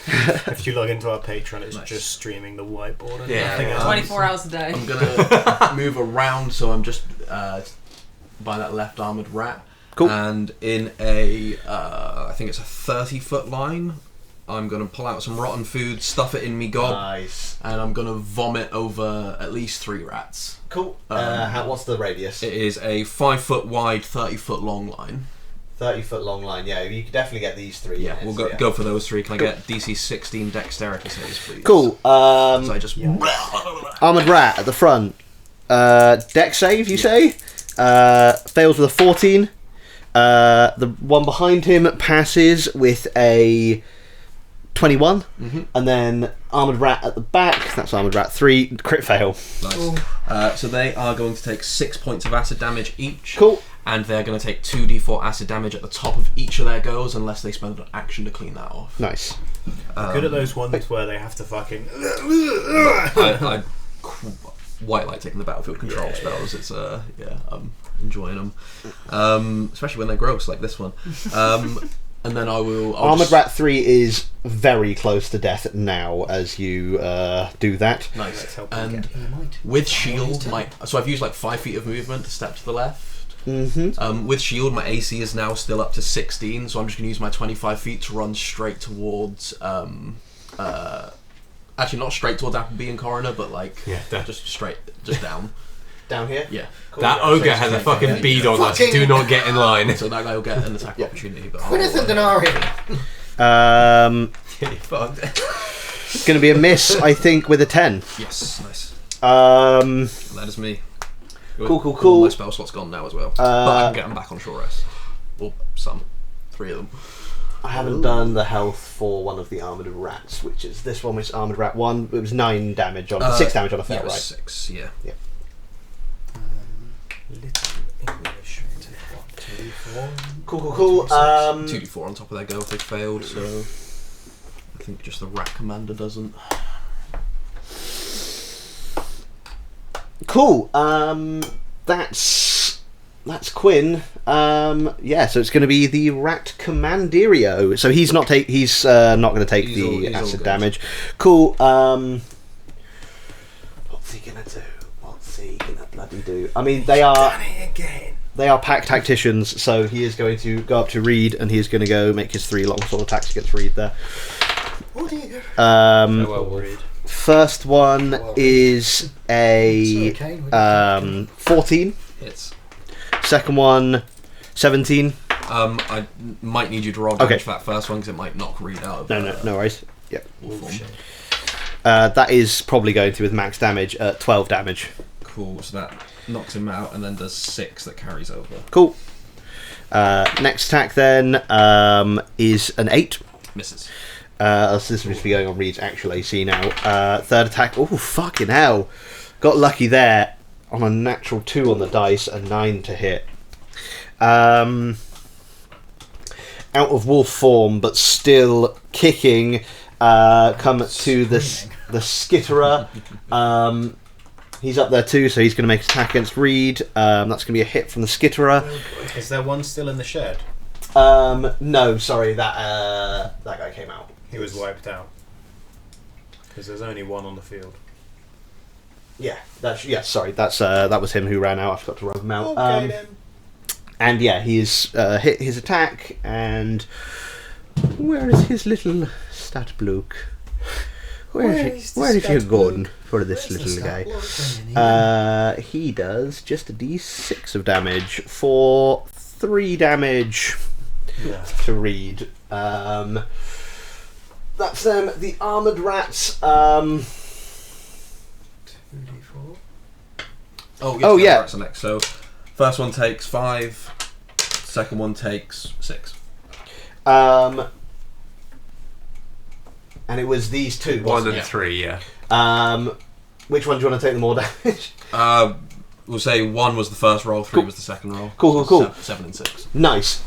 If you log into our Patreon, it's Nice. just streaming the whiteboard and Yeah. nothing else. 24 hours a day. I'm gonna move around, so I'm just by that left armored rat. Cool. And in a, I think it's a 30-foot line, I'm gonna pull out some rotten food, stuff it in me gob, Nice. and I'm gonna vomit over at least 3 rats. Cool. Um, What's the radius? It is a 5-foot wide, 30-foot long line. 30-foot long line. Yeah, you could definitely get these 3. Yeah, we'll go for those 3. Can I get DC 16 dexterity saves, please? Cool. So I just Armored rat at the front. Dex save, you say? Fails with a 14. The one behind him passes with a 21. And then Armored Rat at the back, that's Armored Rat 3, crit fail. Nice. So they are going to take 6 points of acid damage each. Cool. And they're going to take 2d4 acid damage at the top of each of their goes unless they spend an action to clean that off. Nice. Good at those ones where they have to fucking... I quite like taking the battlefield control spells. It's I'm enjoying them, especially when they're gross like this one. And then I'll Armored just... Rat 3 is very close to death now as you do that. Nice. Let's help And them with shield, so I've used like 5 feet of movement to step to the left. Mm-hmm. With shield, my AC is now still up to 16, so I'm just going to use my 25 feet to run straight towards. Actually, not straight towards Appleby and Coroner, but like just down. Down here? Yeah. Cool. That ogre has a fucking bead on us. Fucking- Do not get in line. So that guy will get an attack opportunity. But Gwyneth and Denari. It's going to be a miss, I think, with a 10. Yes, nice. Um, That is me. Cool. My spell slot's gone now as well, but I can get them back on short rest. Or some. 3 of them. I haven't done the health for one of the armored rats, which is this one, which is armored rat 1. It was 9 damage on 6 damage on a fail, Yeah, it was right? 6. Yeah. Little English. Cool. 2d4 on top of their go if they failed. So I think just the rat commander doesn't. Cool. That's Quinn. So it's going to be the Rat Commanderio. So he's not going to take He's the all acid good. damage. Cool. What's he going to do? What's he going to bloody do? I mean, they are pack tacticians, so he is going to go up to Reed and he is going to go make his 3 longsword attacks against Reed there. Oh dear. First one is a 14. Hits. Second one, 17. I might need you to roll damage for that first one because it might knock Reed out of No worries. Yep. form. That is probably going to with max damage at 12 damage. Cool, so that knocks him out and then does 6 that carries over. Cool. Next attack then is an 8. Misses. So this will just be going on Reed's actual AC now. Third attack, oh fucking hell. Got lucky there on a natural 2 on the dice, a 9 to hit. Out of wolf form, but still kicking, come to the skitterer. He's up there too, so he's going to make an attack against Reed. That's going to be a hit from the skitterer. Is there one still in the shed? No, sorry, that guy came out. He was wiped out. Because there's only one on the field. Yeah, sorry, that was him who ran out. I forgot to run him out. Okay then. And yeah, he is hit his attack. And where is his little stat bloke? Where is he gone for this little guy? He does just a d6 of damage for 3 damage to Reed. That's them. The armoured rats. 2d4. Oh, yeah. Rats are next. So, first one takes 5. Second one takes 6. And it was these two. 1 wasn't and it? 3, yeah. Which one do you want to take the more damage? We'll say 1 was the first roll, 3 was the second roll. Cool. 7 and 6. Nice.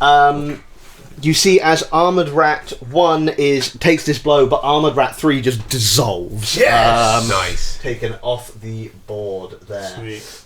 You see, as Armoured Rat 1 takes this blow, but Armoured Rat 3 just dissolves. Yes! Nice. Taken off the board there. Sweet.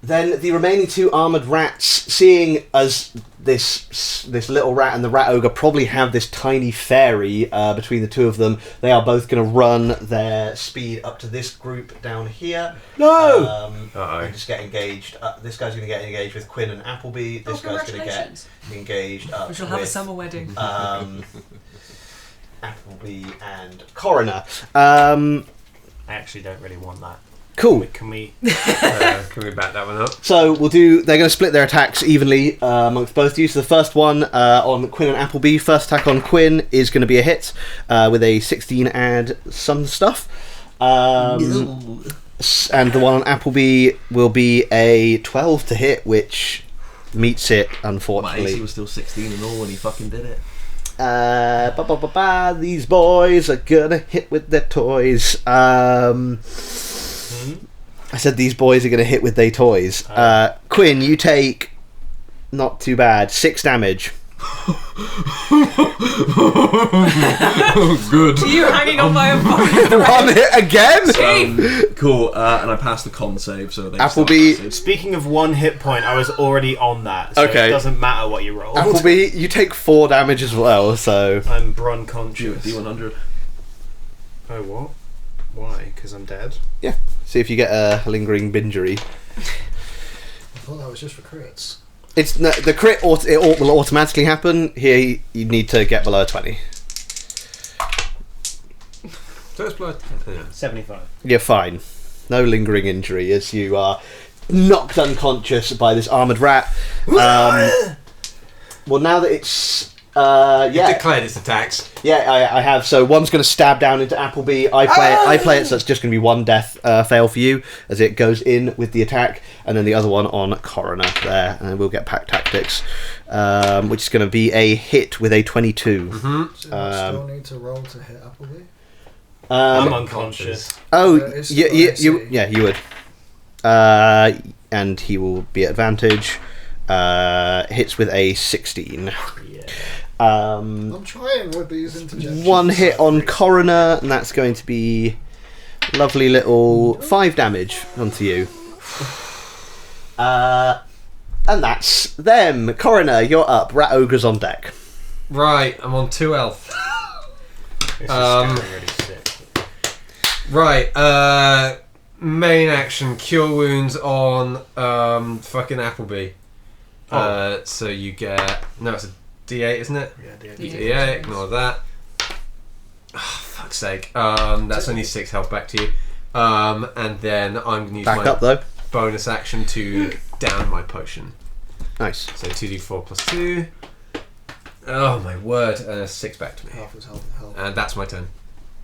Then the remaining 2 armoured rats, seeing as this little rat and the rat ogre probably have this tiny fairy between the two of them, they are both going to run their speed up to this group down here. No! And just get engaged. This guy's going to get engaged with Quinn and Appleby. This guy's going to get engaged up We shall have a with summer wedding. Appleby and Coroner. I actually don't really want that. Cool. Can we Can we back that one up? So they're going to split their attacks evenly amongst both of you. So the first one on Quinn and Appleby. First attack on Quinn is going to be a hit with a 16 add some stuff. And the one on Appleby will be a 12 to hit, which meets it, My unfortunately. AC was still 16 and all when he fucking did it. These boys are gonna hit with their toys. I said these boys are gonna hit with their toys. Quinn, you take not too bad 6 damage. Good. Are you hanging on by a fucking thread? One hit again. Cool. And I passed the con save, so they Appleby- still have Speaking of 1 hit point, I was already on that, so Okay. it doesn't matter what you roll. Appleby, you take 4 damage as well. So I'm bron to conscious. D100. Oh, what? Why? Because I'm dead? yeah, see if you get a lingering bingery. I thought that was just for crits. It's the crit. It will automatically happen. Here, you need to get below 20. First blood. Yeah. 75. You're fine. No lingering injury as you are knocked unconscious by this armoured rat. Well, now that it's You've declared its attacks. I have. So one's going to stab down into Appleby. I play it, so it's just going to be 1 death fail for you as it goes in with the attack, and then the other one on Coroner there, and then we'll get pack tactics, which is going to be a hit with a 22. So I still need to roll to hit Appleby. I'm unconscious. Oh, it's you would. And he will be at advantage. Hits with a 16. Yeah. I'm trying with these interjections. 1 hit on Coroner, and that's going to be lovely little 5 damage onto you. And that's them. Coroner, you're up. Rat Ogre's on deck. Right, I'm on 2 health. This is really sick. Right, main action, cure wounds on fucking Appleby. So you get... No, it's a D8, isn't it? Yeah, D8, ignore that. Oh, fuck's sake. That's only 6 health back to you. And then I'm going to use Back my up, though. bonus action to down my potion. Nice. So 2d4 plus 2. Oh my word. 6 back to me. Health is health. And that's my turn.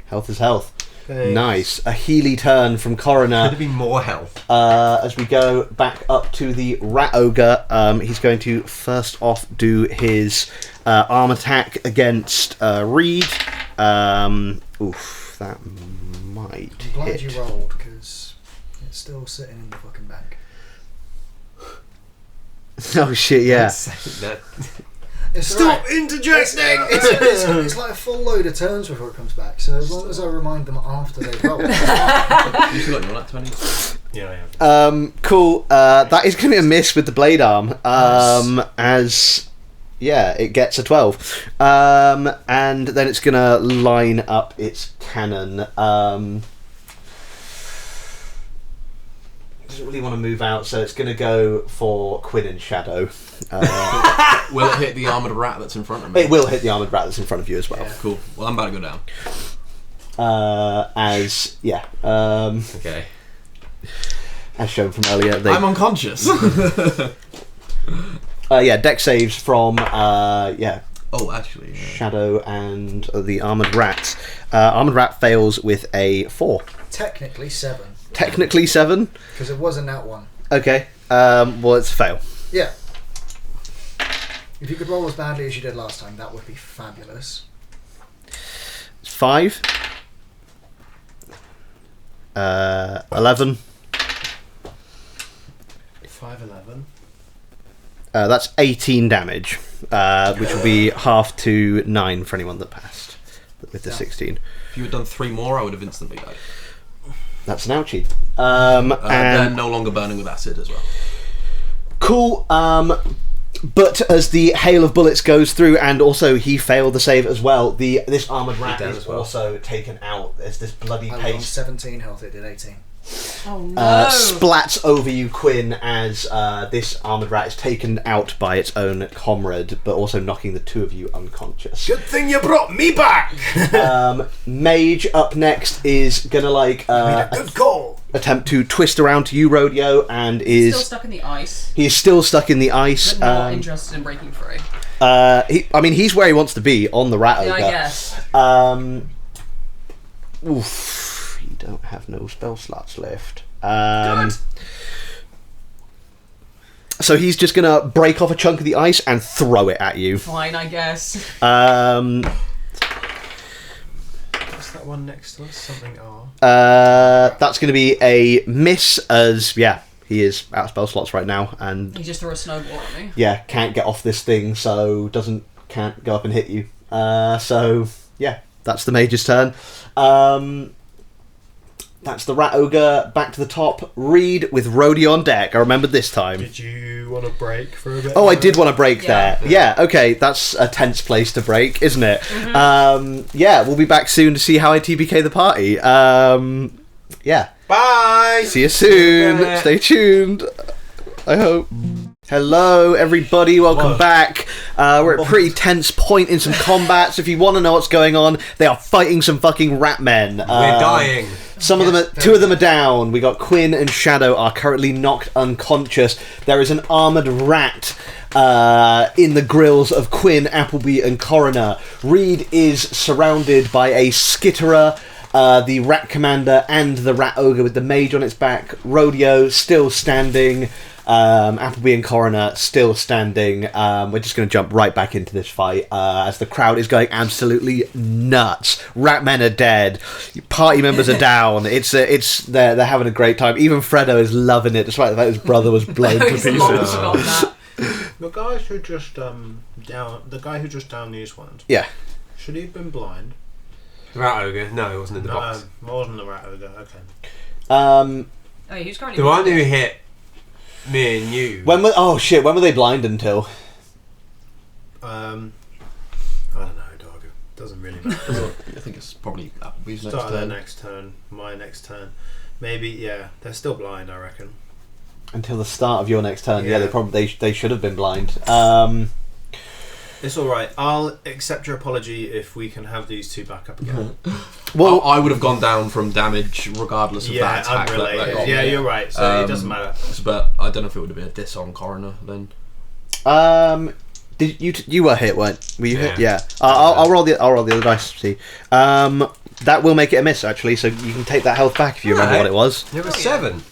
Health is health. Nice. A Healy turn from Coroner. Could have been more health. As we go back up to the Rat Ogre, he's going to first off do his arm attack against Reed. That might I'm glad hit. you rolled because it's still sitting in the fucking bank. Oh shit, yeah. It's Stop right. interjecting! It's like a full load of turns before it comes back. So as long as I remind them after they've rolled. You still got your lap 20? Yeah, yeah. Cool. That is going to be a miss with the blade arm. As it gets a 12. And then it's going to line up its cannon. Doesn't really want to move out, so it's going to go for Quinn and Shadow. Will it hit the armoured rat that's in front of me? It will hit the armoured rat that's in front of you as well. Yeah. Cool. Well, I'm about to go down. Okay. As shown from earlier, I'm unconscious. deck saves from Oh, actually. Yeah. Shadow and the armoured rat. Armoured rat fails with a 4. Technically 7. Technically 7. Because it wasn't that one. Okay. Well, it's a fail. Yeah. If you could roll as badly as you did last time, that would be fabulous. It's 5. 11. 5'11". That's 18 damage, which will be half to 9 for anyone that passed with the 16. If you had done 3 more, I would have instantly died. That's an ouchie. They're And no longer burning with acid as well. cool. But as the hail of bullets goes through, and also he failed the save as well, this armoured rat down is as well. also taken out. There's this bloody I rolled paste 17 health, it did 18. Oh no! splats over you, Quinn, as this armoured rat is taken out by its own comrade, but also knocking the two of you unconscious. Good thing you brought me back. Mage up next is gonna Good call. attempt to twist around to you, Rodeo, and Still stuck in the ice, he is still stuck in the ice. but not interested in breaking free. He's where he wants to be, on the rat ogre. Yeah, I guess. You don't have no spell slots left. Good. So he's just gonna break off a chunk of the ice and throw it at you. Fine, I guess. What's that one next to us? Something R. That's gonna be a miss, as he is out of spell slots right now, and He just threw a snowball at me. can't get off this thing, so can't go up and hit you. That's the mage's turn. That's the rat ogre. Back to the top. Reed with Rodeo on deck. I remembered this time. Did you want to break for a bit? Oh, I did want to break Yeah. there. Yeah, okay, that's a tense place to break, isn't it? Mm-hmm. We'll be back soon to see how I TPK the party. Bye. See you soon. Yeah. Stay tuned. I hope. Hello, everybody. Welcome back. We're at a pretty tense point in some combat. So if you want to know what's going on, they are fighting some fucking rat men. We're dying. Some of them, two of them are down. We got Quinn and Shadow are currently knocked unconscious. There is an armoured rat in the grills of Quinn, Appleby, and Coroner. Reed is surrounded by a skitterer, the rat commander, and the rat ogre with the mage on its back. Rodeo still standing. Appleby and Coroner still standing. We're just going to jump right back into this fight as the crowd is going absolutely nuts. Rat men are dead. Party members are down. They're having a great time. Even Fredo is loving it, despite the fact his brother was blown to He's long pieces. forgotten that. The guy who just downed these ones. Yeah. Should he have been blind? Rat ogre? No, it wasn't in the box. It wasn't the rat ogre. Okay. Oh, who's currently The one who blinded? hit me and you. When were they blind until? I don't know, dog. It doesn't really matter. I think it's probably Appleby's next Start their turn. next turn. My next turn. Maybe. Yeah, they're still blind. I reckon. Until the start of your next turn. Yeah, Yeah. they should have been blind. It's all right. I'll accept your apology if we can have these two back up again. Well, I would have gone down from damage regardless of that attack. that unrelated. got Yeah, me. you're right. So it doesn't Um, matter. But I don't know if it would have been a diss on Coroner then. did you were hit? Were you hit? Yeah. Yeah. I'll roll the other dice. See. That will make it a miss actually. So you can take that health back if you remember what it was. It was 7.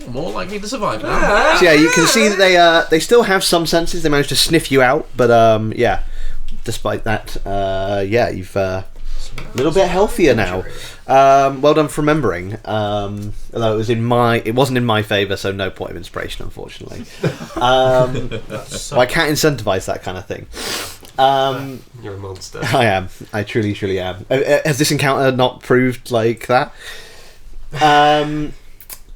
More likely to survive now. So yeah, you can see that they still have some senses. They managed to sniff you out, but despite that, you've a little bit healthier now. Well done for remembering. Although it wasn't in my favour, so no point of inspiration, unfortunately. I can't incentivise that kind of thing. You're a monster. I am. I truly, truly am. Has this encounter not proved like that?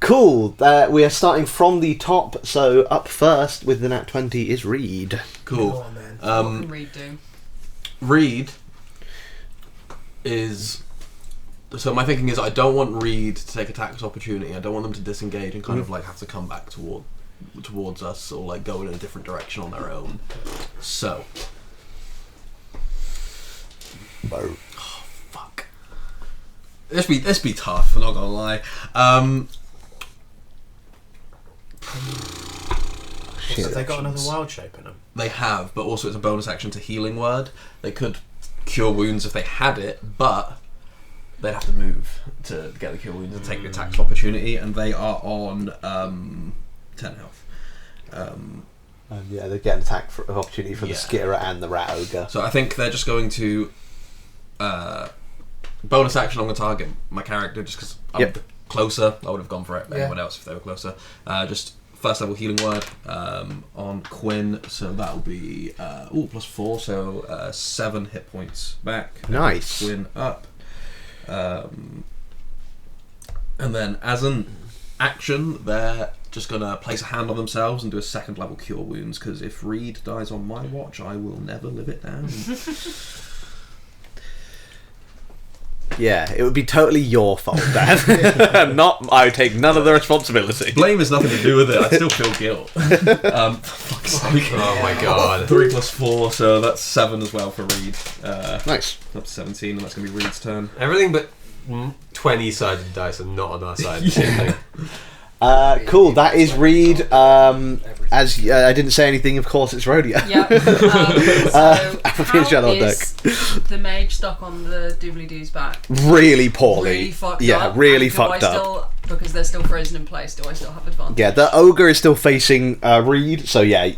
Cool. We are starting from the top, so up first with the nat 20 is Reed. Cool. Go on, then. What can Reed do? Reed is... So my thinking is I don't want Reed to take attacks opportunity. I don't want them to disengage and kind of like have to come back towards us or like go in a different direction on their own. So... Oh, fuck. This be tough, I'm not gonna lie. Shit. Have they got another wild shape in them? They have, but also it's a bonus action to healing word. They could cure wounds if they had it, but they'd have to move to get the cure wounds and take the attacks of opportunity, and they are on 10 health. Yeah, they get an attack of opportunity for the Yeah. Skitterer and the Rat Ogre. So I think they're just going to bonus action on the target my character just because I'm Yep. closer. I would have gone for it. Yeah. Anyone else if they were closer. Just first level healing word on Quinn. So that will be +4, so 7 hit points back. Nice. Quinn up. And then as an action, they're just gonna place a hand on themselves and do a second level cure wounds because if Reed dies on my watch, I will never live it down. Yeah, it would be totally your fault, Dan. Not, I take none of the responsibility. Blame has nothing to do with it. I still feel guilt. For fuck's sake. Oh my god. 3 + 4, so that's 7 as well for Reed. Nice. Up to 17, and that's gonna be Reed's turn. Everything but 20-sided dice are not on our side. Same thing. Cool, that is Reed. As I didn't say anything, of course, it's Rodeo. Yeah. So Apple Shadow how deck. is the mage stuck on the doobly-doo's back? Really poorly. Really fucked yeah, up. really And do fucked I up. still, because they're still frozen in place, do I still have advantage? Yeah, the ogre is still facing Reed, so yeah,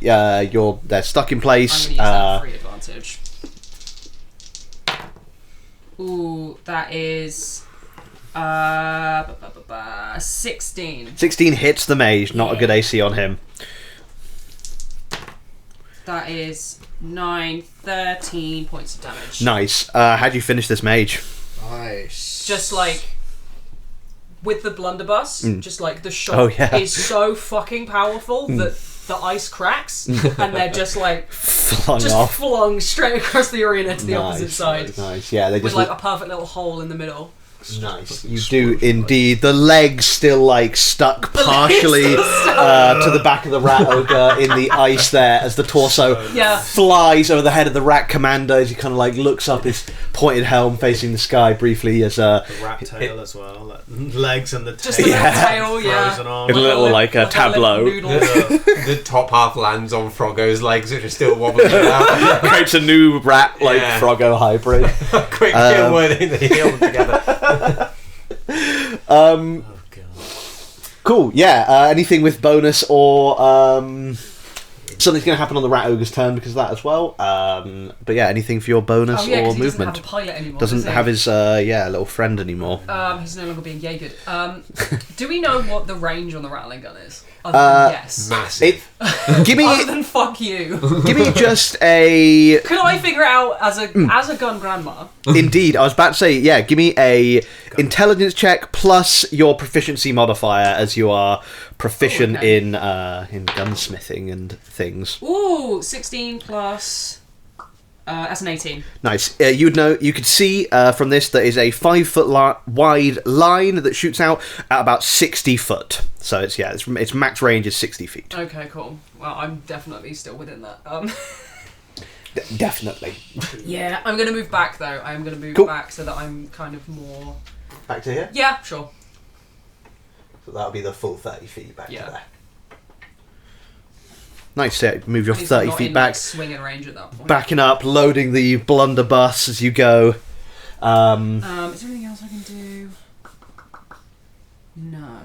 they're stuck in I'm place. going to use that free advantage. Ooh, that is 16. 16 hits the mage, not a good AC on him. That is 13 points of damage. Nice. How'd you finish this mage? Nice. Just like with the blunderbuss, just like the shot Oh, yeah. is so fucking powerful that the ice cracks and they're just like Flung just off. flung straight across the arena to the Nice, opposite side Nice. Yeah, they with just like a perfect little hole in the middle. nice. You do indeed. The legs still like stuck partially to the back of the rat ogre in the ice there as the torso Yeah. flies over the head of the rat commander as he kind of like looks up, his pointed helm facing the sky briefly as The rat tail as well. Like, legs and the tail. Just the little tail, yeah. Frozen arm. a little like a tableau noodle. The top half lands on Froggo's legs, which are still wobbling about. creates a new rat like Yeah. Froggo hybrid. Quick kill wording, they heal them together. Oh, God. Cool, yeah. Anything with bonus or something's going to happen on the rat ogre's turn because of that as well. But yeah, anything for your bonus Oh yeah, or 'cause he doesn't movement? have a pilot anymore. Doesn't does he? have his little friend anymore. He's no longer being Jaegered. Do we know what the range on the rattling gun is? Other than yes. Massive. Give me, Other than fuck you. give me just a. Could I figure it out as a gun grandma? Indeed, I was about to say, yeah. Give me a intelligence check plus your proficiency modifier, as you are proficient okay. in gunsmithing and things. Ooh, 16 plus. That's an 18. Nice. You could see from this that is a 5 foot wide line that shoots out at about 60 foot. So its max range is 60 feet. Okay, cool. Well, I'm definitely still within that. Definitely. Yeah, I'm gonna move back though. I'm gonna move Cool. back so that I'm kind of more. Back to here. Yeah, sure. So that'll be the full 30 feet back Yeah. to there. Nice. Yeah, move your He's 30 not feet in, back. like, swinging range at that point. Backing up, loading the blunderbuss as you go. Is there anything else I can do? No.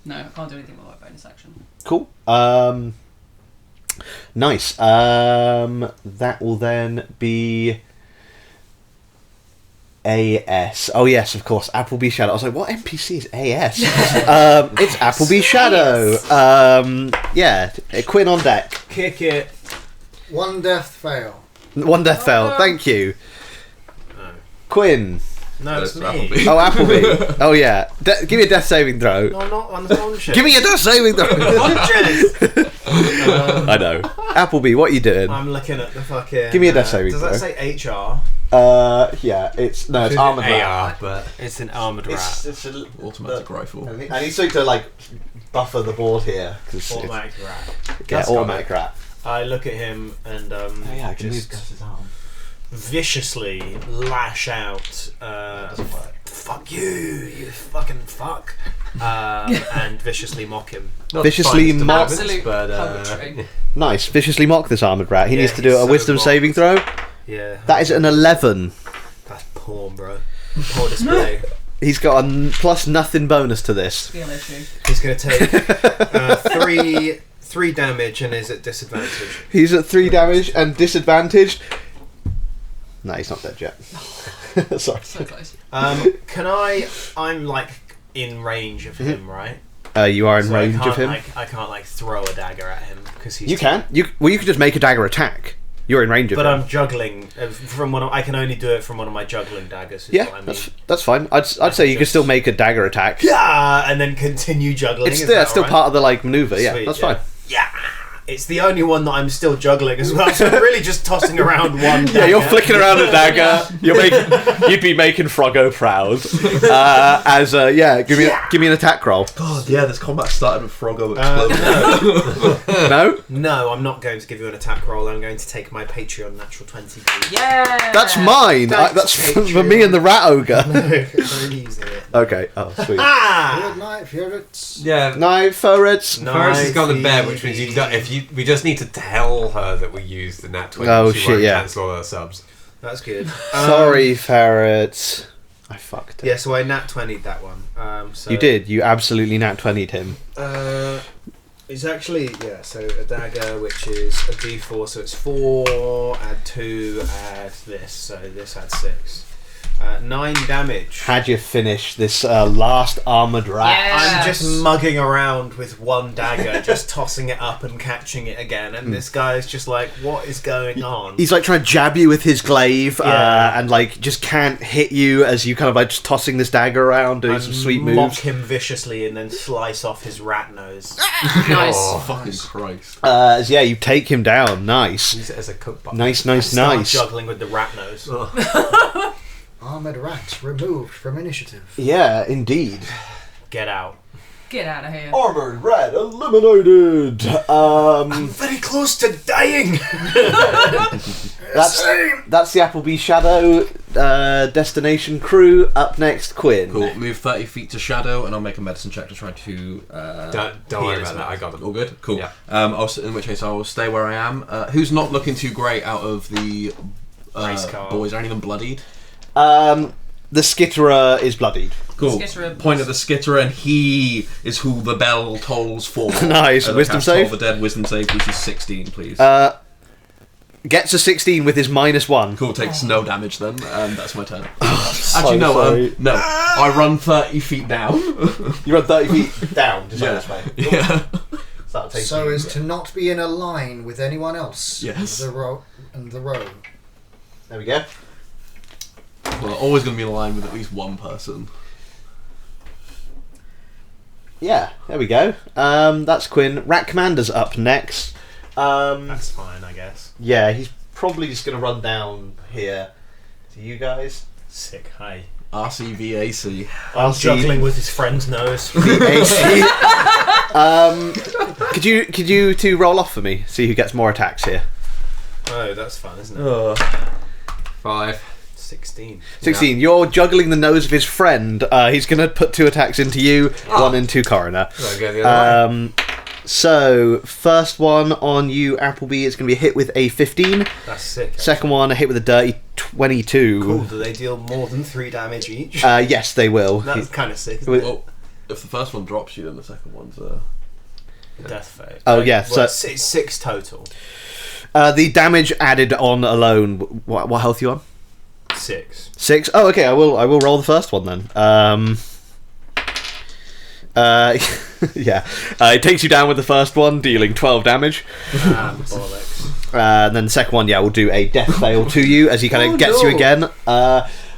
No, I can't do anything with my bonus action. Cool. Nice. That will then be AS. Oh yes, of course. Appleby Shadow. I was like, what NPC is AS? It's Appleby Shadow. Yeah. Quinn on deck. Kick it. One death fail. One death fell. Thank you. No. Quinn. No, it's That's me. Appleby. Oh, Appleby. Oh, yeah. Give me a death saving throw. No, I'm not unconscious. Give me a death saving throw. Unconscious. I know. Appleby, what are you doing? I'm looking at the fucking. Give me a death saving Does that say HR? Yeah, it's armored rat. AR, but It's an armored rat. It's a Automatic rifle. I need something to like buffer the board here because Automatic rat. yeah, automatic rat. I look at him and I can just use Gus's arm. viciously lash out. Doesn't work. Fuck you fucking fuck, and viciously mock him. not Viciously the finest of mock- moments, Absolute but puppetry. Nice. Viciously mock this armored rat. He Yeah, needs to do he's a so wisdom mocked. saving throw. Yeah, That is an 11. that's porn, bro. Poor display. He's got a plus nothing bonus to this. Skill issue. He's gonna take three damage and is at disadvantage. He's at 3 damage and disadvantaged. No, he's not dead yet. Sorry. So close. I'm like in range of him, right? You are in So range I can't, of him. I can't like throw a dagger at him because he's. You can. You could just make a dagger attack. You're in range of But him. I'm juggling from one. I can only do it from one of my juggling daggers. Is Yeah, what I mean. that's fine. I'd say you could just- still make a dagger attack. Yeah, and then continue juggling. It's is still, that it's still alright? part of the like maneuver. Yeah, Sweet, that's yeah. fine. Yeah, it's the only one that I'm still juggling as well. So I'm really just tossing around one. Dagger. Yeah, you're flicking around a dagger. You'd be making Froggo proud. Give me an attack roll. God, yeah, this combat started with Froggo exploding. No, No, I'm not going to give you an attack roll. I'm going to take my Patreon natural 20. Yeah. that's mine. Thanks, That's for Patreon. me and the rat ogre. Don't use it. Okay. Oh, sweet. Ah! Good night, favorites. yeah. Knife ferrets. No. Forrest has gone to bed, Nice. which means we just need to tell her that we used the nat 20. Oh, she shit, won't yeah. cancel all her subs. That's good. Sorry, ferrets. I fucked it. Yeah, so I nat 20'd that one. So You did. You absolutely nat 20'd him. It's actually, yeah, so a dagger, which is a d4, so it's 4, add 2, add this, so this adds 6. 9 damage. Had you finished this last armored rat? Yeah. I'm just mugging around with one dagger, just tossing it up and catching it again, and this guy's just like, what is going on? He's like trying to jab you with his glaive, Yeah. and like just can't hit you as you kind of like just tossing this dagger around, doing some sweet mock moves. him viciously and then slice off his rat nose. Nice. Oh, fucking Christ. Yeah, you take him down. Nice, Use it as a cookbook. nice. Start juggling with the rat nose. Armored rat removed from initiative. Yeah, indeed. Get out. Get out of here. Armored rat eliminated. Very close to dying! That's the Appleby Shadow destination crew. Up next, Quinn. Cool. Move 30 feet to shadow, and I'll make a medicine check to try to. Don't worry heal about his that. I mouth. got them. All good. Cool. Yeah. In which case, I will stay where I am. Who's not looking too great out of the Race car. boys? Are any of them bloodied? The skitterer is bloodied. Cool. Skitterer. Point at the skitterer, and he is who the bell tolls for. Nice. And Wisdom cast save? Toll the dead. Wisdom save, DC 16, please. Gets a 16 with his -1. Cool. Takes no damage then. That's my turn. So Actually, no. sorry. No. I run 30 feet down. You run 30 feet down. Just Yeah. this way. Yeah. So as to not be in a line with anyone else. Yes. The row. There we go. Well, always going to be in line with at least one person. Yeah, there we go. That's Quinn. Rat Commander's up next. That's fine, I guess. Yeah, he's probably just going to run down here to you guys. Sick, hi. RCVAC. Juggling with his friend's nose. Could you two roll off for me? See who gets more attacks here. Oh, that's fun, isn't it? 5. 16. 16. You're juggling the nose of his friend. He's going to put 2 attacks into you, 1 into Coroner. I'll go the other way. So, first one on you, Appleby, is going to be a hit with a 15. That's sick. Second one, a hit with a dirty 22. Cool. Do they deal more than 3 damage each? Yes, they will. That's kind of sick, isn't With- it? Well, if the first one drops you, then the second one's Death phase. Oh, yeah, so- it's 6 total. The damage added on alone. What health you on? 6. 6. Oh, okay. I will roll the first one then. Yeah. It takes you down with the first one, dealing 12 damage. Bollocks. And then the second one, yeah, will do a death fail to you as he kind of gets you again.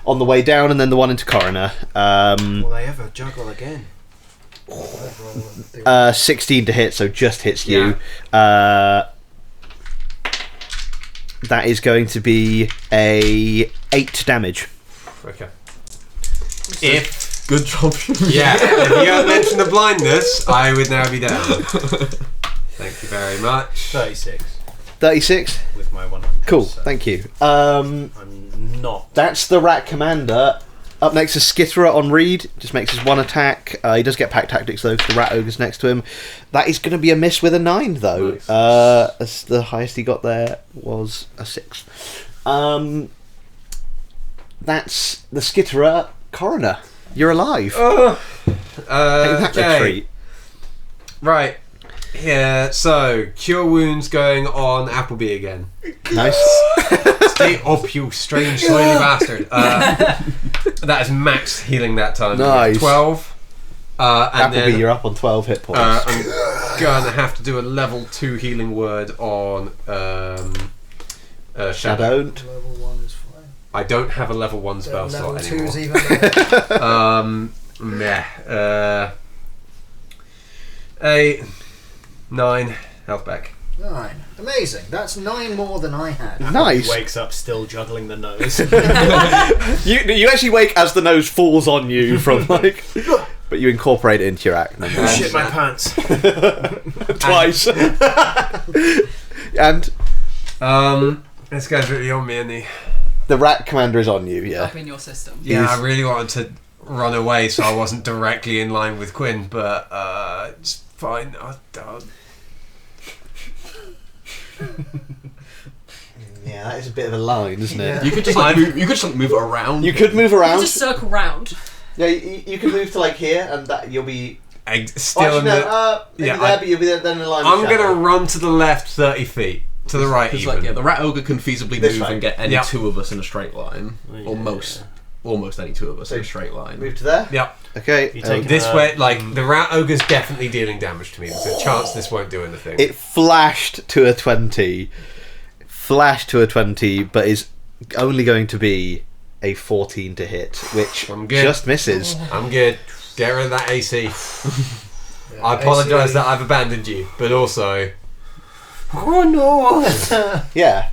on the way down, and then the one into Coroner. Will they ever juggle again? 16 to hit, so just hits you. That is going to be a 8 damage. Okay. If Good job. yeah, if you hadn't mentioned the blindness, I would now be down. Thank you very much. 36 36. with my 100. Cool. so Thank you. I'm not. That's the Rat Commander. Up next is Skitterer on Reed. Just makes his 1 attack. He does get Pack Tactics though, because the Rat Ogre's next to him. That is going to be a miss with a 9 though. Nice. As the highest he got there was a 6. That's the Skitterer. Coroner, you're alive. Take that retreat. Right. Yeah, so Cure Wounds going on Appleby again. Nice. Stay up, you strange, slimy bastard. That is max healing that time. Nice. 12. And Appleby, then you're up on 12 hit points. I'm going to have to do a level 2 healing word on Shadow. Don't. Level 1 is fine. I don't have a level 1 spell Level slot 2 anymore. is even better. Meh. 8, 9, health back. 9. Amazing. That's 9 more than I had. Nice. He wakes up still juggling the nose. You actually wake as the nose falls on you from like, but you incorporate it into your act. Oh, shit my pants. Twice. And This guy's really on me, isn't he? the Rat Commander is on you. Yeah. Up in your system. Yeah, He's- I really wanted to run away so I wasn't directly in line with Quinn, but it's fine. Yeah, that is a bit of a line, isn't it? Yeah. You could just like move, you could just like move around. You could move You around. just circle round. Yeah, you can move to like here, and that you'll be. Still Actually, in no, the... maybe yeah, there, but you'll be then in line. I'm with going to Shadow. run to the left 30 feet. To the right Because even. like, yeah, the Rat Ogre can feasibly This move way. and get any Yep. 2 of us in a straight line, or almost any 2 of us in a straight line. Move to there. Yep. Okay. You take This way, like, the Rat Ogre's definitely dealing damage to me. There's a chance this won't do anything. It flashed to a 20. Flashed to a 20, but is only going to be a 14 to hit, which I'm good. just misses. I'm good. Get rid of that AC. Yeah, I apologise AC. that I've abandoned you, but also... Oh no! Yeah.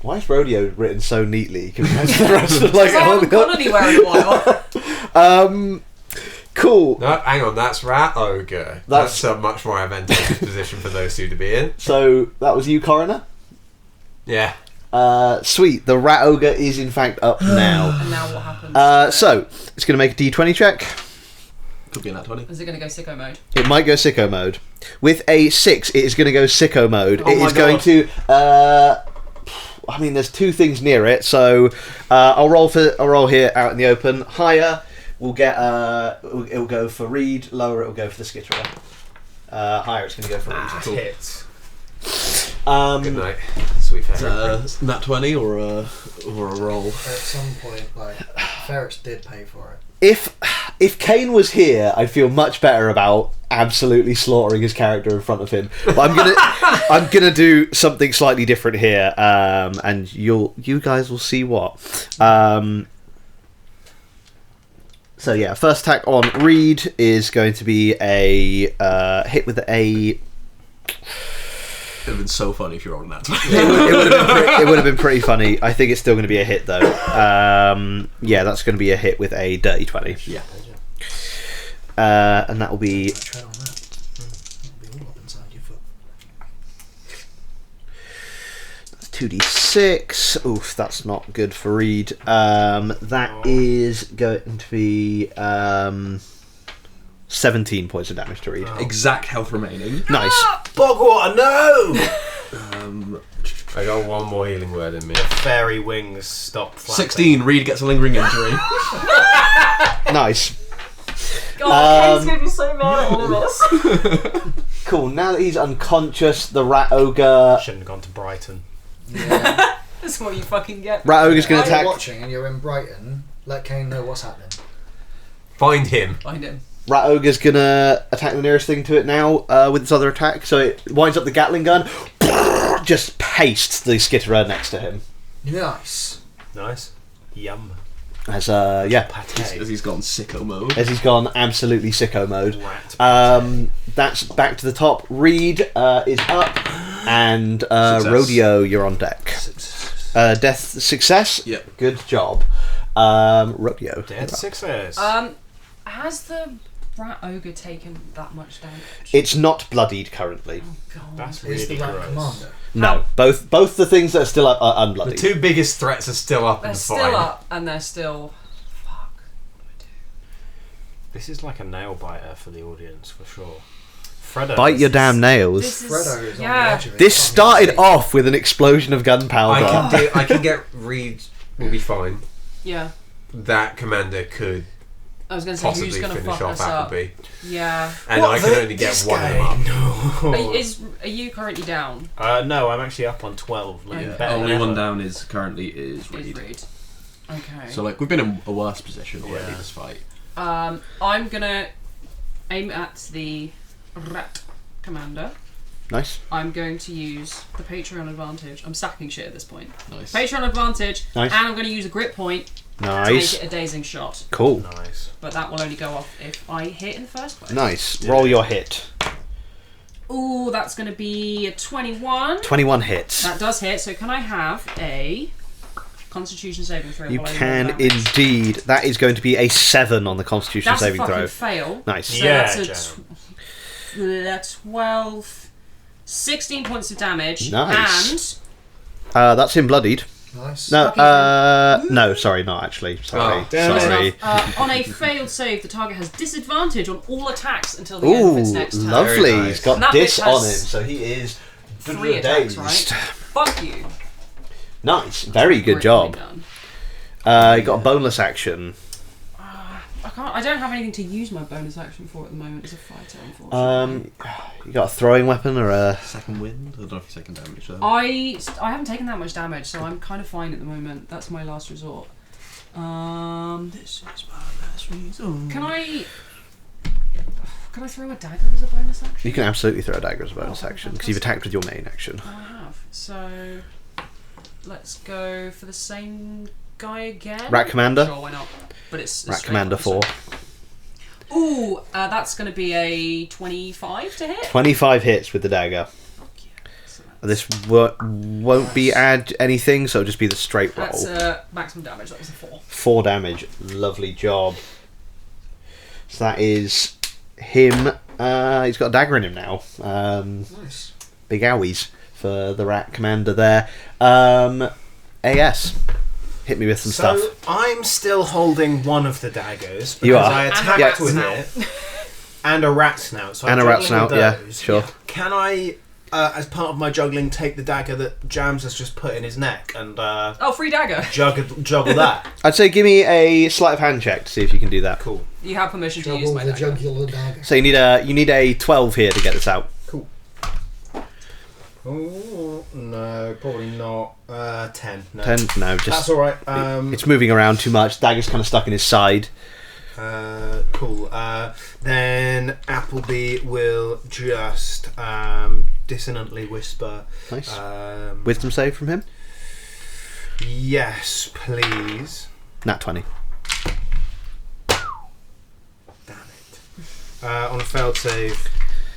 Why is Rodeo written so neatly compared to the rest of like? I haven't gone anywhere in a while. Cool. No, hang on, that's Rat Ogre. That's- That's a much more advantageous position for those two to be in. So that was you, Coroner. Yeah. Sweet. The Rat Ogre is in fact up now. And now what happens? So it's going to make a D20 check. Could be in that 20. Is it going to go sicko mode? It might go sicko mode. With a 6, it is going to go sicko mode. Oh It my is going God. to. I mean, there's 2 things near it, so I'll roll here out in the open. Higher, we'll get. It'll go for Reed. Lower, it'll go for the Skitterer. Higher, it's going to go for Reed. Cool. Hits. Good night. Sweet fairy. Nat 20 or a roll. At some point, like, Ferrets did pay for it. If Kane was here, I'd feel much better about absolutely slaughtering his character in front of him. But I'm gonna do something slightly different here, and you guys will see what. So yeah, first attack on Reed is going to be a hit with a. It would have been so funny if you rolled that 20. It would have been pretty funny. I think it's still going to be a hit though. Yeah, that's going to be a hit with a dirty 20. Yeah. And that will be Tread on that. It'll be all up inside your foot. 2d6. Oof, that's not good for Reed. That is going to be 17 points of damage to Reed. Exact health remaining. Nice. Bogwater, no! I got one more healing word in me. Fairy wings stop flapping. 16. Reed gets a lingering injury. Nice. God, Kane's going to be so mad at all of us. Cool. Now that he's unconscious, the Rat Ogre. Shouldn't have gone to Brighton. Yeah. That's what you fucking get. Rat Ogre's going While to you're attack. watching and you're in Brighton, let Kane know what's happening. Find him. Find him. Rat Ogre's going to attack the nearest thing to it now with its other attack. So it winds up the Gatling gun, just pastes the Skitterer next to him. Nice. Nice. Yum. As yeah, Pate. As he's gone sicko mode. as he's gone absolutely sicko mode. Rat. That's back to the top. Reed is up, and Rodeo, you're on deck. Death success. Yep. Good job. Rodeo. Dead success. Has the rat ogre taken that much damage? It's not bloodied currently. Oh god. That's Is the really rat gross. commander? No, both the things that are still up are The unbloodied. two biggest threats are still up They're in the still fight. up and they're still. Fuck. This is like a nail biter for the audience for sure. Freddo. Bite your damn nails. This is. Freddo is on the Yeah. edge of it. This Can't started see. off with an explosion of gunpowder. I can get Reed will be fine. Yeah. That commander could I was going to say, who's possibly going to finish fuck off us up? Appleby. Yeah. And I can only get one of them up. No. Are you currently down? No, I'm actually up on 12. Looking Okay. better Only than one ever. down is currently is Is Reed. Reed. Okay. So like we've been in a worse position already Yeah. this fight. I'm going to aim at the rat commander. Nice. I'm going to use the Patreon advantage. I'm stacking shit at this point. Nice. Patreon advantage, Nice. and I'm going to use a grip point to Nice. make it a dazing shot. Cool. Nice. But that will only go off if I hit in the first place. Nice. Roll your hit. Ooh, that's going to be a 21. 21 hits. That does hit, so can I have a Constitution saving throw? You while I roll can damage? indeed. That is going to be a 7 on the Constitution That's a saving fucking throw. fail. Nice. So Yeah, that's a 12, 16 points of damage. Nice. And That's him bloodied. Nice. No, Fucking no, sorry, not actually. Sorry, Oh, damn sorry. on a failed save, the target has disadvantage on all attacks until the end of Ooh, its next turn. lovely. Very nice. He's got And that this bitch on him, has so he is 3 attacks, right? dazed. Fuck you. Nice, very good Great job. done. You got a bonus action. I don't have anything to use my bonus action for at the moment as a fighter, unfortunately. You got a throwing weapon or a? Second wind? I don't know if you're taking damage though. I haven't taken that much damage, so I'm kind of fine at the moment. That's my last resort. This is my last resort. Can I throw a dagger as a bonus action? You can absolutely throw a dagger as a bonus Oh, action because you've attacked with your main action. I have. So let's go for the same guy again. Rat Commander? Sure, why not? But it's Rat straight Commander up, 4. Ooh, that's going to be a 25 to hit. 25 hits with the dagger. Fuck yeah. So This won't be add anything, so it'll just be the straight roll. that's maximum damage. That was a 4. 4 damage. Lovely job. So that is him. He's got a dagger in him now. Nice. Big owies for the Rat Commander there. AS. Hit me with some So stuff. I'm still holding one of the daggers because You are. I And a attacked rat with snout. it, and a rat snout. So I'm And a rat juggling with snout, yeah, those. sure. Can I, as part of my juggling, take the dagger that Jams has just put in his neck and Oh, free dagger. juggle that? I'd say give me a sleight of hand check to see if you can do that. Cool. You have permission to use Trouble my with the dagger. jugular dagger. So you need a 12 here to get this out. Oh no, probably not. 10. No. 10? No, That's just all right. it's moving around too much. Dagger's kind of stuck in his side. Cool. Then Appleby will just dissonantly whisper. Nice. Wisdom save from him. Yes, please. Nat 20. Damn it. On a failed save.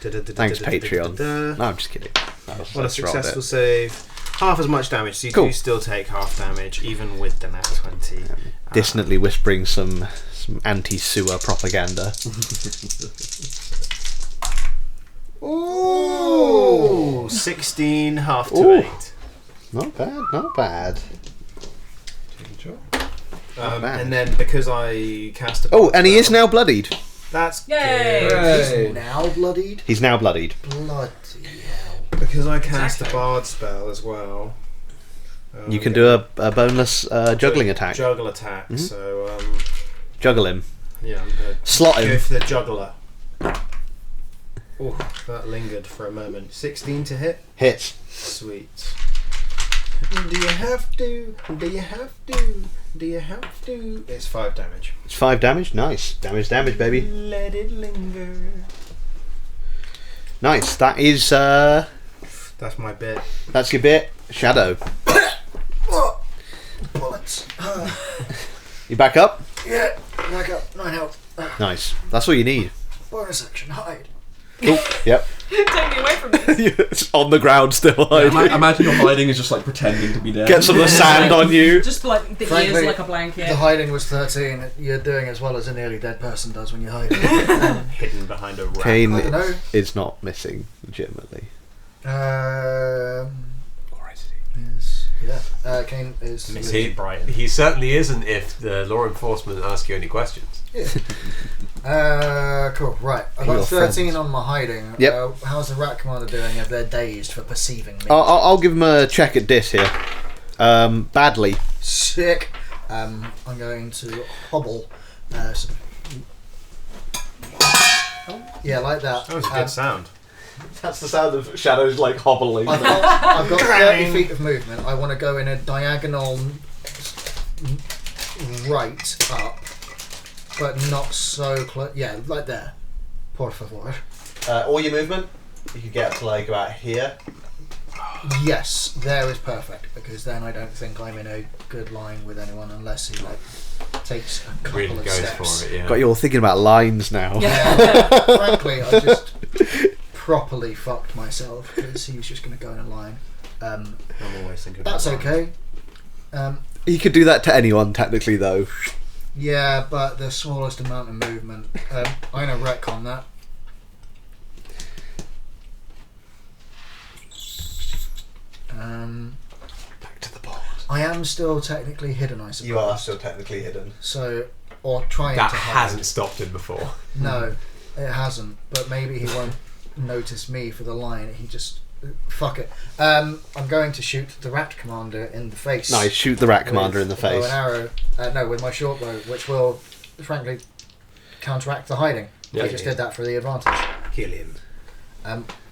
Thanks, Patreon. No, I'm just kidding. On a That's rolled successful it. save, half as much damage. So you Cool. do still take half damage, even with the nat 20. Dissonantly whispering some anti-sewer propaganda. Ooh, 16, half to Ooh. 8. Not bad, not bad. bad. And then because I cast a Oh, and he is spell- now bloodied. That's Yay! good. He's now bloodied. He's now bloodied. Bloody hell. Because I cast Exactly. a bard spell as well. You can do a bonus juggling attack. Juggle attack. Mhm. So Juggle him. yeah, I'm gonna Slot go him. for the juggler. Oh, that lingered for a moment. 16 to hit. Hits. Sweet. Do you have to? Do you have to? Do you have to? It's 5 damage. It's 5 damage. Nice. Damage, baby. Let it linger. Nice. That is, That's my bit. that's your bit. Shadow. Bullets. You back up? Yeah, back up. 9 health. Nice. That's all you need. Bonus action, hide. Cool. Yep. Take me away from this. It's on the ground still. Imagine your hiding is just like pretending to be dead. Get some of the sand on you. Just like the Frankly, ears like a blanket. The hiding was 13. You're doing as well as a nearly dead person does when you hide. Hidden behind a rat. Kane I don't know. is not missing, legitimately. Or is Kane is. Missing Brighton. He certainly isn't if the law enforcement ask you any questions. Cool. Right. I Your got 13 friends. on my hiding. Yep. How's the rat commander doing if they're dazed for perceiving me? I'll give him a check at dis here. Badly. Sick. I'm going to hobble. Sort of. Yeah, like that. That was a good sound. That's the sound of shadows like hobbling. I've got 30 feet of movement. I want to go in a diagonal right up, but not so close. Yeah, like there. Por favor. All your movement, you could get up to like about here. Yes, there is perfect, because then I don't think I'm in a good line with anyone unless he like takes a couple Really of goes steps. for it, yeah. Got you all thinking about lines now. Yeah, frankly, I just properly fucked myself because he was just going to go in a line. I'm always thinking That's about okay. He could do that to anyone, technically, though. Yeah, but the smallest amount of movement. I'm going to retcon that. Back to the board. I am still technically hidden, I suppose. You are still technically hidden. So, or trying That to hide. hasn't stopped him before. No, it hasn't. But maybe he won't notice me for the line. He just fuck it. I'm going to shoot the rat commander in the face. Nice, shoot the rat commander with in the a bow face. and arrow. No, with my short bow, which will, frankly, counteract the hiding. Yeah, I just yeah. did that for the advantage. Kill him.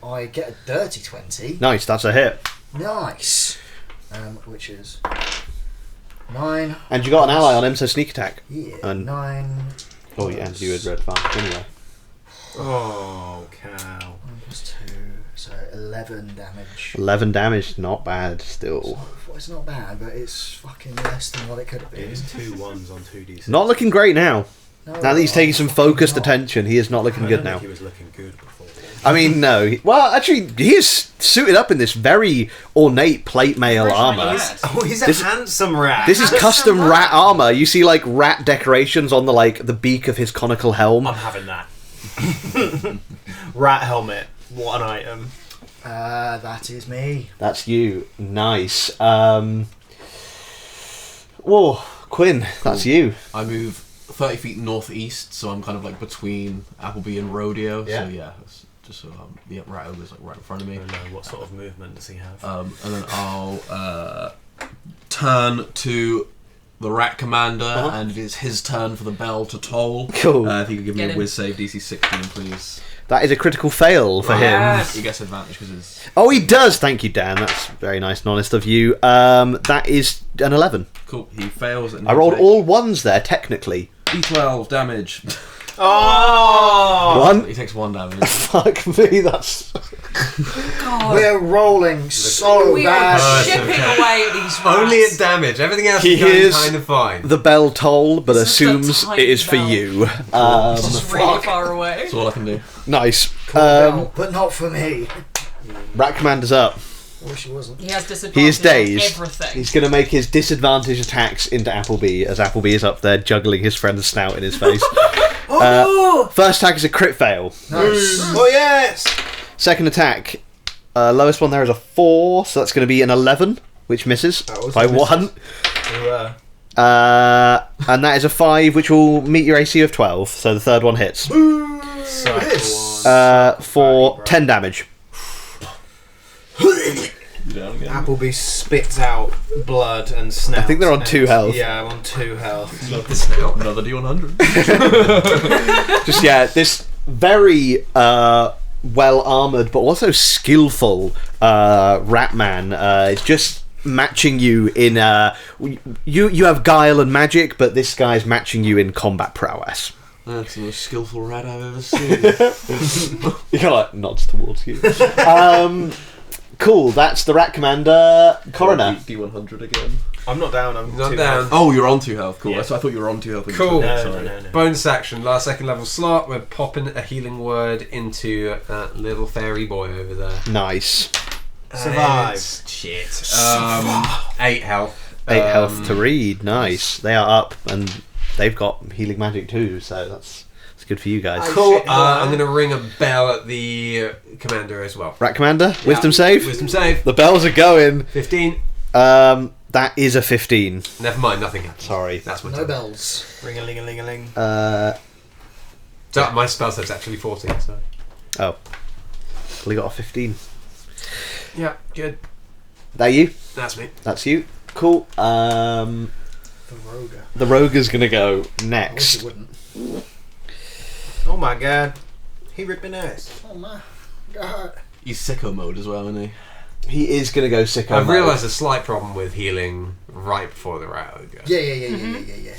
I get a dirty 20. Nice, that's a hit. Nice. Which is 9. And you got an ally on him, so sneak attack. Yeah, And- 9. Oh, yeah, and you had red advantage anyway. Oh, cow. 1 plus 2, so 11 damage. 11 damage, not bad still. Well, it's not bad, but it's fucking less than what it could have It been. is 2 1s on 2d6. Not looking great now. No, Now that he's taking some fucking focused not. attention, he is not I looking don't good think now. he was looking good before. I mean, no. Well, actually, he is suited up in this very ornate plate mail Fresh armor. rat. Oh, he's a This- handsome rat. This is Handsome custom rat. rat armor. You see, like, rat decorations on the beak of his conical helm. I'm having that. Rat helmet. What an item. That is me. That's you. Nice. Whoa, Quinn, that's you. I move 30 feet northeast, so I'm kind of like between Appleby and Rodeo. Yeah. So yeah, it's just so Rat Ogre's like right in front of I me. don't know, what sort of movement does he have? And then I'll turn to the Rat Commander, and it is his turn for the bell to toll. Cool. If you could give me Get a him. whiz save DC 16, please. That is a critical fail for him. Yes. He gets advantage because it's Oh, he does. Thank you, Dan. That's very nice and honest of you. That is an 11. cool. He fails. And I rolled all ones there, technically. D12 damage. Oh! One. He takes 1 damage. Fuck me, that's... God. We're rolling so We are bad. chipping away at these rats. Only at damage. Everything else He is going hears kind of fine. The bell toll, but This is the assumes tiny it is for bell. you. It's really far away. That's all I can do. Nice. Well, but not for me. Rat Commander's up. I wish he wasn't. He has disadvantage He is dazed. on everything. He's going to make his disadvantage attacks into Appleby, as Appleby is up there juggling his friend's snout in his face. First attack is a crit fail. Nice. Oh, yes! Second attack, lowest one there is a 4, so that's going to be an 11, which misses was by a miss. 1. So, And that is a 5, which will meet your AC of 12, so the third one hits. For 10 damage. Appleby spits out blood and snouts. I think they're on 2 health. Yeah, I'm on 2 health. Another D100. Just, yeah, this very well armoured, but also skillful rat man is just matching you in... you have guile and magic, but this guy's matching you in combat prowess. That's the most skillful rat I've ever seen. He kind of like nods towards you. Cool. That's the Rat Commander, Coroner. D100 again. I'm not down. I'm Not too down. health. Oh, you're on 2 health. Cool. Yeah. I thought you were on 2 health. Cool. No. Bonus action, last second level slot. We're popping a healing word into that little fairy boy over there. Nice. Survive. It's shit. 8 health. 8 health to Reed. Nice. They are up, and they've got healing magic too, so that's good for you guys. Cool. I'm going to ring a bell at the commander as well. Rat Commander, Wisdom save. Wisdom save. The bells are going. 15. That is a 15. Never mind, nothing happened. Sorry. That's my No turn. bells. Ring-a-ling-a-ling-a-ling. So my spell save's actually 14, so. Oh. Only got a 15. Yeah, good. That you? That's me. That's you. Cool. The Roger. The Roger's gonna go I wish next. it wouldn't. Oh my god. He ripped an ass. Oh my god. He's sicko mode as well, isn't he? He is gonna go sicko I've mode. realised a slight problem with healing right before the rat ogre. Yeah.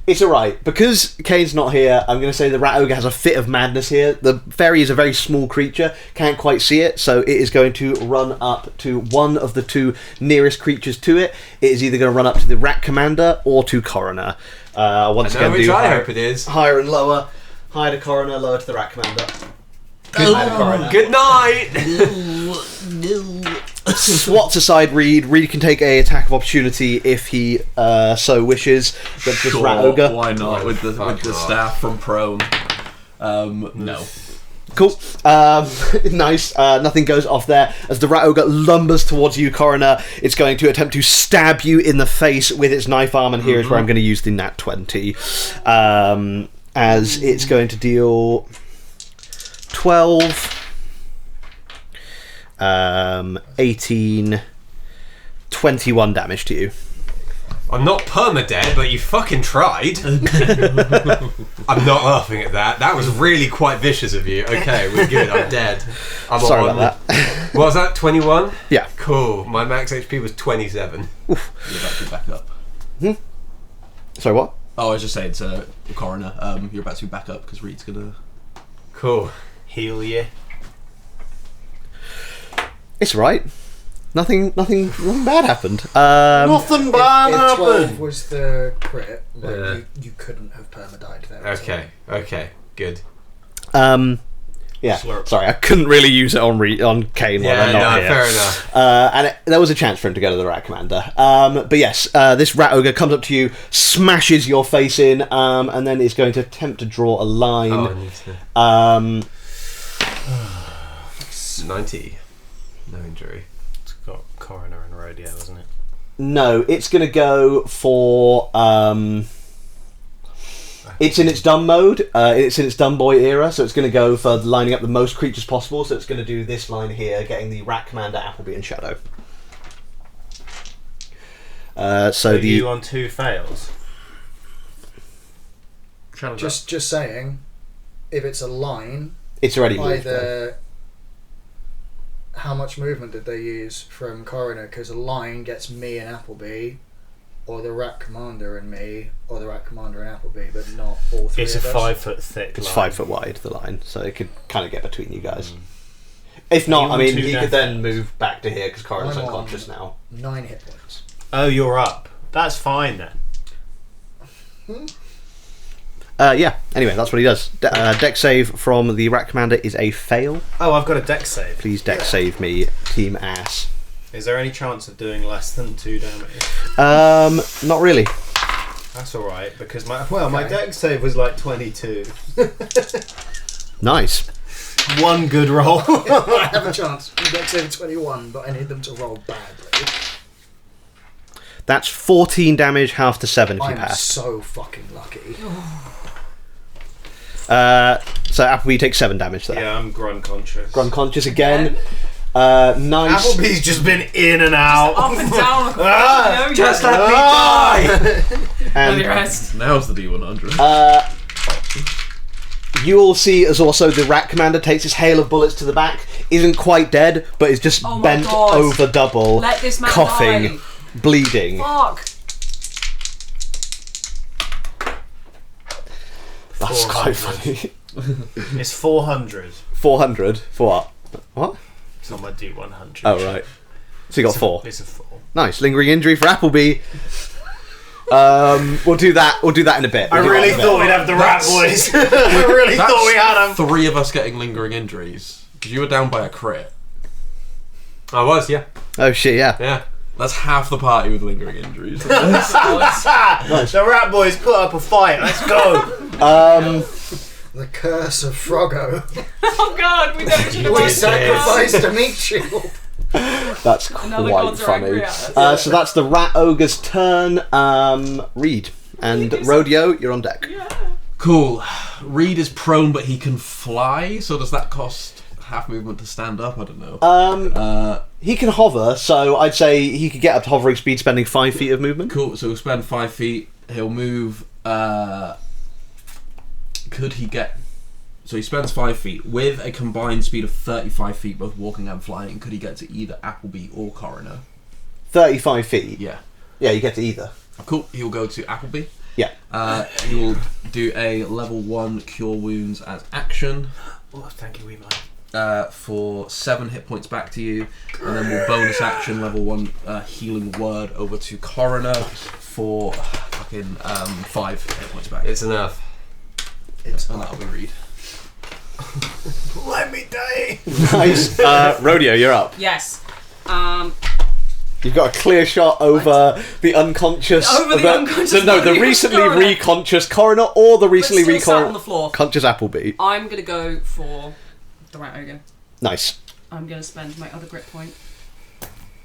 It's alright. Because Kane's not here, I'm going to say the Rat Ogre has a fit of madness here. The fairy is a very small creature, can't quite see it, so it is going to run up to one of the 2 nearest creatures to it. It is either going to run up to the Rat Commander or to Coroner. Once I know again, which do I higher, hope it is. higher and lower. Higher to Coroner, lower to the Rat Commander. Higher to Coroner. Good night! Swats aside Reed. Reed can take a attack of opportunity if he so wishes. But this Rat Ogre. Why not? With the Fuck not. staff from prone. No. Cool. Nice. Nothing goes off there. As the Rat Ogre lumbers towards you, Coroner, it's going to attempt to stab you in the face with its knife arm, and here is where I'm going to use the Nat 20. As it's going to deal 12, 18, 21 damage to you. I'm not perma-dead, but you fucking tried. I'm not laughing at that. That was really quite vicious of you. Okay, we're good. I'm dead. I'm Sorry on. about that. What was that, 21? Yeah. Cool. My max HP was 27. You're about to be back up. Sorry, what? Oh, I was just saying to the coroner, you're about to be back up because Reed's gonna. Cool. Heal you. It's right. Nothing bad happened. Nothing bad If 12 happened! was the crit, like, Yeah. you couldn't have perma-died there. Okay, good. Yeah. Slurp. Sorry, I couldn't really use it on Kane while Yeah, I'm not here. fair enough. And there was a chance for him to go to the Rat Commander. But yes, this Rat Ogre comes up to you, smashes your face in, and then is going to attempt to draw a line. Oh, I need to... 90. No injury. It's got coroner and rodeo, isn't it? No, it's going to go for... it's in its dumb mode. It's in its dumb boy era, so it's going to go for lining up the most creatures possible. So it's going to do this line here, getting the Rat Commander, Appleby, and Shadow. So the you on 2 fails. Just saying, if it's a line, it's already moved. though. either how much movement did they use from Coroner? Because a line gets me and Appleby, or the Rat Commander and me, or the Rat Commander and Appleby, but not all 3 It's a of us. 5 foot thick. It's line. 5 foot wide, the line, so it could kind of get between you guys. If not, You I mean, want to he death could then move back to here because Coroner's I'm on unconscious now. 9 hit points. Oh, you're up. That's fine then. Yeah, anyway, that's what he does. Deck save from the Rat Commander is a fail. Oh, I've got a dex save. Please deck save me, Team Ass. Is there any chance of doing less than 2 damage? Not really. That's alright, because my dex save was like 22. Nice. One good roll. I have a chance. Dex save 21, but I need them to roll badly. That's 14 damage, half to 7 if you I'm pass. so fucking lucky. So Appleby takes 7 damage there. Yeah, I'm grunt conscious. Unconscious again. Nice. Applebee's just been in and out. Up and down. Ah! No, Just yeah. let me die! Let me And rest. Now's the D100. you all see as also the Rat Commander takes his hail of bullets to the back, isn't quite dead, but is just Oh my bent God. over double, Let this man coughing, die. bleeding. Fuck. That's quite 400. funny. It's 400. 400 for what? What? It's on my D100. Oh, right. So you got 4. It's a 4. Nice. Lingering injury for Appleby. We'll do that in a bit. I really thought we'd have the rat boys. I really thought we had them. 3 of us getting lingering injuries. Because you were down by a crit. I was, yeah. Oh, shit, yeah. Yeah. That's half the party with lingering injuries. The rat boys put up a fight. Let's go. The curse of Froggo. Oh god, we never should have We watched sacrificed a meat shield. That's Another quite gods are angry funny. at us. So that's the Rat Ogre's turn. Reed. And Rodeo, you're on deck. Cool. Reed is prone, but he can fly. So does that cost half movement to stand up? I don't know. He can hover, so I'd say he could get up to hovering speed, spending 5 feet of movement. Cool. So he'll spend 5 feet. He'll move. Could he get? So he spends 5 feet with a combined speed of 35 feet, both walking and flying. Could he get to either Appleby or Coroner? 35 feet? Yeah. Yeah, you get to either. Cool. He'll go to Appleby. Yeah. He will do a level 1 cure wounds as action. Oh, thank you, wee man. For 7 hit points back to you, and then we'll bonus action level 1 healing word over to Coroner for fucking 5 hit points back. It's enough. And that'll be Reed. Let me die. Nice. Rodeo, you're up. Yes. You've got a clear shot over the unconscious... Over the unconscious No, the body of recently Coroner. reconscious Coroner or the recently But still sat on the floor. conscious Appleby. I'm gonna go for the rat ogre. Nice. I'm gonna spend my other grit point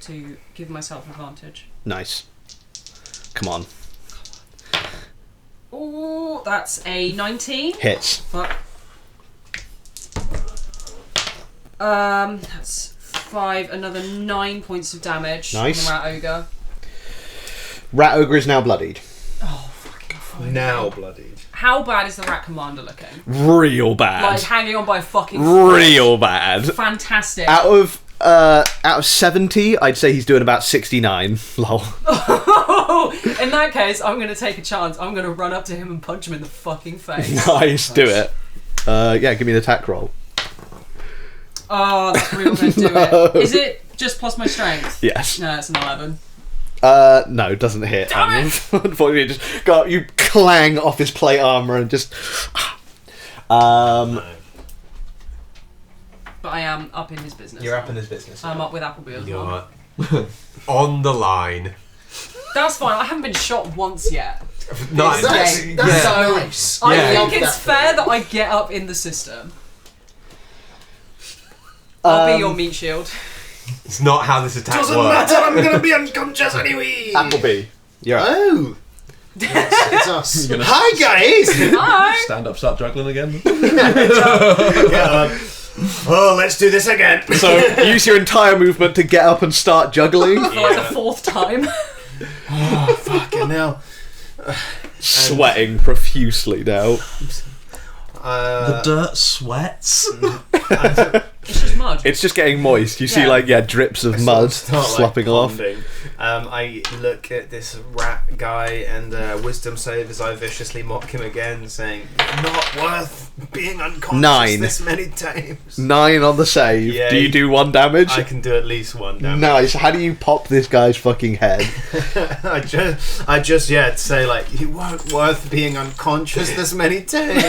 to give myself advantage. Nice. Come on. Oh, that's a 19. Hits. Fuck. That's 5, another 9 points of damage Nice. on the rat ogre. Rat Ogre is now bloodied. Oh, fucking fine. Now bloodied. How bad is the rat commander looking? Real bad. Like hanging on by a fucking Real bad. fantastic. Out of 70, I'd say he's doing about 69. Lol. In that case, I'm going to take a chance. I'm going to run up to him and punch him in the fucking face. Nice, do it. Yeah, give me an attack roll. Oh, that's real then, do it. Is it just plus my strength? Yes. No, it's an 11. No, doesn't hit. Damn it! Unfortunately, it just got you clang off his plate armor and just. But I am up in his business. You're up in his business. I'm up with Appleby as well. You're on the line. That's fine. I haven't been shot once yet. Nice. That's Yeah. nice. I Yeah. think it's fair that I get up in the system. I'll be your meat shield. It's not how this attack Doesn't works. matter, I'm gonna be unconscious anyway. Appleby, you're up. Oh. It's us. Hi guys! Hi! Stand up, start juggling again. Oh, let's do this again. So use your entire movement to get up and start juggling. For like the 4th time. Oh, fucking hell. Sweating profusely now. The dirt sweats. It's just mud. It's just getting moist. You see, Yeah. drips of mud Start, like, slopping off. ponding. I look at this rat guy and wisdom save as I viciously mock him again, saying, "Not worth being unconscious 9. this many times." 9 on the save. Yeah, do you do 1 damage? I can do at least 1 damage. Nice. How do you pop this guy's fucking head? I just say like, "You weren't worth being unconscious this many times,"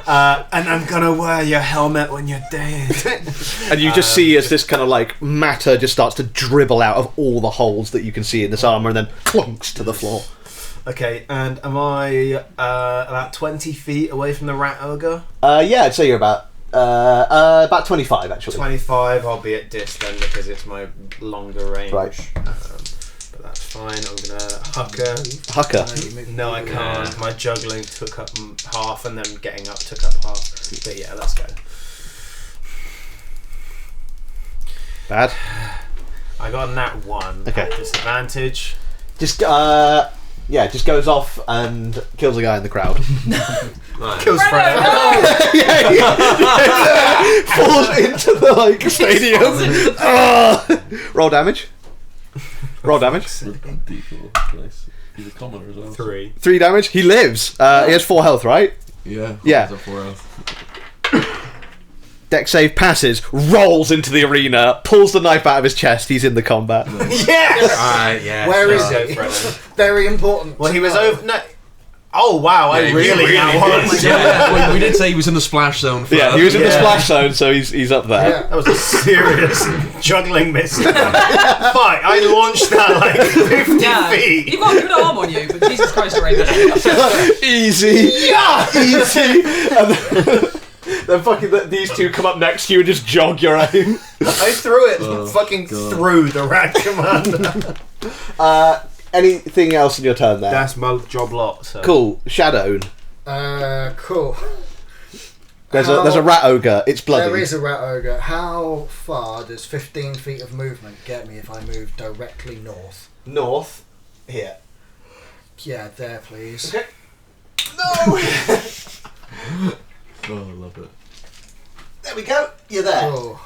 and I'm gonna wear your helmet when you're dead. And you just see as this kind of matter just starts to dribble out of all the holes that you can see in this armor and then clunks to the floor. Okay, and am I about 20 feet away from the rat ogre? Yeah, I'd say you're about 25 actually. 25, I'll be at dis then because it's my longer range. Right. But that's fine, I'm gonna hucker. Hucker. No, I can't. My juggling took up half and then getting up took up half. But yeah, let's go. Bad. I got a nat 1 Okay. at disadvantage. Just just goes off and kills a guy in the crowd. Kills Fred. Falls into the stadium. Roll damage. Roll damage. Nice. He's a commoner as well. 3. 3 damage. He lives. He has 4 health, right? Yeah. Yeah. He's up 4 health. Deck save passes, rolls into the arena, pulls the knife out of his chest. He's in the combat. Yes! Yeah. Where is Go he? for it. Very important. Well, he was over. No. Oh wow! I Yeah, really now was. Yeah, we did say he was in the splash zone first. Yeah, he was in the Yeah. splash zone, so he's up there. Yeah. That was a serious juggling miss. Fuck! I launched that like 50 Yeah, feet. you've got a good arm on you, but Jesus Christ, Raven. Easy, easy. And then fucking these two come up next to you and just jog your aim. I threw it fucking through the rat commander. Anything else in your turn there? That's my job lot. So. Cool. Shadow. Cool. There's a rat ogre. It's bloody. There is a rat ogre. How far does 15 feet of movement get me if I move directly north? North. Here. Yeah, there, please. Okay. No. Oh, I love it. There we go. You're there. Cool.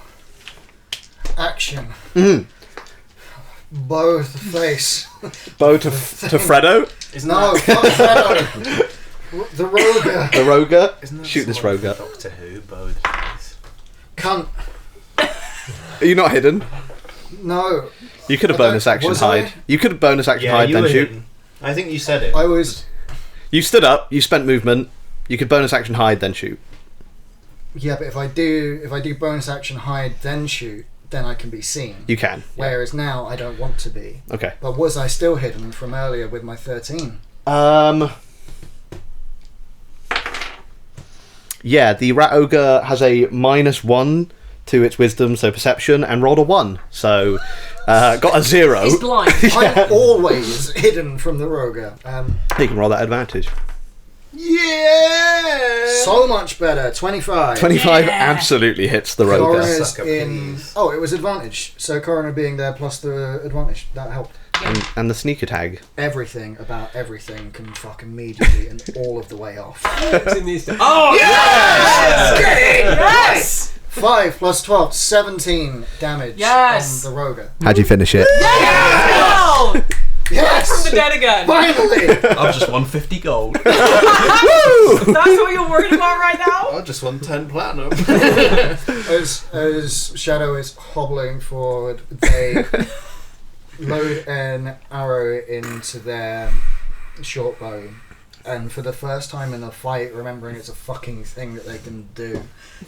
Action. Mhm. Bow to the face. Bow to Fredo. Isn't No, that, fuck Shadow. The rogue. The rogue. isn't that Shoot this someone rogue. from Doctor Who, Bode. Cunt. Are you not hidden? No. You could have I don't- bonus action was hide. I? You could have bonus action Yeah, hide you then were shoot. hidden. I think you said it. I was. You stood up. You spent movement. You could bonus action hide then shoot. Yeah, but if I do bonus action hide then shoot, then I can be seen. You can. Whereas now I don't want to be. Okay. But was I still hidden from earlier with my 13? Yeah, the rat ogre has a -1 to its wisdom, so perception, and rolled a 1. So got a 0. He's blind. I'm always hidden from the rogue. You can roll that advantage. Yeah. So much better. 25. 25 Yeah. absolutely hits the rogue. Coroner's Sucker, in. please. Oh, it was advantage. So coroner being there plus the advantage that helped. And the sneaker tag. Everything about everything can fuck immediately and all of the way off. Oh Yes! 5 plus 12, 17 damage Yes. on the rogue. How'd you finish it? Wow! Yes! From the dead again. Finally! I've just won 50 gold. That's what you're worried about right now? I just won 10 platinum. As Shadow is hobbling forward, they load an arrow into their short bow, and for the first time in a fight, remembering it's a fucking thing that they can do,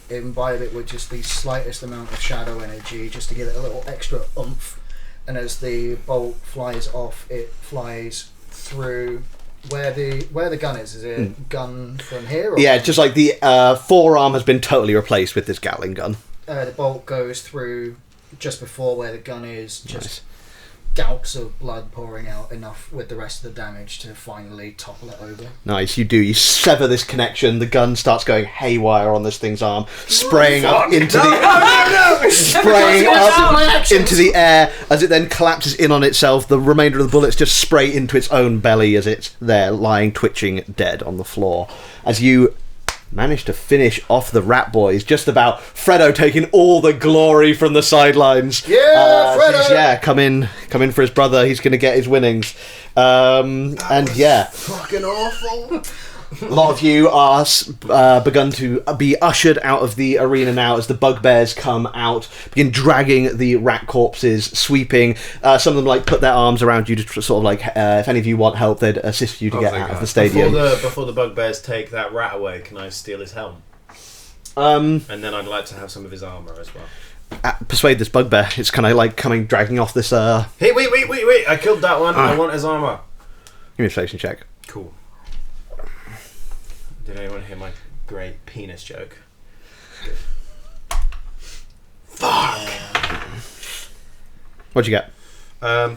imbibe it with just the slightest amount of shadow energy, just to give it a little extra oomph. And as the bolt flies off, it flies through where the gun is. Is it gun from here? Or Yeah, just like the forearm has been totally replaced with this Gatling gun. the bolt goes through just before where the gun is. Just Nice. gouts of blood pouring out, enough with the rest of the damage to finally topple it over. Nice, you do. You sever this connection. The gun starts going haywire on this thing's arm, spraying up into the spraying up into the air as it then collapses in on itself. The remainder of the bullets just spray into its own belly as it's there, lying, twitching, dead on the floor. As you manage to finish off the rat boys, just about. Fredo taking all the glory from the sidelines. Yeah, Fredo! He's, yeah, come in for his brother. He's going to get his winnings. And yeah, Fucking awful. a lot of you are begun to be ushered out of the arena now as the bugbears come out, begin dragging the rat corpses, sweeping. Some of them like put their arms around you to sort of like, if any of you want help, they'd assist you to get thank out of God. the stadium. Before the bugbears take that rat away, can I steal his helm? Um, And then I'd like to have some of his armour as well. persuade this bugbear. It's kind of like dragging off this. Give Hey, wait! I killed that one. I want his armour. me a persuasion check. Cool. Did anyone hear my great penis joke? Good. Fuck! What'd you get?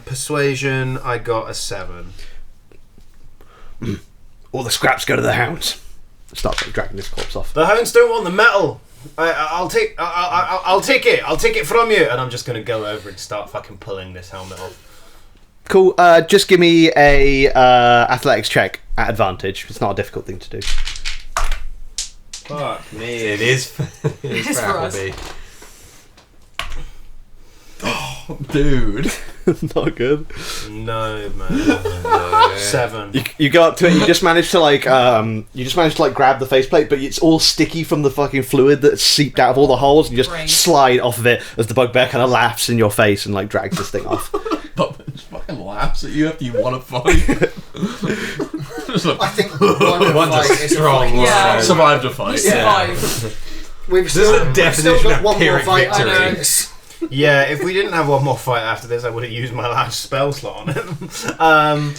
Persuasion, I got a 7. All the scraps go to the hounds. Start dragging this corpse off. The hounds don't want the metal. I'll take it. I'll take it from you. And I'm just gonna go over and start fucking pulling this helmet off. Cool. Just give me a athletics check at advantage. It's not a difficult thing to do. Fuck me. It is. It is It is for us. Appleby. Dude. Not good. No, man. 7. You go up to it. You just manage to grab the faceplate, but it's all sticky from the fucking fluid that's seeped out of all the holes. And you just Brain. slide off of it as the bugbear kind of laughs in your face and like drags this thing off. But it just fucking laughs at you after you want to fight. Just like, I think one One's a fight is a strong fight. one. Yeah. survived a fight. We've This is still, the we've definition still got of one more Pyrrhic fight victory. after this. Yeah, if we didn't have one more fight after this, I would have used my last spell slot on it.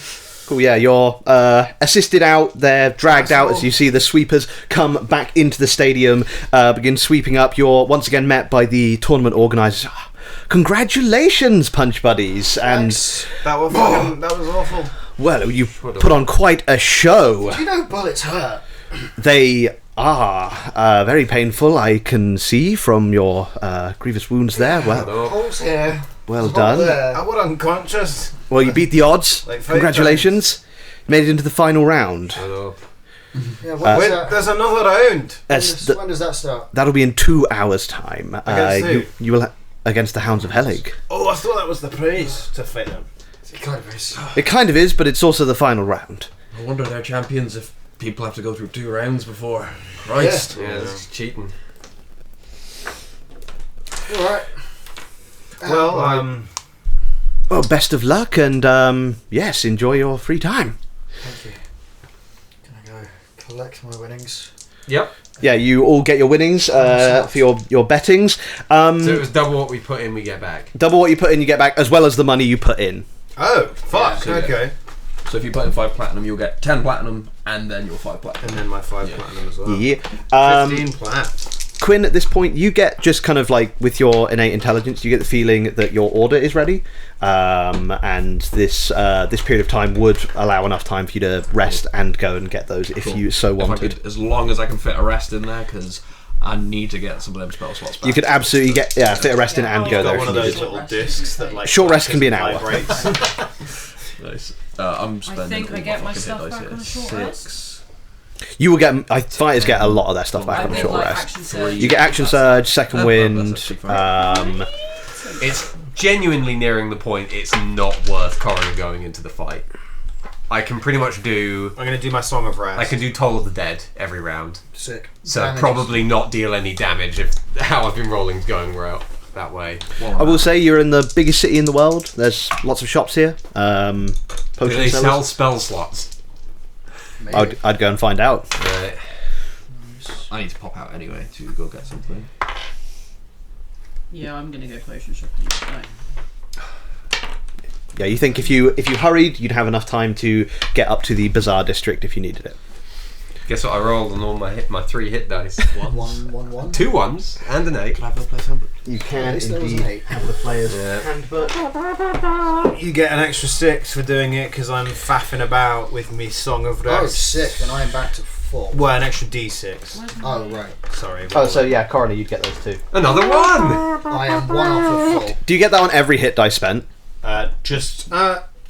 Cool, yeah, you're assisted out, they're dragged out as you see the sweepers come back into the stadium, begin sweeping up. You're once again met by the tournament organisers. Congratulations, Punch Buddies! And, that was awful. well, you put on quite a show. Do you know bullets hurt? They are very painful, I can see from your grievous wounds there. Well, Holes here. well Hole done. there. I was unconscious. Well, you beat the odds. Like 5 Congratulations. You made it into the final round. Yeah, when's Wait, that? there's another round. When does that start? That'll be in 2 hours' time. Against who? You will against the Hounds of Helig. Oh, I thought that was the prize to fight them. It kind of is. It kind of is, but it's also the final round. I wonder they're champions if people have to go through 2 rounds before. Christ. Yeah, this is cheating. Alright. Well, Well, best of luck, and yes, enjoy your free time. Thank you. Can I go collect my winnings? Yep. Yeah, you all get your winnings for your bettings. So it was double what we put in, we get back. Double what you put in, you get back, as well as the money you put in. oh, fuck, Yeah. okay. So if you put in 5 platinum, you'll get 10 platinum and then your 5 And platinum. then my 5 platinum as well. Yeah. 15 plat. Quinn, at this point, you get just kind of like with your innate intelligence, you get the feeling that your order is ready, and this period of time would allow enough time for you to rest and go and get those if Cool. you so If I wanted. could, as long as I can fit a rest in there, because I need to get some of them spell slots back. You could absolutely get fit a rest in and go Got there one if of you those needed. little discs that like Short rest can be an hour. vibrates. Nice. I'm I spending think I all get my fucking stuff hit dice back here. on a short 6. rest. You will get. Fighters get a lot of their stuff back I on a get short like rest. action surge. You get action surge, second Oh, wind. that's actually fine. It's genuinely nearing the point it's not worth Coroner going into the fight. I can pretty much do... I'm going to do my Song of Rest. I can do Toll of the Dead every round. Sick. So Damages. probably not deal any damage if how I've been rolling going that way. I will say you're in the biggest city in the world. There's lots of shops here. Do Potion they sell sellers. spell slots? Maybe. I'd go and find out. Right. I need to pop out anyway to go get something. Yeah, I'm gonna go potion shopping. Right. Yeah, you think if you hurried, you'd have enough time to get up to the bazaar district if you needed it. Guess what I rolled on all my 3 hit dice? 1-1-1. 2 1s and an 8. Can I have the place handbook? You At can least there was an indeed 8. have the player's Yeah. handbook. You get an extra 6 for doing it because I'm faffing about with me Song of Rest. Oh, sick, and I am back to 4. Well, an extra D6. Oh, right. Sorry. Oh, so yeah, Coroner, you'd get those too. Another 1! I am 1 off of full. Do you get that on every hit dice spent? Just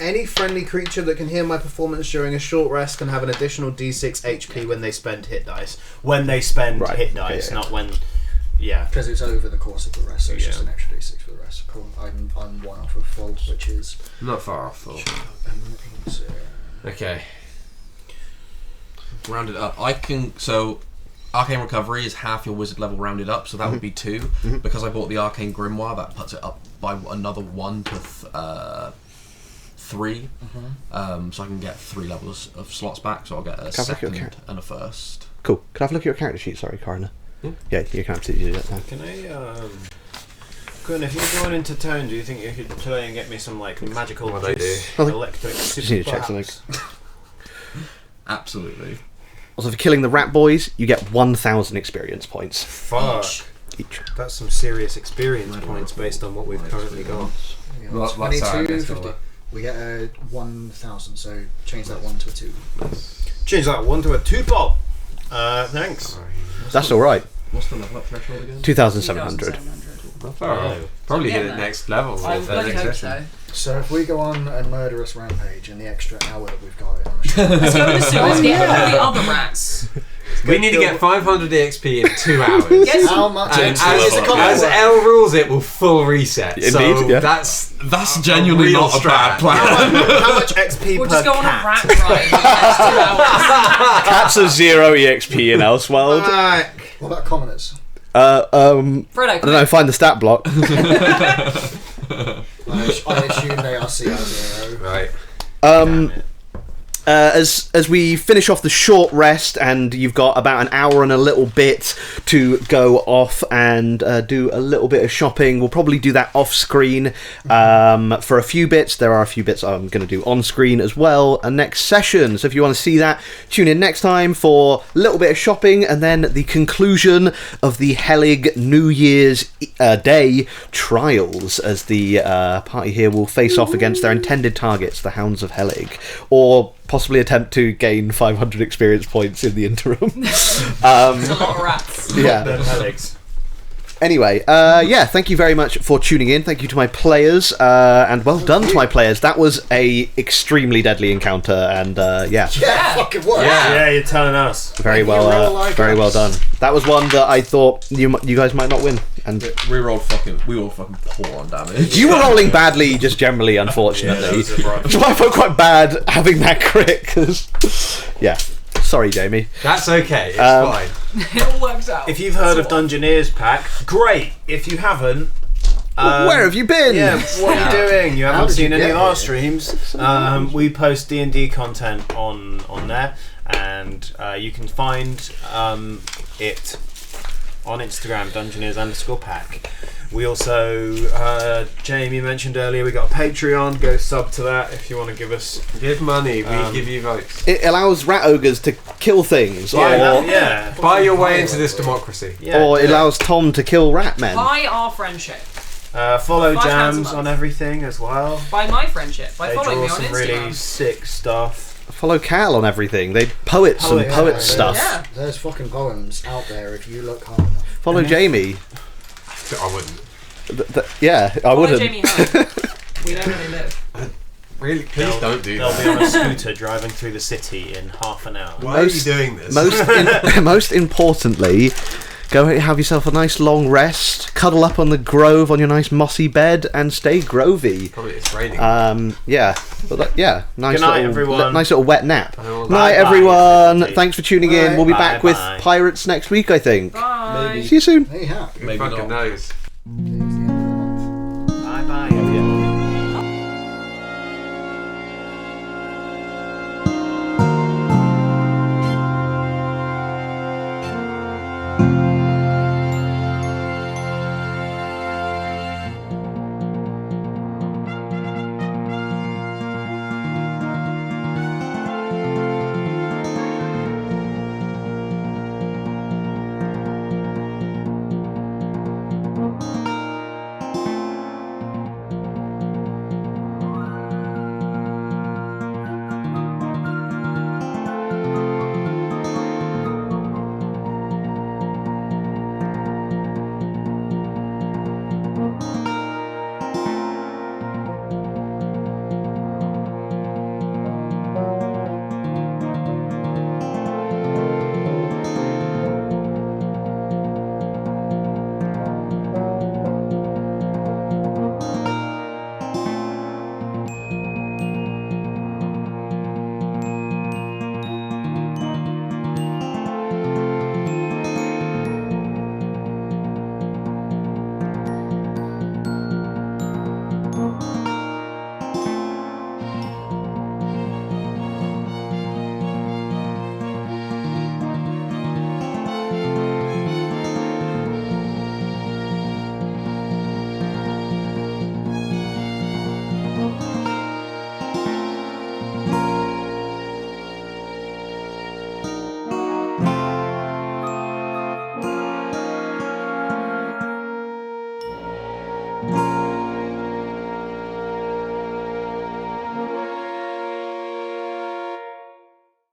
any friendly creature that can hear my performance during a short rest can have an additional D6 HP when they spend hit dice. When they spend Right, hit okay, dice, yeah. not when. Yeah. Because it's over the course of the rest, so it's Yeah. just an extra d6 for the rest. Cool. I'm 1 off of full, which is. Not far off full. Okay. Rounded up. I can. So, Arcane Recovery is half your wizard level rounded up, so that would be 2. Because I bought the Arcane Grimoire, that puts it up by another 1 to 3. So I can get 3 levels of slots back, so I'll get a Can I look at your second character? and a first. Cool. Can I have a look at your character sheet? Sorry, Coroner. Yeah, you can absolutely do that now. Can I, Quinn, if you're going into town, do you think you could try and get me some, like, magical What I juice, Nothing. electric Just need to check something. Absolutely. Also, for killing the rat boys, you get 1,000 experience points Fuck. each. That's some serious experience points based on what we've currently got. Yeah, Well, it's sorry, I 22, missed all 50. that. We get a 1,000, so change that 1 to a 2. Change that 1 to a 2-pop. Thanks. That's all right. What's the level up threshold again? 2,700. Not far off. Probably hit it next level. I with the bloody next hope session. so. So if we go on a murderous rampage in the extra hour that we've got, I'm sure Let's go as soon as get all the other rats. We need to get 500 EXP in 2 hours. Yes. How much And is the as L rules it, will full reset. So Indeed, yeah. that's genuinely real not a bad strat. plan. How much XP We'll per just go on a cat? rat ride for the next 2 hours. Cats are 0 EXP in Ellsworld. What about commoners? I Frodo, don't know, find the stat block. I assume they are CR0. Right. As we finish off the short rest, and you've got about an hour and a little bit to go off and do a little bit of shopping. We'll probably do that off screen for a few bits. There are a few bits I'm going to do on screen as well next session. So if you want to see that, tune in next time for a little bit of shopping and then the conclusion of the Helig New Year's Day trials, as the party here will face off against their intended targets, the Hounds of Helig, or possibly attempt to gain 500 experience points in the interim. it's a lot of rats. Yeah. Them Alex. Anyway, thank you very much for tuning in. Thank you to my players, and well done to my players. That was a extremely deadly encounter, and Yeah, fucking works. Yeah, you're telling us. very Real well, life very well done. apps. That was one that I thought you guys might not win, and We were fucking poor on damage. you were rolling badly, just generally, unfortunately. Yeah, that was a rough- Which is why I felt quite bad having that crit, because yeah. Sorry, Jamie. That's okay. It's fine. It all works out. If you've heard of Dungeoneers Pack, great. If you haven't, Where have you been? yeah, what are you doing? You haven't did you seen any get of our here? streams. We post D&D content on there, and you can find it on Instagram, Dungeoneers_pack. We also, Jamie mentioned earlier, we got a Patreon. Go sub to that if you want to give us. Give money. We give you votes. It allows rat ogres to kill things, Yeah, Buy your way into this democracy. or it allows Tom to kill rat men. By our friendship. Follow £5 a Jams month. on everything as well. By my friendship. By They following draw me on some Instagram. really sick stuff. Follow Cal on everything. They poet some poet yeah. stuff. Yeah. There's fucking poems out there if you look hard enough. Follow Jamie. I wouldn't. Yeah, I Follow wouldn't. Jamie Hunt. We know where they live. Really? Please don't do They'll that. be on a scooter driving through the city in half an hour. Why are you doing this? Most importantly, go have yourself a nice long rest, cuddle up on the grove on your nice mossy bed, and stay grovey. Probably it's raining. Yeah, nice Good night, little, everyone. nice little wet nap. Bye, Night, bye, everyone. everybody. Thanks for tuning in. We'll be Bye, back with bye. Pirates next week, I think. Bye. See you soon. Hey, how? Maybe Fucking not. knows.